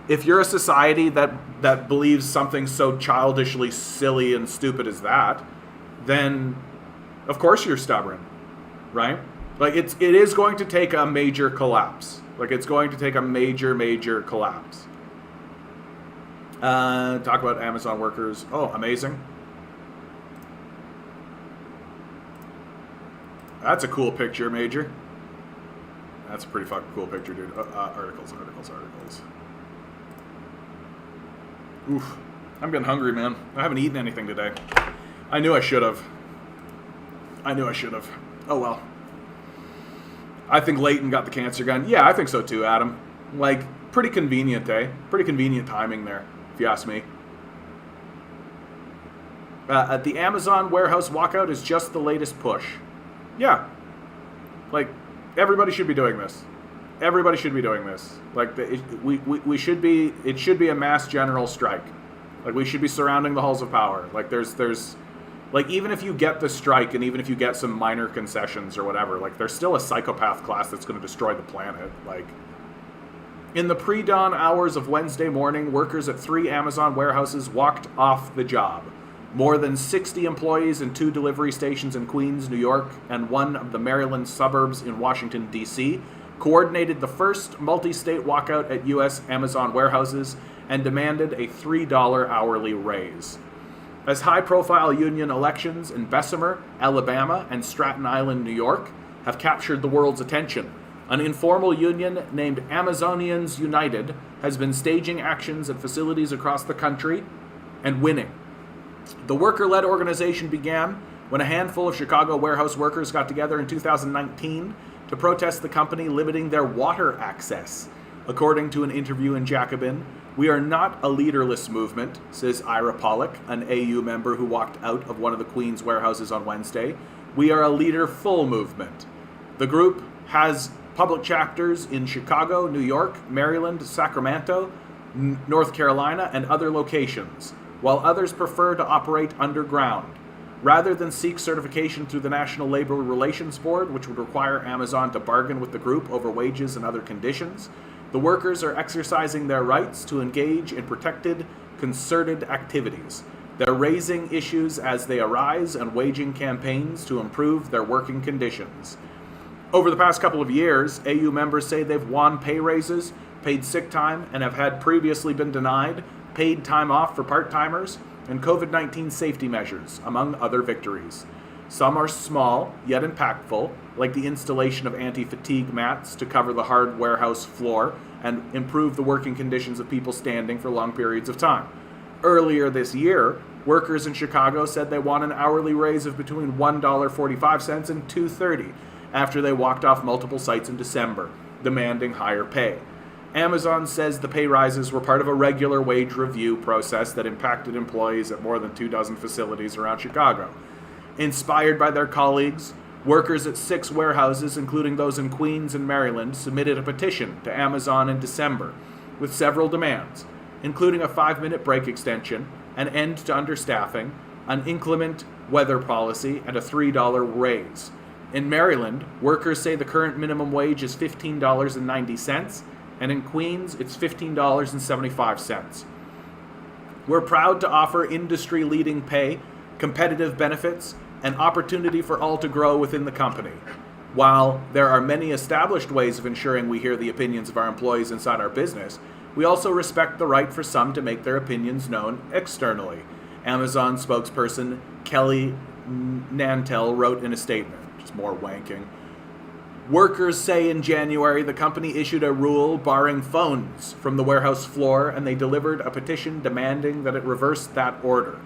if you're a society that believes something so childishly silly and stupid as that, then of course you're stubborn, right? Like it is going to take a major collapse. Like it's going to take a major collapse. Talk about Amazon workers. Oh, amazing. That's a cool picture, Major. That's a pretty fucking cool picture, dude. Articles. Oof. I'm getting hungry, man. I haven't eaten anything today. I knew I should have. Oh, well. I think Leighton got the cancer gun. Yeah, I think so too, Adam. Like, pretty convenient, eh? Pretty convenient timing there, if you ask me. The Amazon warehouse walkout is just the latest push. Yeah. Like, everybody should be doing this. Like, we should be, it should be a mass general strike. Like, we should be surrounding the halls of power. Like, there's, like, even if you get the strike and even if you get some minor concessions or whatever, like, there's still a psychopath class that's going to destroy the planet. Like, in the pre-dawn hours of Wednesday morning, workers at 3 Amazon warehouses walked off the job. More than 60 employees in 2 delivery stations in Queens, New York, and one of the Maryland suburbs in Washington, D.C., coordinated the first multi-state walkout at U.S. Amazon warehouses and demanded a $3 hourly raise. As high-profile union elections in Bessemer, Alabama, and Staten Island, New York, have captured the world's attention, An informal union named Amazonians United has been staging actions at facilities across the country and winning. The worker-led organization began when a handful of Chicago warehouse workers got together in 2019 to protest the company limiting their water access. According to an interview in Jacobin, "We are not a leaderless movement," says Ira Pollock, an AU member who walked out of one of the Queens warehouses on Wednesday. "We are a leader-full movement." The group has public chapters in Chicago, New York, Maryland, Sacramento, North Carolina, and other locations, while others prefer to operate underground. Rather than seek certification through the National Labor Relations Board, which would require Amazon to bargain with the group over wages and other conditions, the workers are exercising their rights to engage in protected, concerted activities. They're raising issues as they arise and waging campaigns to improve their working conditions. Over the past couple of years, AU members say they've won pay raises, paid sick time, and have had previously been denied paid time off for part-timers and COVID-19 safety measures, among other victories. Some are small, yet impactful, like the installation of anti-fatigue mats to cover the hard warehouse floor and improve the working conditions of people standing for long periods of time. Earlier this year, workers in Chicago said they want an hourly raise of between $1.45 and $2.30 after they walked off multiple sites in December, demanding higher pay. Amazon says the pay rises were part of a regular wage review process that impacted employees at more than 24 facilities around Chicago. Inspired by their colleagues, workers at 6 warehouses, including those in Queens and Maryland, submitted a petition to Amazon in December with several demands, including a 5-minute break extension, an end to understaffing, an inclement weather policy, and a $3 raise. In Maryland, workers say the current minimum wage is $15.90, and in Queens, it's $15.75. We're proud to offer industry-leading pay, competitive benefits, and opportunity for all to grow within the company. While there are many established ways of ensuring we hear the opinions of our employees inside our business, we also respect the right for some to make their opinions known externally, Amazon spokesperson Kelly Nantel wrote in a statement. Just more wanking. Workers say in January the company issued a rule barring phones from the warehouse floor, and they delivered a petition demanding that it reverse that order.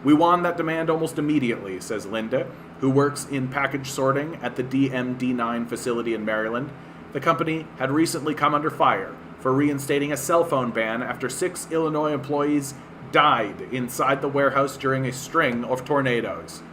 "We won that demand almost immediately," says Linda, who works in package sorting at the DMD9 facility in Maryland. The company had recently come under fire for reinstating a cell phone ban after 6 Illinois employees died inside the warehouse during a string of tornadoes.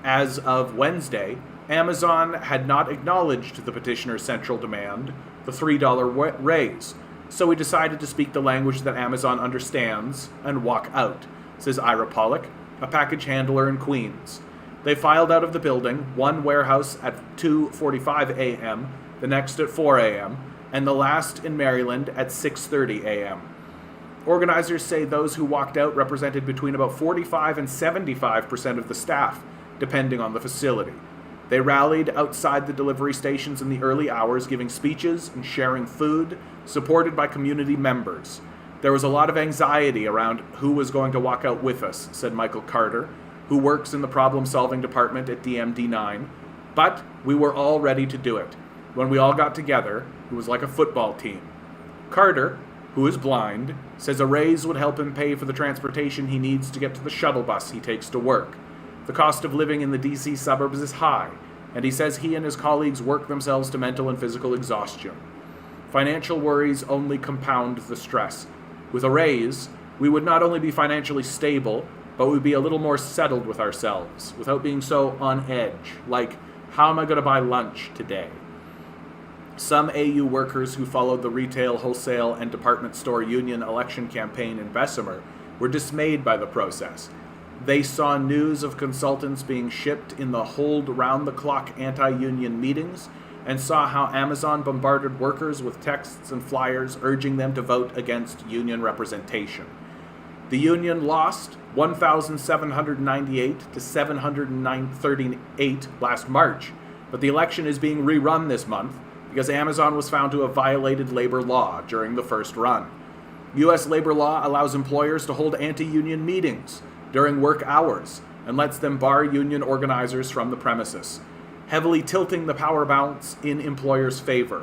As of Wednesday, Amazon had not acknowledged the petitioner's central demand, the $3 raise, so we decided to speak the language that Amazon understands and walk out, says Ira Pollock, a package handler in Queens. They filed out of the building, one warehouse at 2:45 a.m., the next at 4 a.m., and the last in Maryland at 6:30 a.m. Organizers say those who walked out represented between about 45 and 75% of the staff, depending on the facility. They rallied outside the delivery stations in the early hours, giving speeches and sharing food, supported by community members. "There was a lot of anxiety around who was going to walk out with us," said Michael Carter, who works in the problem-solving department at DMD9, "but we were all ready to do it. When we all got together, it was like a football team." Carter, who is blind, says a raise would help him pay for the transportation he needs to get to the shuttle bus he takes to work. The cost of living in the DC suburbs is high, and he says he and his colleagues work themselves to mental and physical exhaustion. Financial worries only compound the stress. With a raise, we would not only be financially stable, but we'd be a little more settled with ourselves, without being so on edge, like, how am I going to buy lunch today? Some AU workers who followed the retail, wholesale, and department store union election campaign in Bessemer were dismayed by the process. They saw news of consultants being shipped in the hold round-the-clock anti-union meetings and saw how Amazon bombarded workers with texts and flyers urging them to vote against union representation. The union lost 1,798 to 738 last March, but the election is being rerun this month because Amazon was found to have violated labor law during the first run. U.S. labor law allows employers to hold anti-union meetings during work hours and lets them bar union organizers from the premises, heavily tilting the power balance in employers' favor.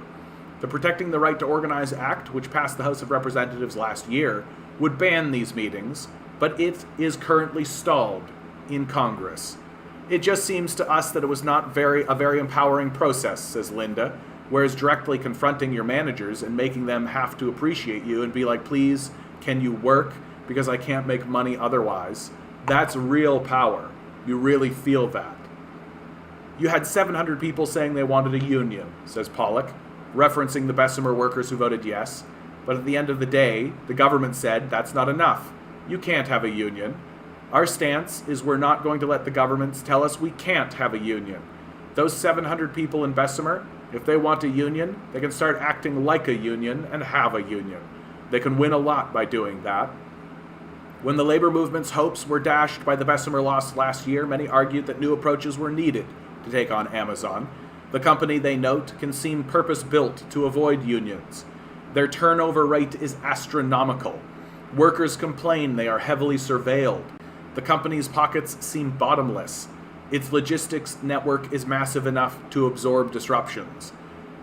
The Protecting the Right to Organize Act, which passed the House of Representatives last year, would ban these meetings, but it is currently stalled in Congress. It just seems to us that it was not a very empowering process, says Linda, whereas directly confronting your managers and making them have to appreciate you and be like, please, can you work? Because I can't make money otherwise. That's real power. You really feel that. You had 700 people saying they wanted a union, says Pollock, referencing the Bessemer workers who voted yes. But at the end of the day, the government said that's not enough. You can't have a union. Our stance is we're not going to let the governments tell us we can't have a union. Those 700 people in Bessemer, if they want a union, they can start acting like a union and have a union. They can win a lot by doing that. When the labor movement's hopes were dashed by the Bessemer loss last year, many argued that new approaches were needed to take on Amazon. The company, they note, can seem purpose-built to avoid unions. Their turnover rate is astronomical. Workers complain they are heavily surveilled. The company's pockets seem bottomless. Its logistics network is massive enough to absorb disruptions.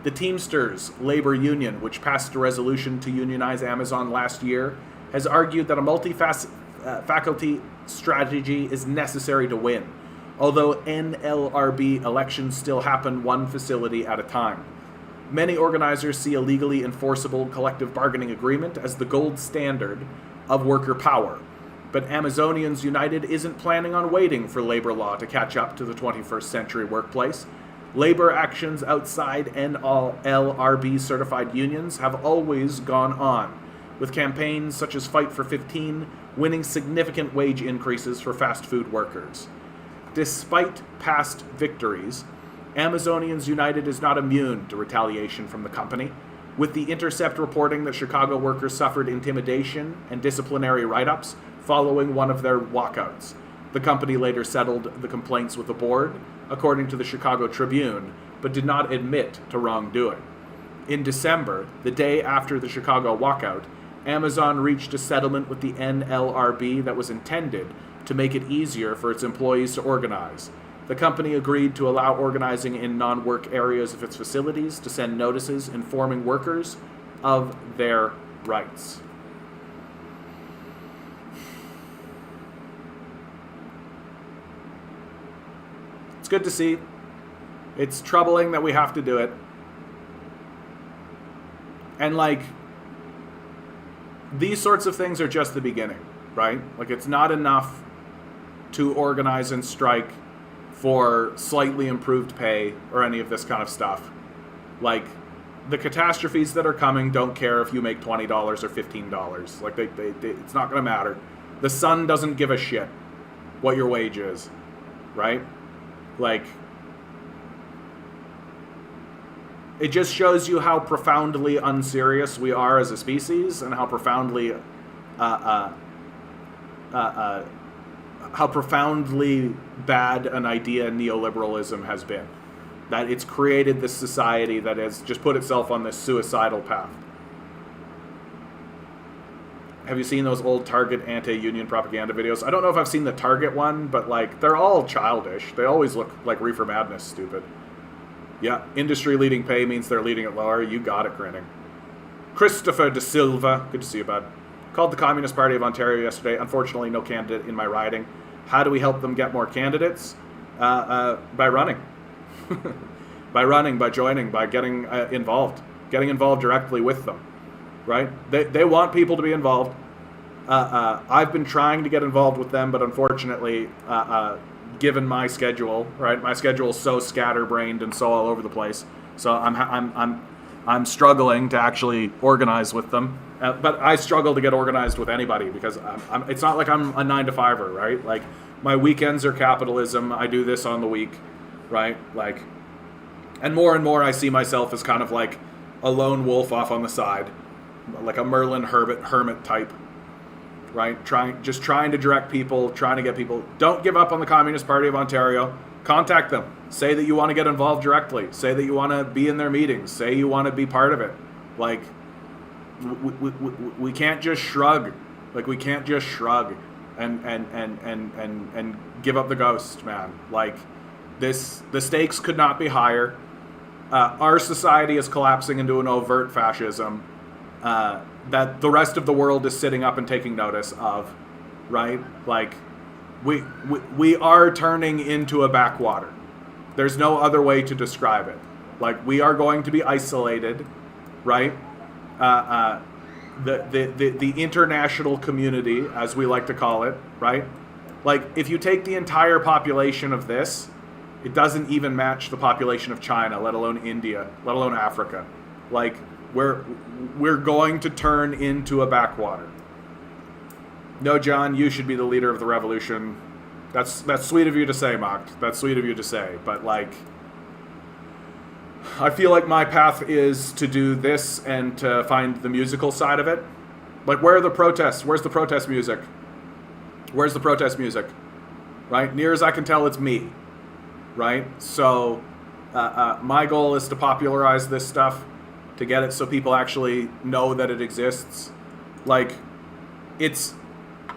The Teamsters labor union, which passed a resolution to unionize Amazon last year, has argued that a multi-faculty strategy is necessary to win, although NLRB elections still happen one facility at a time. Many organizers see a legally enforceable collective bargaining agreement as the gold standard of worker power. But Amazonians United isn't planning on waiting for labor law to catch up to the 21st century workplace. Labor actions outside NLRB certified unions have always gone on, with campaigns such as Fight for 15 winning significant wage increases for fast food workers. Despite past victories, Amazonians United is not immune to retaliation from the company, with The Intercept reporting that Chicago workers suffered intimidation and disciplinary write-ups following one of their walkouts. The company later settled the complaints with the board, according to the Chicago Tribune, but did not admit to wrongdoing. In December, the day after the Chicago walkout, Amazon reached a settlement with the NLRB that was intended to make it easier for its employees to organize. The company agreed to allow organizing in non-work areas of its facilities to send notices informing workers of their rights. It's good to see. It's troubling that we have to do it. And these sorts of things are just the beginning, right? It's not enough to organize and strike for slightly improved pay or any of this kind of stuff. The catastrophes that are coming don't care if you make $20 or $15. It's not going to matter. The sun doesn't give a shit what your wage is, right? It just shows you how profoundly unserious we are as a species, and how profoundly bad an idea neoliberalism has been. That it's created this society that has just put itself on this suicidal path. Have you seen those old Target anti-union propaganda videos? I don't know if I've seen the Target one, but they're all childish. They always look like Reefer Madness stupid. Yeah, industry-leading pay means they're leading it lower. You got it, grinning. Christopher De Silva, good to see you, bud. Called the Communist Party of Ontario yesterday. Unfortunately, no candidate in my riding. How do we help them get more candidates? By running. by joining, by getting involved. Getting involved directly with them. Right? They want people to be involved. I've been trying to get involved with them, but unfortunately, given my schedule, right? My schedule is so scatterbrained and so all over the place. So I'm struggling to actually organize with them. But I struggle to get organized with anybody because it's not like I'm a 9-to-5er, right? My weekends are capitalism. I do this on the week, right? And more I see myself as kind of like a lone wolf off on the side, like a Merlin hermit type, right? Trying to direct people, trying to get people. Don't give up on the Communist Party of Ontario. Contact them. Say that you want to get involved directly. Say that you want to be in their meetings. Say you want to be part of it. We can't just shrug. We can't just shrug and give up the ghost, man. The stakes could not be higher. our society is collapsing into an overt fascism that the rest of the world is sitting up and taking notice of, right? Like, we are turning into a backwater. There's no other way to describe it. Like, we are going to be isolated, right? The international community, as we like to call it, right? Like, if you take the entire population of this, it doesn't even match the population of China, let alone India, let alone Africa. Like, we're going to turn into a backwater. No, John, you should be the leader of the revolution. That's sweet of you to say, Mocked. That's sweet of you to say. But, like, I feel like my path is to do this and to find the musical side of it. Like, where are the protests? Where's the protest music? Where's the protest music? Right? Near as I can tell, it's me. Right? So, my goal is to popularize this stuff, to get it so people actually know that it exists. Like, it's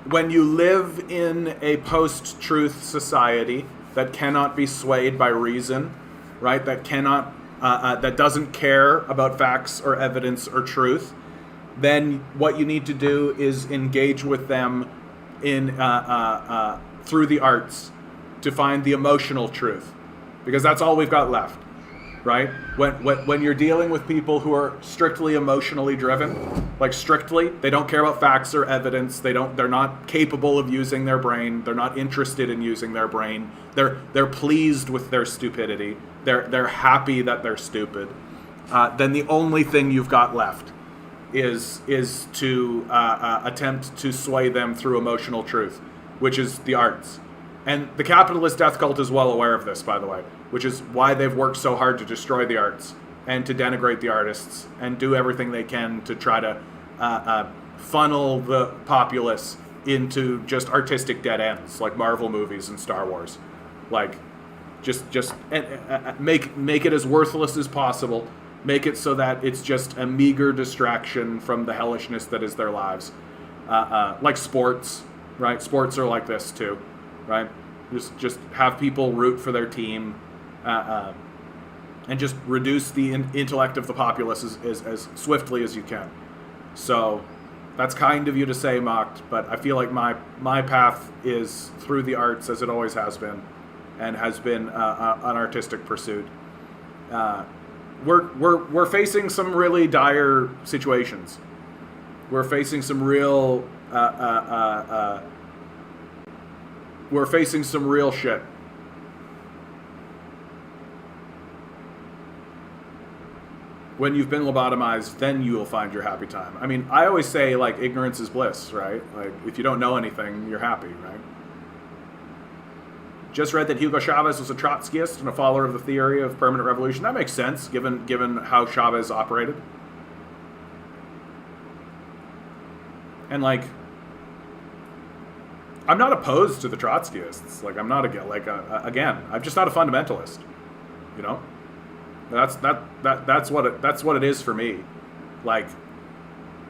when you live in a post-truth society that cannot be swayed by reason, right? That cannot, that doesn't care about facts or evidence or truth, then what you need to do is engage with them in through the arts to find the emotional truth, because that's all we've got left, right? When you're dealing with people who are strictly emotionally driven, like strictly, they don't care about facts or evidence. They're not capable of using their brain. They're not interested in using their brain. They're pleased with their stupidity. They're happy that they're stupid. Then the only thing you've got left is to attempt to sway them through emotional truth, which is the arts. And the capitalist death cult is well aware of this, by the way, which is why they've worked so hard to destroy the arts and to denigrate the artists and do everything they can to try to funnel the populace into just artistic dead ends, like Marvel movies and Star Wars. Like, just make it as worthless as possible. Make it so that it's just a meager distraction from the hellishness that is their lives. Like sports, right? Sports are like this too, right? Just have people root for their team, and just reduce the intellect of the populace as swiftly as you can. So that's kind of you to say, Mocked, but I feel like my path is through the arts, as it always has been, and has been an artistic pursuit. We're facing some really dire situations. We're facing some real we're facing some real shit. When you've been lobotomized, then you will find your happy time. I mean, I always say, like, ignorance is bliss, right? Like, if you don't know anything, you're happy, right? Just read that Hugo Chavez was a Trotskyist and a follower of the theory of permanent revolution. That makes sense, given how Chavez operated. And, like, I'm not opposed to the Trotskyists. Like, I'm not again, I'm just not a fundamentalist. You know, that's what it is for me. Like,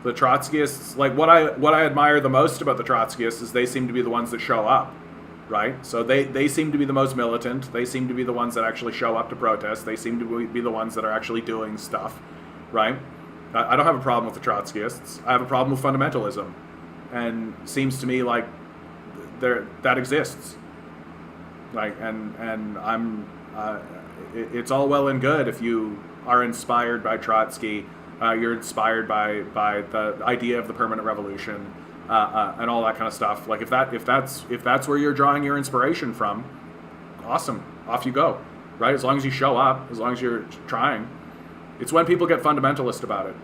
the Trotskyists, like, what I admire the most about the Trotskyists is they seem to be the ones that show up, right? So they seem to be the most militant. They seem to be the ones that actually show up to protest. They seem to be the ones that are actually doing stuff, right? I don't have a problem with the Trotskyists. I have a problem with fundamentalism, and it seems to me like that exists. Like, and I'm it's all well and good if you are inspired by Trotsky, you're inspired by the idea of the permanent revolution, and all that kind of stuff. Like, if that's where you're drawing your inspiration from, awesome, off you go, right? As long as you show up, as long as you're trying. It's when people get fundamentalist about it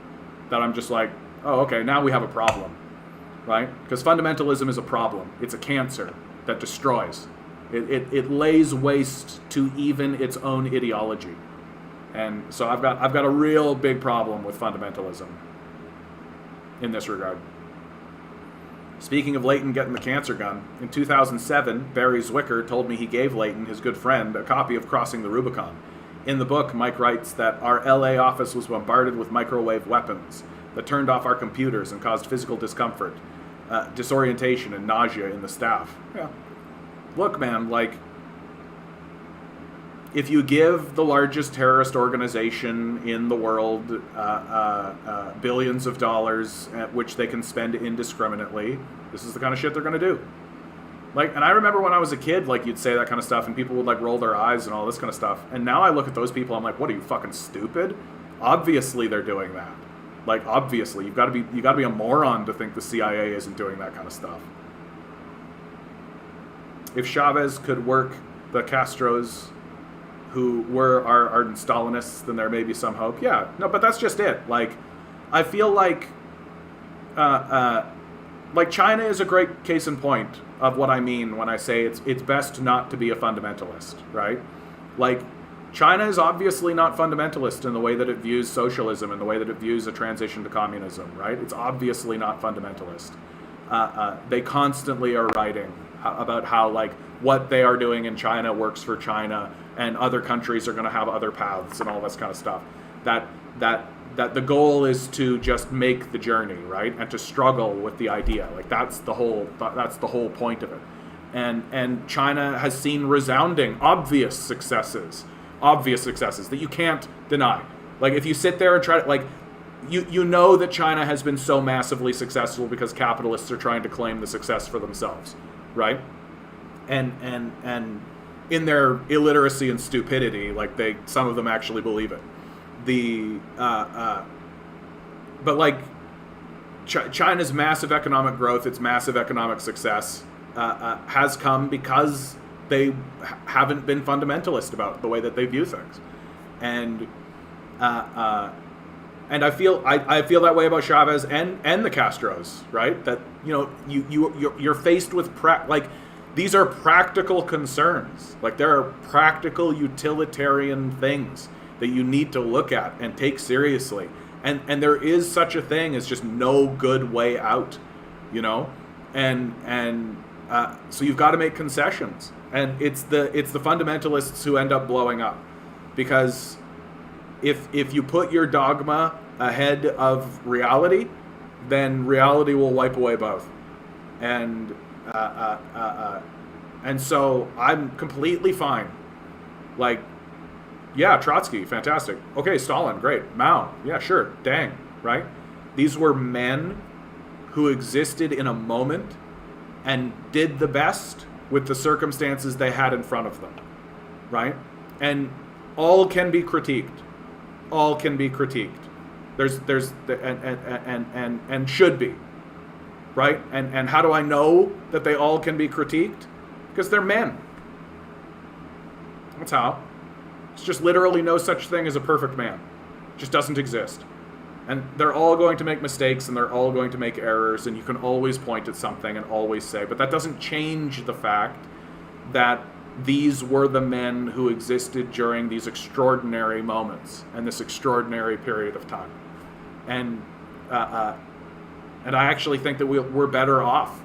that I'm just like, oh, okay, now we have a problem, right? Because fundamentalism is a problem. It's a cancer that destroys. It lays waste to even its own ideology. And so I've got a real big problem with fundamentalism in this regard. Speaking of Leighton getting the cancer gun, in 2007, Barry Zwicker told me he gave Leighton, his good friend, a copy of Crossing the Rubicon. In the book, Mike writes that our LA office was bombarded with microwave weapons that turned off our computers and caused physical discomfort, disorientation, and nausea in the staff. Yeah. Look, man, like, if you give the largest terrorist organization in the world billions of dollars at which they can spend indiscriminately, this is the kind of shit they're going to do. Like, and I remember when I was a kid, like, you'd say that kind of stuff and people would like roll their eyes and all this kind of stuff. And now I look at those people, I'm like, what are you, fucking stupid? Obviously they're doing that. Like, obviously, you got to be a moron to think the CIA isn't doing that kind of stuff. If Chavez could work the Castros who were ardent Stalinists, then there may be some hope. Yeah, no, but that's just it. Like, I feel like China is a great case in point of what I mean when I say it's best not to be a fundamentalist, right? Like, China is obviously not fundamentalist in the way that it views socialism, in the way that it views a transition to communism, right? It's obviously not fundamentalist. They constantly are writing about how, like, what they are doing in China works for China, and other countries are going to have other paths and all this kind of stuff. That the goal is to just make the journey, right, and to struggle with the idea. Like, that's the whole point of it. And China has seen resounding, obvious successes that you can't deny. Like, if you sit there and try to, like, you know that China has been so massively successful because capitalists are trying to claim the success for themselves, right? And in their illiteracy and stupidity, like, some of them actually believe it. But like, China's massive economic growth, its massive economic success, has come because they haven't been fundamentalist about the way that they view things, and I feel that way about Chavez and the Castros, right? That, you know, you're faced with these are practical concerns. Like, there are practical utilitarian things that you need to look at and take seriously, and there is such a thing as just no good way out, you know, and so you've got to make concessions, and it's the fundamentalists who end up blowing up, because if you put your dogma ahead of reality, then reality will wipe away both, and so I'm completely fine. Like, yeah, Trotsky, fantastic. Okay, Stalin, great. Mao, yeah, sure, dang, right? These were men who existed in a moment and did the best with the circumstances they had in front of them, right? And all can be critiqued. All can be critiqued. There's and should be, right? And how do I know that they all can be critiqued? Because they're men. That's how. It's just literally no such thing as a perfect man. It just doesn't exist. And they're all going to make mistakes, and they're all going to make errors, and you can always point at something and always say, but that doesn't change the fact that these were the men who existed during these extraordinary moments and this extraordinary period of time. And I actually think that we're better off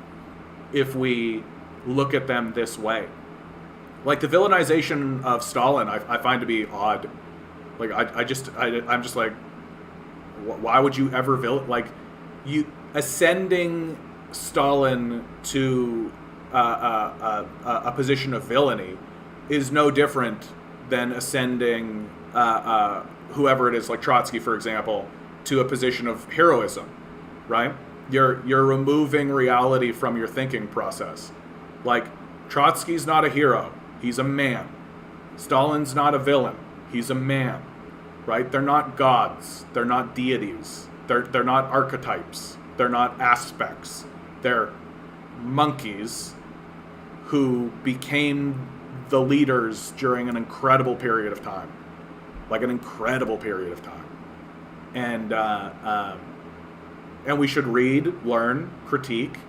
if we look at them this way. Like, the villainization of Stalin, I find to be odd. Like, I'm just like, why would you ever you ascending Stalin to a position of villainy is no different than ascending whoever it is, like Trotsky, for example, to a position of heroism, right? You're removing reality from your thinking process. Like, Trotsky's not a hero. He's a man. Stalin's not a villain. He's a man, right? They're not gods. They're not deities. They're not archetypes. They're not aspects. They're monkeys who became the leaders during an incredible period of time. Like, an incredible period of time. And we should read, learn, critique,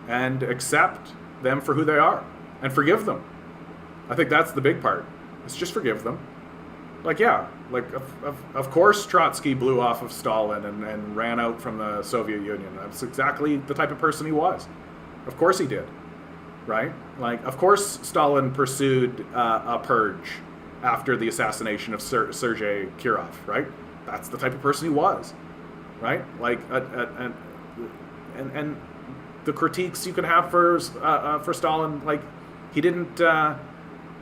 and accept them for who they are, and forgive them. I think that's the big part. It's just forgive them. Like, yeah, like, of course Trotsky blew off of Stalin and ran out from the Soviet Union. That's exactly the type of person he was. Of course he did, right? Like, of course Stalin pursued a purge after the assassination of Sergei Kirov, right? That's the type of person he was, right? Like, and the critiques you can have for Stalin, like, he didn't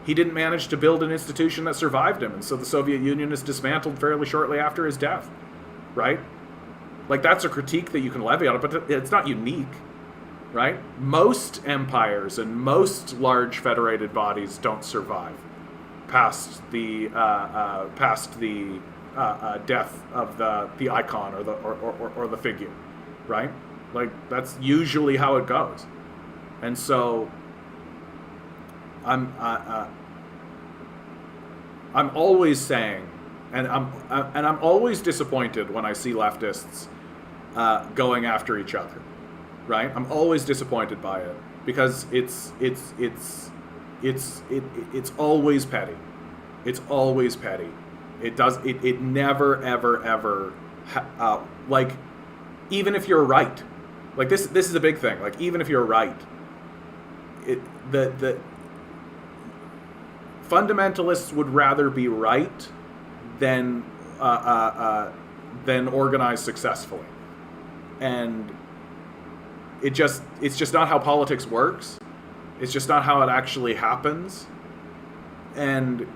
he didn't manage to build an institution that survived him, and so the Soviet Union is dismantled fairly shortly after his death, right? Like, that's a critique that you can levy on it, but it's not unique, right? Most empires and most large federated bodies don't survive past the death of the icon or the figure, right? Like, that's usually how it goes. And so I'm always saying, and I'm always disappointed when I see leftists going after each other, right? I'm always disappointed by it because it's always petty. It's always petty. It never ever like, even if you're right, like this is a big thing. Like, even if you're right, the fundamentalists would rather be right than organize successfully, and it's just not how politics works. It's just not how it actually happens, and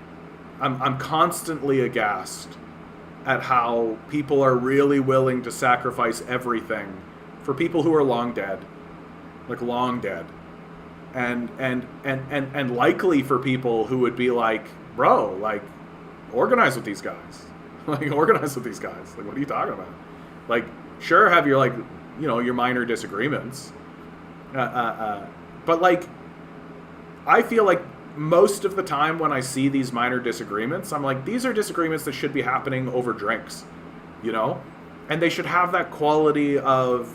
I'm constantly aghast at how people are really willing to sacrifice everything for people who are long dead, and likely for people who would be like, bro, like, organize with these guys, like, organize with these guys. Like, what are you talking about? Like, sure, have your, like, you know, your minor disagreements, but like, I feel like most of the time when I see these minor disagreements, I'm like, these are disagreements that should be happening over drinks, you know, and they should have that quality of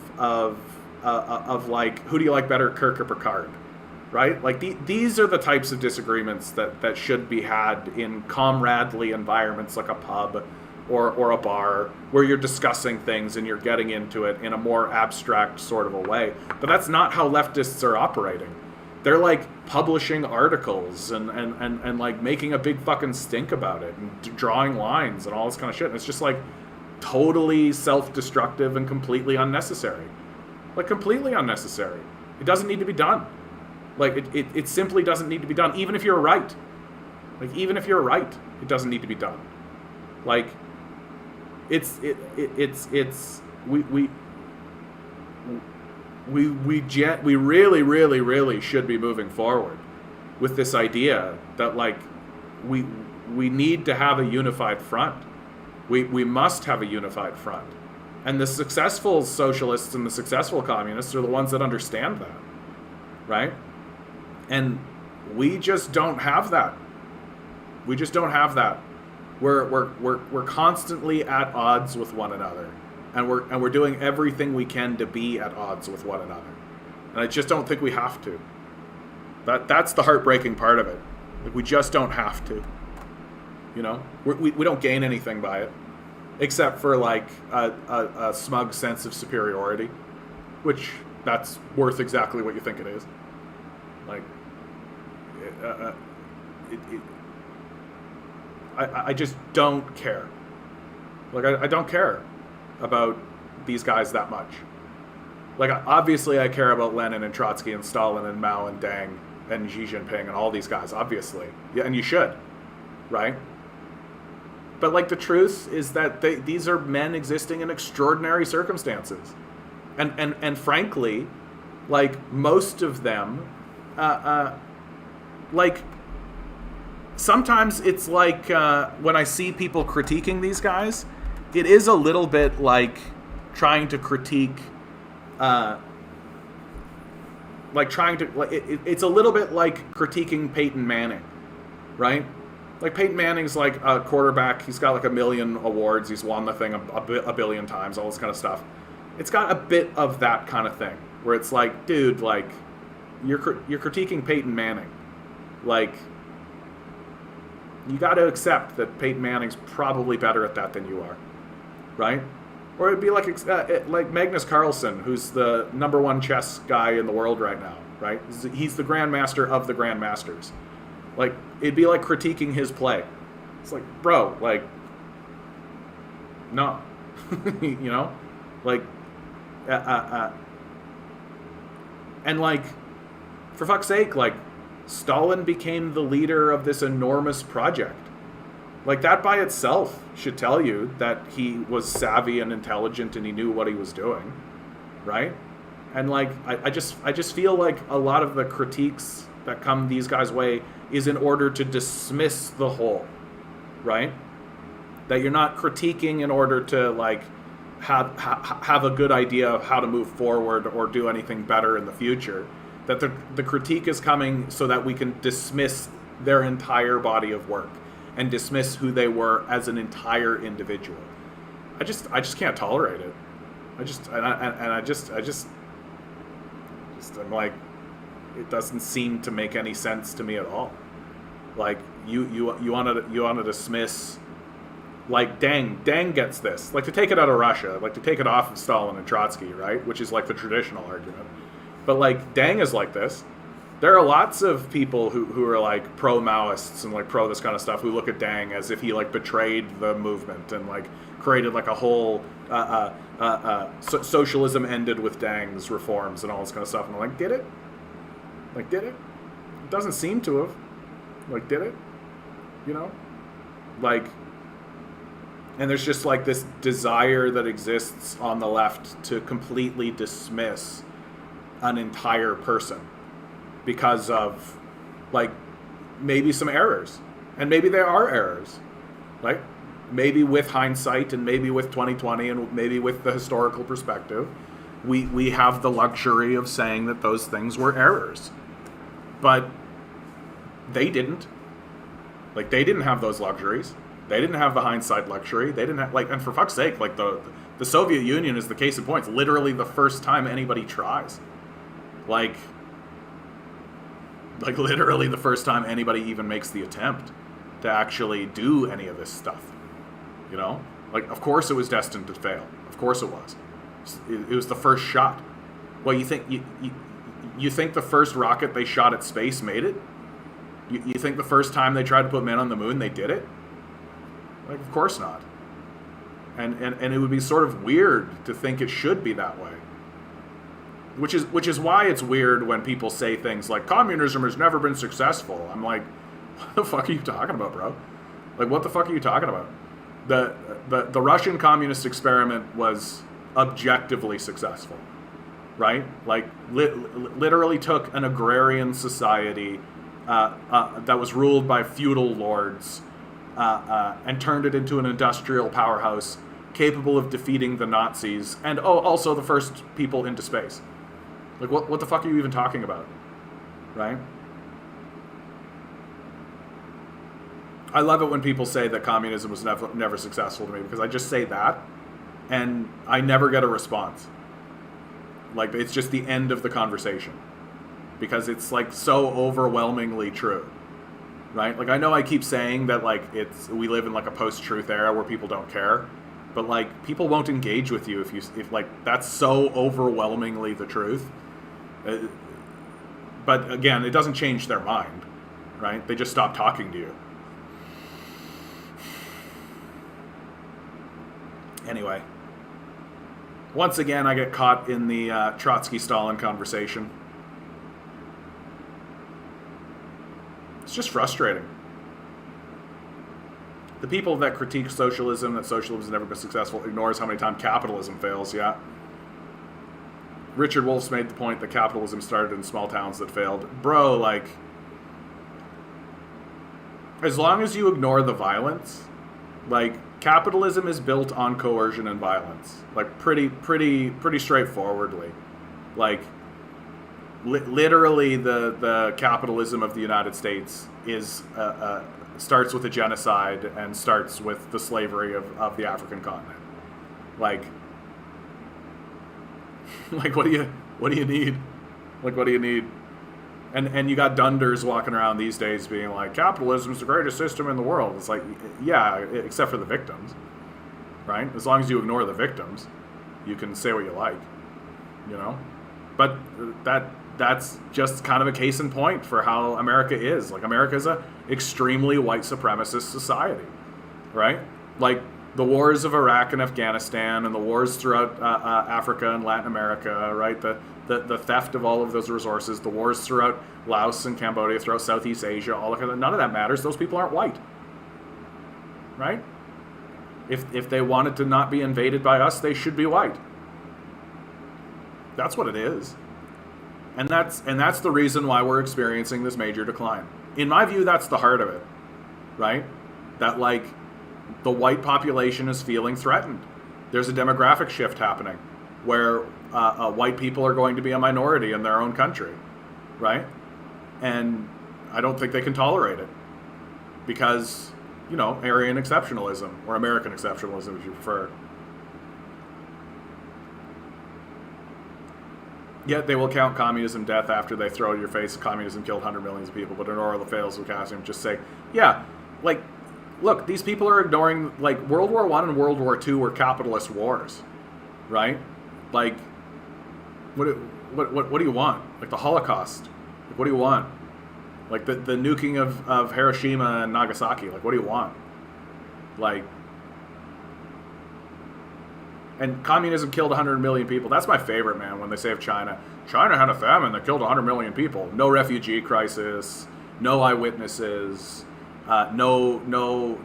like, who do you like better, Kirk or Picard, right? Like, these are the types of disagreements that should be had in comradely environments like a pub or a bar, where you're discussing things and you're getting into it in a more abstract sort of a way. But that's not how leftists are operating. They're like publishing articles and like making a big fucking stink about it and drawing lines and all this kind of shit. And it's just like totally self-destructive and completely unnecessary. Like, completely unnecessary. It doesn't need to be done. Like, it simply doesn't need to be done, even if you're right. Like, even if you're right, it doesn't need to be done. Like, we really should be moving forward with this idea that, like, we need to have a unified front. We must have a unified front. And the successful socialists and the successful communists are the ones that understand that, right? And we just don't have that. We just don't have that. We're constantly at odds with one another, and we're doing everything we can to be at odds with one another. And I just don't think we have to. That's the heartbreaking part of it. Like, we just don't have to. You know, we don't gain anything by it, except for like a smug sense of superiority, which that's worth exactly what you think it is. Like, I just don't care. Like, I don't care about these guys that much. Like, obviously I care about Lenin and Trotsky and Stalin and Mao and Deng and Xi Jinping and all these guys, obviously. Yeah, and you should, right? But, like, the truth is that these are men existing in extraordinary circumstances. And frankly, like, most of them, like, sometimes it's like, when I see people critiquing these guys, it is a little bit like trying to critique, it's a little bit like critiquing Peyton Manning, right? Like, Peyton Manning's like a quarterback. He's got like 1 million awards. He's won the thing a billion times, all this kind of stuff. It's got a bit of that kind of thing where it's like, dude, like, you're critiquing Peyton Manning. Like, you got to accept that Peyton Manning's probably better at that than you are, right? Or it'd be like Magnus Carlsen, who's the #1 chess guy in the world right now, right? He's the grandmaster of the grandmasters. Like, it'd be like critiquing his play. It's like, bro, like, no, you know, like, and like, for fuck's sake, like, Stalin became the leader of this enormous project. Like, that by itself should tell you that he was savvy and intelligent and he knew what he was doing, right? And like, I just feel like a lot of the critiques that come these guys' way is in order to dismiss the whole, right? That you're not critiquing in order to like have a good idea of how to move forward or do anything better in the future. That the critique is coming so that we can dismiss their entire body of work and dismiss who they were as an entire individual. I just can't tolerate it. I'm like, it doesn't seem to make any sense to me at all. Like, you want to dismiss, like, Deng gets this, like, to take it out of Russia, like to take it off of Stalin and Trotsky, right, which is like the traditional argument. But like, Deng is like this. There are lots of people who are like pro-Maoists and like pro this kind of stuff who look at Deng as if he like betrayed the movement and like created like a whole socialism ended with Deng's reforms and all this kind of stuff. And I'm like, did it? Like, did it? It doesn't seem to have. Like, did it? You know? Like, and there's just like this desire that exists on the left to completely dismiss an entire person because of like maybe some errors, and maybe there are errors, like maybe with hindsight and maybe with 2020 and maybe with the historical perspective, we have the luxury of saying that those things were errors, but they didn't. Like, they didn't have those luxuries. They didn't have the hindsight luxury. They didn't have, like, and for fuck's sake, like the Soviet Union is the case in point. It's literally the first time anybody tries. Like literally the first time anybody even makes the attempt to actually do any of this stuff. You know? Like, of course it was destined to fail. Of course it was. It was the first shot. Well, you think the first rocket they shot at space made it? You think the first time they tried to put men on the moon, they did it? Like, of course not. And it would be sort of weird to think it should be that way. Which is why it's weird when people say things like communism has never been successful. I'm like, what the fuck are you talking about, bro? Like, what the fuck are you talking about? The Russian communist experiment was objectively successful, right? Like, literally took an agrarian society that was ruled by feudal lords and turned it into an industrial powerhouse capable of defeating the Nazis and also the first people into space. Like, what the fuck are you even talking about, right? I love it when people say that communism was never successful to me, because I just say that and I never get a response. Like, it's just the end of the conversation, because it's like so overwhelmingly true, right? Like, I know I keep saying that, like, we live in like a post-truth era where people don't care, but like, people won't engage with you if like that's so overwhelmingly the truth. But again, it doesn't change their mind, right? They just stop talking to you. Anyway, once again, I get caught in the Trotsky-Stalin conversation. It's just frustrating. The people that critique socialism, that socialism has never been successful, ignores how many times capitalism fails, yeah. Richard Wolff's made the point that capitalism started in small towns that failed. Bro, like, as long as you ignore the violence, like, capitalism is built on coercion and violence. Like, pretty straightforwardly. Like, literally the capitalism of the United States is starts with a genocide and starts with the slavery of the African continent. Like, what do you need? Like, what do you need? And you got dunders walking around these days being like, capitalism's the greatest system in the world. It's like, yeah, except for the victims, right? As long as you ignore the victims, you can say what you like, you know? But that's just kind of a case in point for how America is. Like, America is a extremely white supremacist society, right? Like, the wars of Iraq and Afghanistan and the wars throughout Africa and Latin America, right? The theft of all of those resources, the wars throughout Laos and Cambodia, throughout Southeast Asia, all of that, none of that matters. Those people aren't white, right? If they wanted to not be invaded by us, they should be white. That's what it is. And that's the reason why we're experiencing this major decline. In my view, that's the heart of it, right? That, like, the white population is feeling threatened. There's a demographic shift happening where white people are going to be a minority in their own country, right? And I don't think they can tolerate it because, you know, Aryan exceptionalism, or American exceptionalism if you prefer. Yet they will count communism death after they throw at your face communism killed 100 million people, but in oral fails will cast him. Just say, yeah, like, look, these people are ignoring, like, World War I and World War II were capitalist wars, right? Like, what do you want? Like the Holocaust, like, what do you want? Like the nuking of Hiroshima and Nagasaki, like, what do you want? Like, and communism killed 100 million people. That's my favorite, man, when they say of China. China had a famine that killed 100 million people. No refugee crisis, no eyewitnesses, no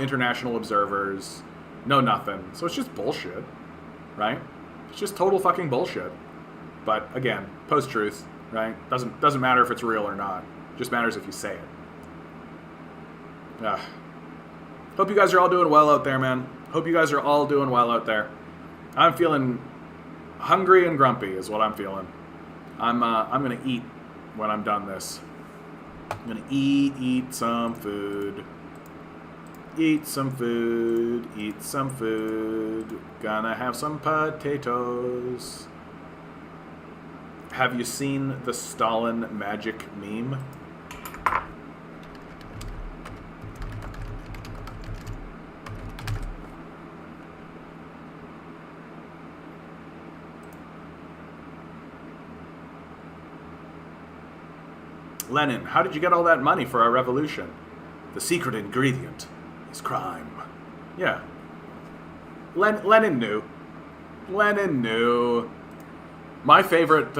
international observers, no nothing. So it's just bullshit, right? It's just total fucking bullshit. But again, post-truth, right? Doesn't matter if it's real or not. It just matters if you say it. Hope you guys are all doing well out there, man. Hope you guys are all doing well out there. I'm feeling hungry and grumpy is what I'm feeling. I'm gonna eat when I'm done this. I'm gonna eat some food. Eat some food. Eat some food. Gonna have some potatoes. Have you seen the Stalin magic meme? Lenin, how did you get all that money for our revolution? The secret ingredient is crime. Yeah. Lenin knew. Lenin knew. My favorite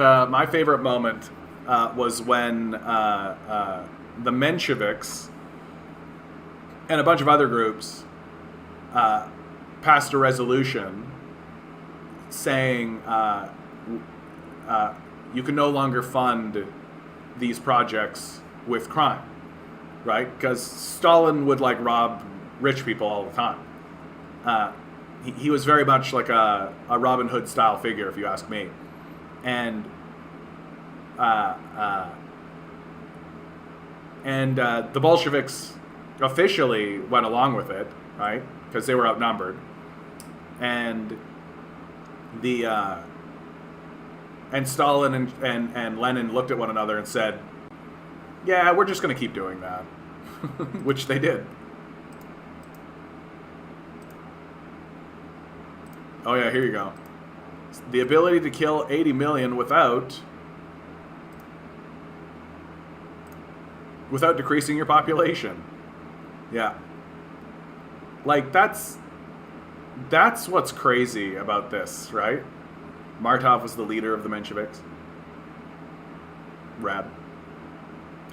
moment was when the Mensheviks and a bunch of other groups passed a resolution saying you can no longer fund these projects with crime, right? Because Stalin would, like, rob rich people all the time. He was very much like a Robin Hood style figure, if you ask me. And the Bolsheviks officially went along with it, right? Because they were outnumbered. And and Stalin and Lenin looked at one another and said, yeah, we're just going to keep doing that. Which they did. Oh yeah, here you go. The ability to kill 80 million without decreasing your population. Yeah. Like, that's what's crazy about this, right? Martov was the leader of the Mensheviks. Rad.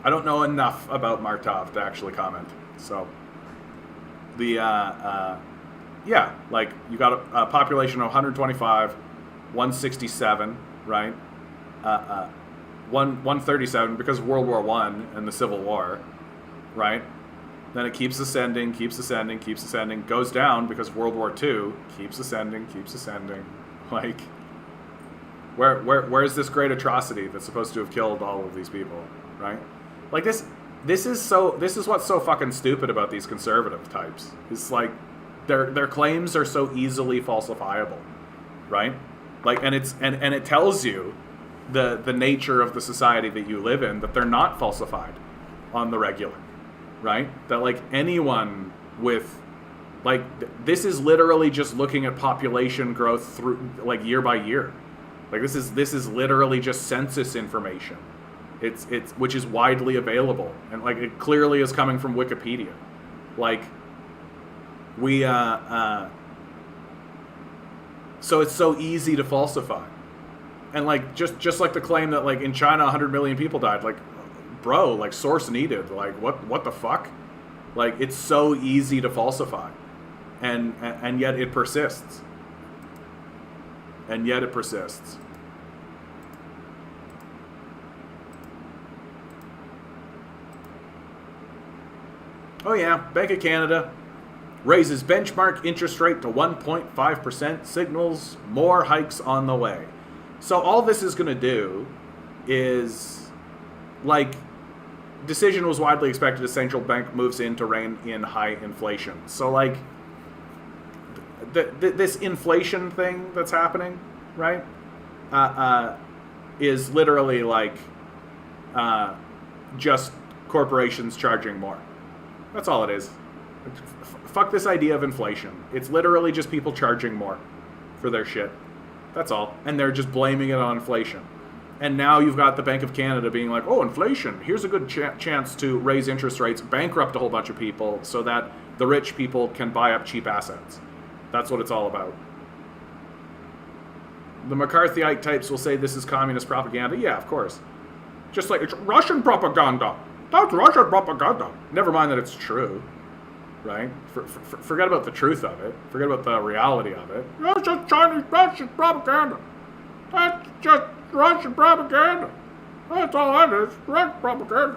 I don't know enough about Martov to actually comment. So, yeah, like, you got a population of 125, 167, right? 137 because of World War I and the Civil War, right? Then it keeps ascending, goes down because of World War II, keeps ascending. Like, where's this great atrocity that's supposed to have killed all of these people, right? Like, this is what's so fucking stupid about these conservative types. It's like their claims are so easily falsifiable, right? Like, and it tells you the nature of the society that you live in, that they're not falsified on the regular, right? That, like, anyone with, like, this is literally just looking at population growth through, like, year by year. Like, this is literally just census information. It's which is widely available, and, like, it clearly is coming from Wikipedia. Like, We so it's so easy to falsify. And like just like the claim that like in China 100 million people died, like bro, like source needed, like what the fuck? Like it's so easy to falsify. And yet it persists. And yet it persists. Oh yeah, Bank of Canada raises benchmark interest rate to 1.5%, signals more hikes on the way. So all this is going to do is, like, decision was widely expected as central bank moves in to rein in high inflation. So, like, this inflation thing that's happening, right, is literally, like, just corporations charging more. That's all it is. Fuck this idea of inflation. It's literally just people charging more for their shit. That's all. And they're just blaming it on inflation. And now you've got the Bank of Canada being like, oh, inflation. Here's a good chance to raise interest rates, bankrupt a whole bunch of people so that the rich people can buy up cheap assets. That's what it's all about. The McCarthyite types will say this is communist propaganda. Yeah, of course. Just like it's Russian propaganda. That's Russian propaganda. Never mind that it's true. Right? Forget about the truth of it. Forget about the reality of it. That's just Chinese Russian propaganda. That's just Russian propaganda. That's all that is. Russian propaganda.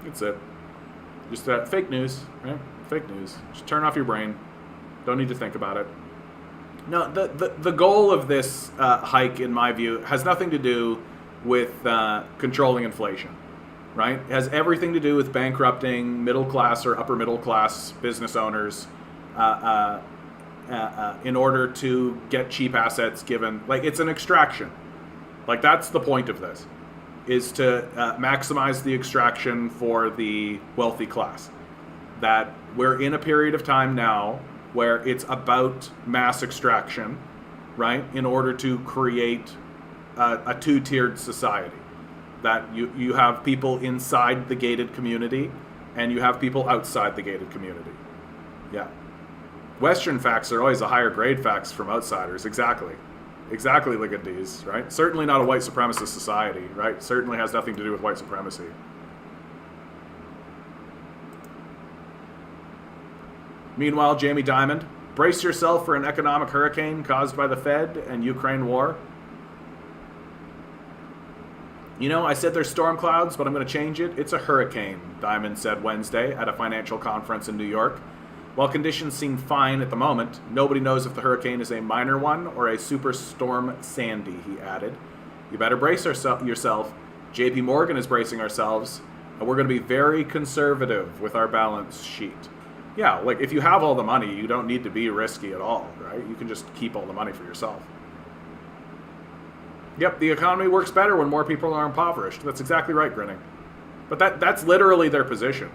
That's it. Just that fake news, right? Fake news. Just turn off your brain. Don't need to think about it. No, the goal of this hike, in my view, has nothing to do with controlling inflation. Right? It has everything to do with bankrupting middle class or upper middle class business owners in order to get cheap assets given. Like, it's an extraction. Like, that's the point of this, is to maximize the extraction for the wealthy class. That we're in a period of time now where it's about mass extraction, right? In order to create a two-tiered society. That you have people inside the gated community and you have people outside the gated community. Yeah. Western facts are always a higher grade facts from outsiders. Exactly. Exactly, look at these, right? Certainly not a white supremacist society, right? Certainly has nothing to do with white supremacy. Meanwhile, Jamie Dimon, brace yourself for an economic hurricane caused by the Fed and Ukraine war. You know, I said there's storm clouds, but I'm going to change it. It's a hurricane, Diamond said Wednesday at a financial conference in New York. While conditions seem fine at the moment, nobody knows if the hurricane is a minor one or a superstorm Sandy, he added. You better brace yourself. JP Morgan is bracing ourselves, and we're going to be very conservative with our balance sheet. Yeah, like if you have all the money, you don't need to be risky at all, right? You can just keep all the money for yourself. Yep, the economy works better when more people are impoverished. That's exactly right, Grinning. But that's literally their position.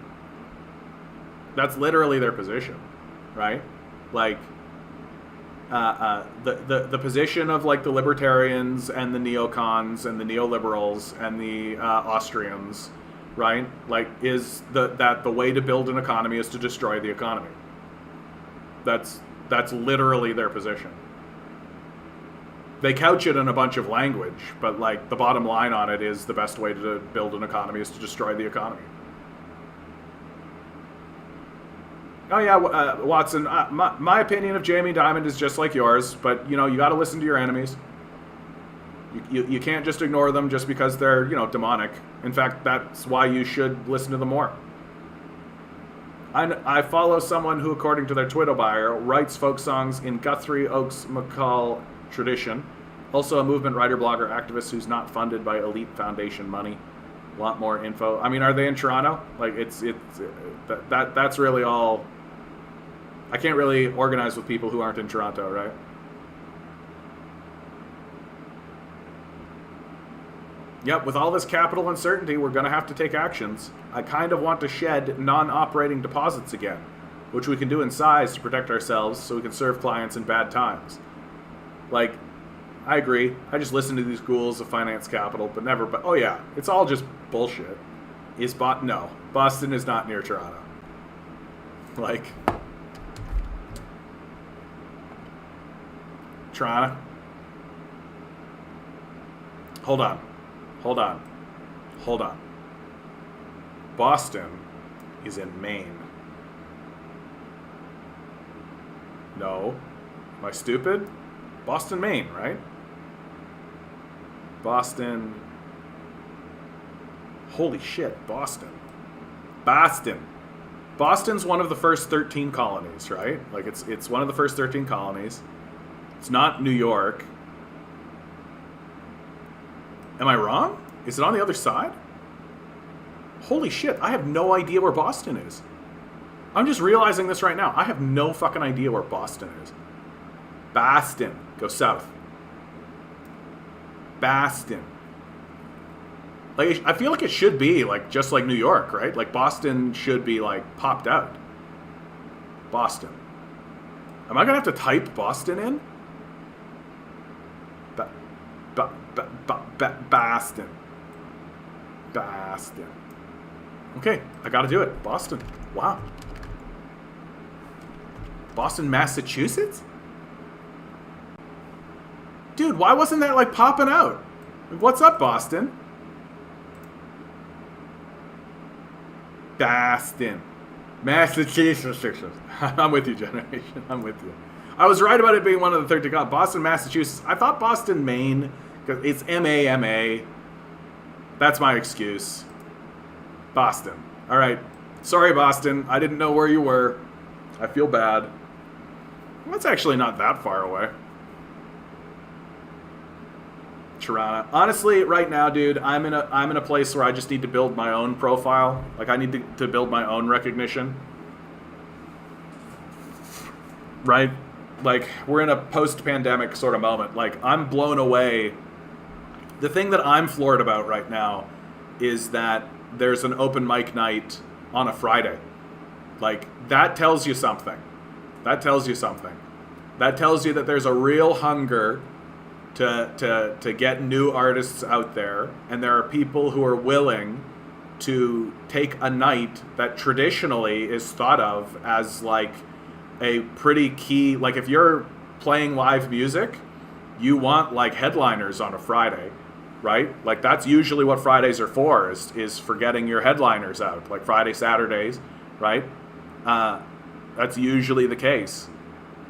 That's literally their position, right? Like, the position of like the libertarians and the neocons and the neoliberals and the Austrians, right? Like, is that the way to build an economy is to destroy the economy. That's literally their position. They couch it in a bunch of language, but like the bottom line on it is the best way to build an economy is to destroy the economy. Oh yeah, Watson, my opinion of Jamie Dimon is just like yours, but you know, you got to listen to your enemies. You can't just ignore them just because they're, you know, demonic. In fact, that's why you should listen to them more. I follow someone who, according to their Twitter bio, writes folk songs in Guthrie Oaks McCall tradition. Also a movement writer, blogger, activist who's not funded by elite foundation money. Want more info? I mean, are they in Toronto? Like, that's really all. I can't really organize with people who aren't in Toronto, right? Yep, with all this capital uncertainty, we're going to have to take actions. I kind of want to shed non-operating deposits again, which we can do in size to protect ourselves so we can serve clients in bad times. Like, I agree. I just listen to these ghouls of finance capital, but never. But oh yeah, it's all just bullshit. No, Boston is not near Toronto. Like, Toronto. Hold on. Boston is in Maine. No. Am I stupid? Boston, Maine, right? Boston. Holy shit, Boston. Boston's one of the first 13 colonies, right? Like it's one of the first 13 colonies. It's not New York. Am I wrong? Is it on the other side? Holy shit, I have no idea where Boston is. I'm just realizing this right now. I have no fucking idea where Boston is. Boston. Go south. Boston. Like, I feel like it should be, like, just like New York, right? Like, Boston should be, like, popped out. Boston. Am I going to have to type Boston in? Boston. Boston. Okay, I got to do it. Boston. Wow. Boston, Massachusetts? Dude, why wasn't that, like, popping out? What's up, Boston? Boston. Massachusetts. I'm with you, Generation. I'm with you. I was right about it being one of the 13 colonies. Boston, Massachusetts. I thought Boston, Maine, because it's M-A-M-A. That's my excuse. Boston. All right. Sorry, Boston. I didn't know where you were. I feel bad. That's actually not that far away. Toronto. Honestly, right now, dude, I'm in a place where I just need to build my own profile. Like, I need to build my own recognition. Right? Like, we're in a post-pandemic sort of moment. Like, I'm blown away. The thing that I'm floored about right now is that there's an open mic night on a Friday. Like, that tells you something. That tells you something. That tells you that there's a real hunger to get new artists out there, and there are people who are willing to take a night that traditionally is thought of as like a pretty key, like if you're playing live music, you want like headliners on a Friday, right? Like that's usually what Fridays are for, is for getting your headliners out, like Friday, Saturdays, right? That's usually the case.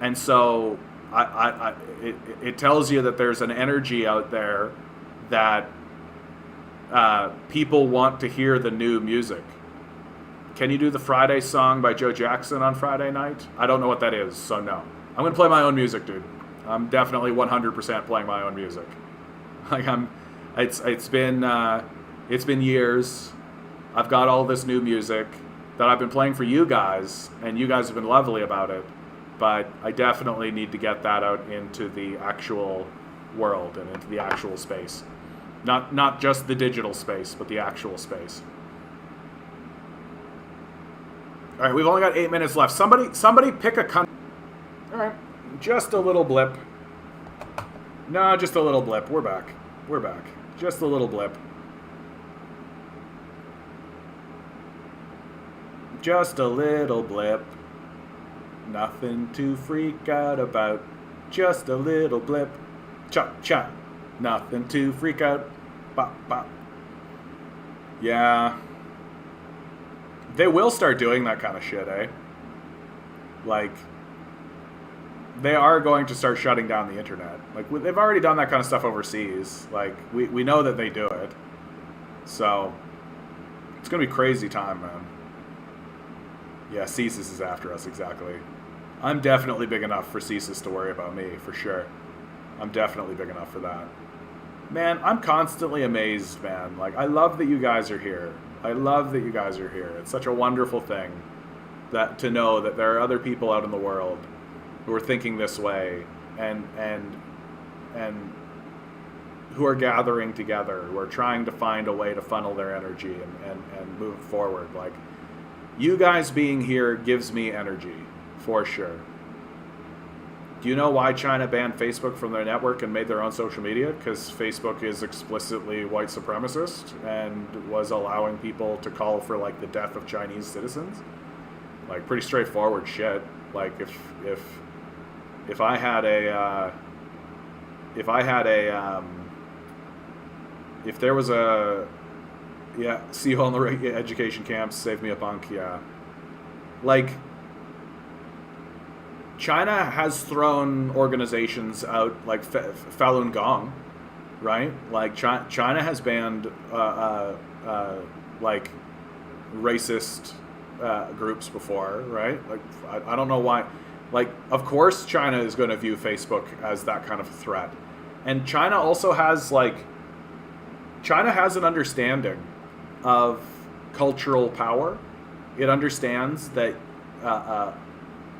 And so it tells you that there's an energy out there that people want to hear the new music. Can you do the Friday song by Joe Jackson on Friday night? I don't know what that is, so no. I'm going to play my own music, dude. I'm definitely 100% playing my own music. Like it's been years. I've got all this new music that I've been playing for you guys, and you guys have been lovely about it. But I definitely need to get that out into the actual world and into the actual space. Not just the digital space, but the actual space. All right, we've only got 8 minutes left. Somebody pick a country. All right, just a little blip. No, just a little blip. We're back. Just a little blip. Just a little blip. Nothing to freak out about. Just a little blip. Cha-cha. Nothing to freak out. Bop, bop. Yeah. They will start doing that kind of shit, eh? Like, they are going to start shutting down the internet. Like, they've already done that kind of stuff overseas. Like, we know that they do it. So, it's going to be crazy time, man. Yeah, CSIS is after us, exactly. I'm definitely big enough for CSIS to worry about me, for sure. I'm definitely big enough for that. Man, I'm constantly amazed, man. Like, I love that you guys are here. It's such a wonderful thing that to know that there are other people out in the world who are thinking this way and who are gathering together, who are trying to find a way to funnel their energy and move forward. Like, you guys being here gives me energy, for sure. Do you know why China banned Facebook from their network and made their own social media? Because Facebook is explicitly white supremacist and was allowing people to call for like the death of Chinese citizens. Like, pretty straightforward shit. Like, if I had if I had a, if there was a, yeah, see you all in the education camps, save me a bunk, yeah. Like, China has thrown organizations out like Falun Gong, right? Like China has banned like racist groups before, right? Like I don't know why. Like, of course, China is going to view Facebook as that kind of a threat, and China also has China has an understanding of cultural power. It understands that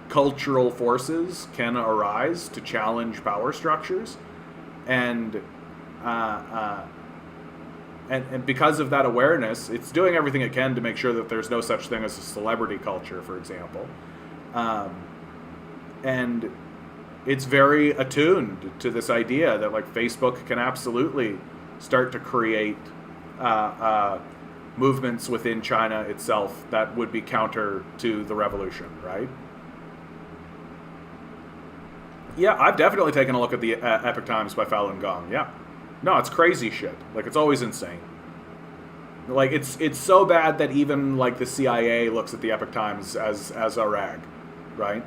cultural forces can arise to challenge power structures, and because of that awareness, it's doing everything it can to make sure that there's no such thing as a celebrity culture, for example, and it's very attuned to this idea that like Facebook can absolutely start to create movements within China itself that would be counter to the revolution, right? Yeah, I've definitely taken a look at the Epic Times by Falun Gong. Yeah, no, it's crazy shit. Like, it's always insane. Like, it's so bad that even like the CIA looks at the Epic Times as a rag, right?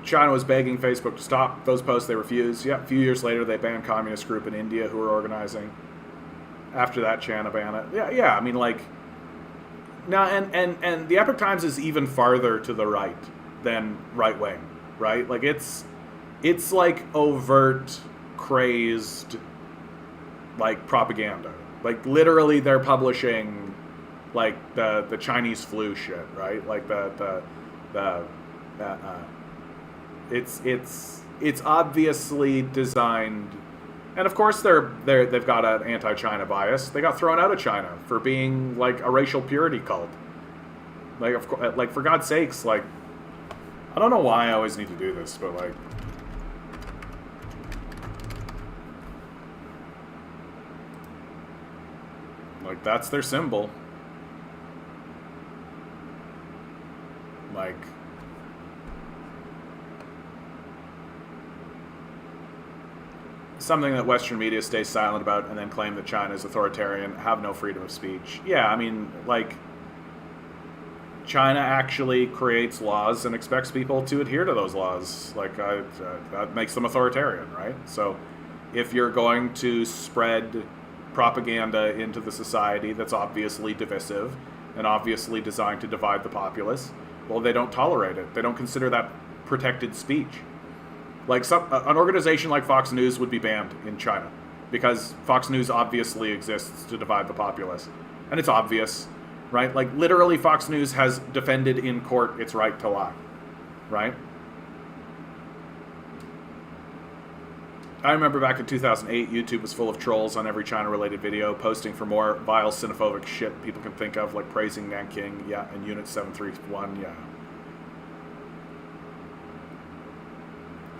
China was begging Facebook to stop those posts. They refused. Yeah, a few years later, they banned communist group in India who were organizing. After that, China banned it. Yeah. I mean, like, now and the Epic Times is even farther to the right than right wing. Right? Like, it's like overt, crazed, like, propaganda. Like, literally, they're publishing like the Chinese flu shit, right? Like it's obviously designed, and of course they've got an anti-China bias. They got thrown out of China for being like a racial purity cult. Like, of course, like, for God's sakes, like, I don't know why I always need to do this, but like that's their symbol. Like, something that Western media stays silent about and then claim that China is authoritarian, have no freedom of speech. Yeah, I mean, like, China actually creates laws and expects people to adhere to those laws. Like, that makes them authoritarian, right? So if you're going to spread propaganda into the society that's obviously divisive and obviously designed to divide the populace, well, they don't tolerate it. They don't consider that protected speech. Like, an organization like Fox News would be banned in China because Fox News obviously exists to divide the populace. And it's obvious. Right? Like, literally, Fox News has defended in court its right to lie. Right? I remember back in 2008, YouTube was full of trolls on every China-related video, posting for more vile, xenophobic shit people can think of, like praising Nanking, yeah, and Unit 731, yeah.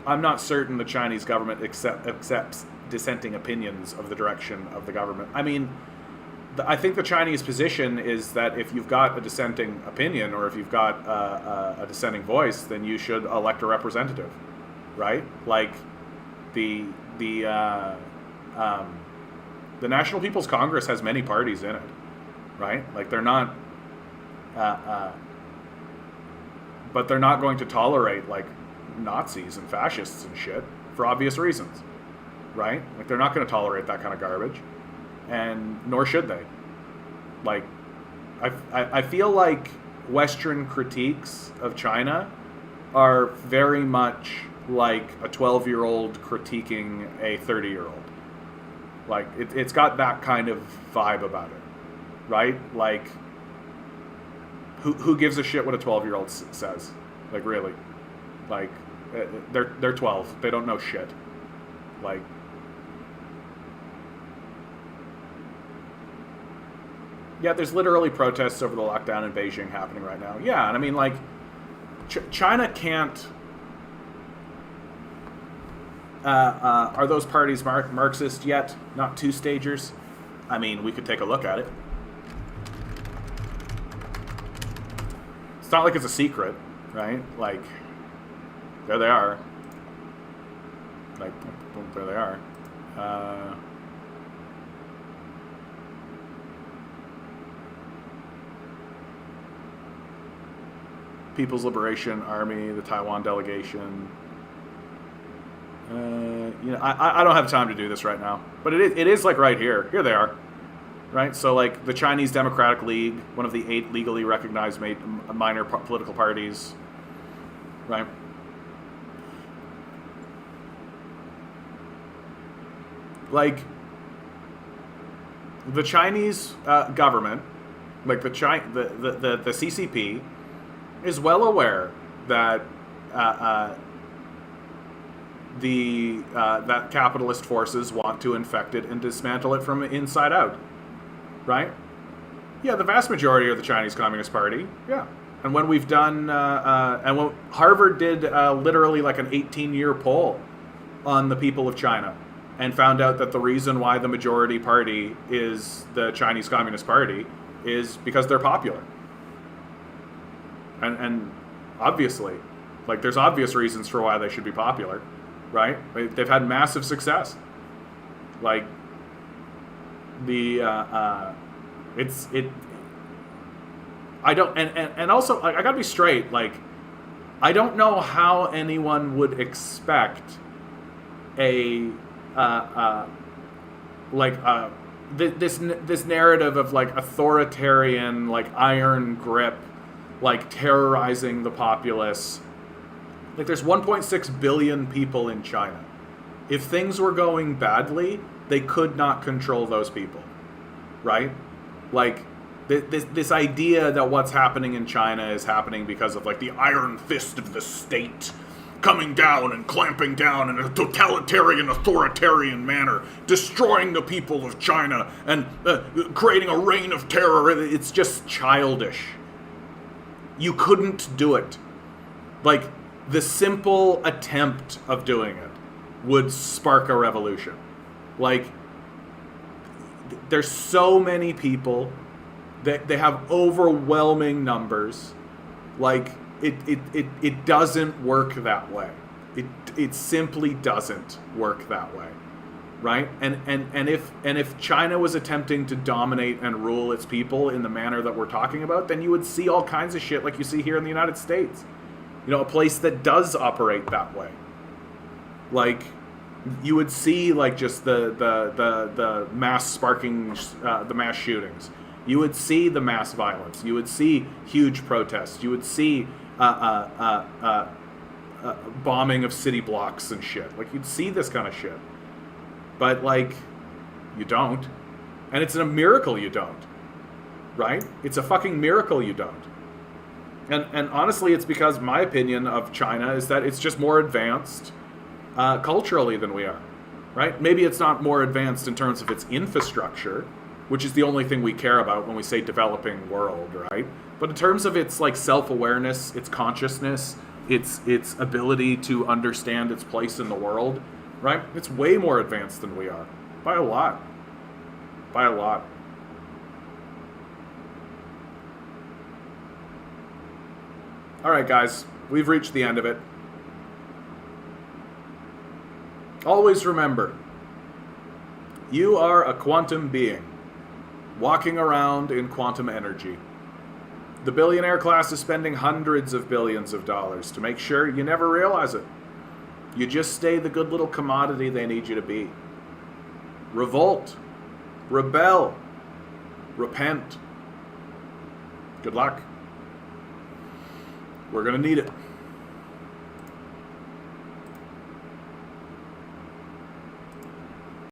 I'm not certain the Chinese government accepts dissenting opinions of the direction of the government. I mean, I think the Chinese position is that if you've got a dissenting opinion or if you've got a dissenting voice, then you should elect a representative, right? Like, the National People's Congress has many parties in it, right? Like, they're not, but they're not going to tolerate like Nazis and fascists and shit for obvious reasons, right? Like, they're not going to tolerate that kind of garbage. And nor should they. Like, I feel like Western critiques of China are very much like a 12-year-old critiquing a 30-year-old. Like, it's got that kind of vibe about it, right? Like, who gives a shit what a 12-year-old says? Like, really? Like, they're 12. They don't know shit. Like, yeah, there's literally protests over the lockdown in Beijing happening right now. Yeah, and I mean, like, China can't... are those parties Marxist yet? Not two-stagers? I mean, we could take a look at it. It's not like it's a secret, right? Like, there they are. Like, boom, there they are. People's Liberation Army, the Taiwan delegation. I don't have time to do this right now, but it is like right here. Here they are, right? So like the Chinese Democratic League, one of the 8 legally recognized minor political parties, right? Like the Chinese government, like the CCP, is well aware that that capitalist forces want to infect it and dismantle it from inside out, right? Yeah, the vast majority are the Chinese Communist Party. Yeah, and when we've done, and when Harvard did literally like an 18-year poll on the people of China, and found out that the reason why the majority party is the Chinese Communist Party is because they're popular. And obviously, like there's obvious reasons for why they should be popular, right? They've had massive success. Like I don't, and also I gotta be straight. Like I don't know how anyone would expect this narrative of like authoritarian, like iron grip, like terrorizing the populace. Like there's 1.6 billion people in China. If things were going badly, they could not control those people, right? Like this idea that what's happening in China is happening because of like the iron fist of the state coming down and clamping down in a totalitarian, authoritarian manner, destroying the people of China and creating a reign of terror. It's just childish. You couldn't do it. Like, the simple attempt of doing it would spark a revolution. Like, there's so many people that they have overwhelming numbers. Like, it doesn't work that way. It simply doesn't work that way, right? And if China was attempting to dominate and rule its people in the manner that we're talking about, then you would see all kinds of shit like you see here in the United States. You know, a place that does operate that way. Like, you would see like just the mass sparking, the mass shootings. You would see the mass violence. You would see huge protests. You would see bombing of city blocks and shit. Like, you'd see this kind of shit. But, like, you don't. And it's a miracle you don't. Right? It's a fucking miracle you don't. And honestly, it's because my opinion of China is that it's just more advanced culturally than we are. Right? Maybe it's not more advanced in terms of its infrastructure, which is the only thing we care about when we say developing world, right? But in terms of its like self-awareness, its consciousness, its ability to understand its place in the world, right? It's way more advanced than we are. By a lot. By a lot. All right, guys, we've reached the end of it. Always remember, you are a quantum being, walking around in quantum energy. The billionaire class is spending hundreds of billions of dollars to make sure you never realize it. You just stay the good little commodity they need you to be. Revolt. Rebel. Repent. Good luck. We're going to need it.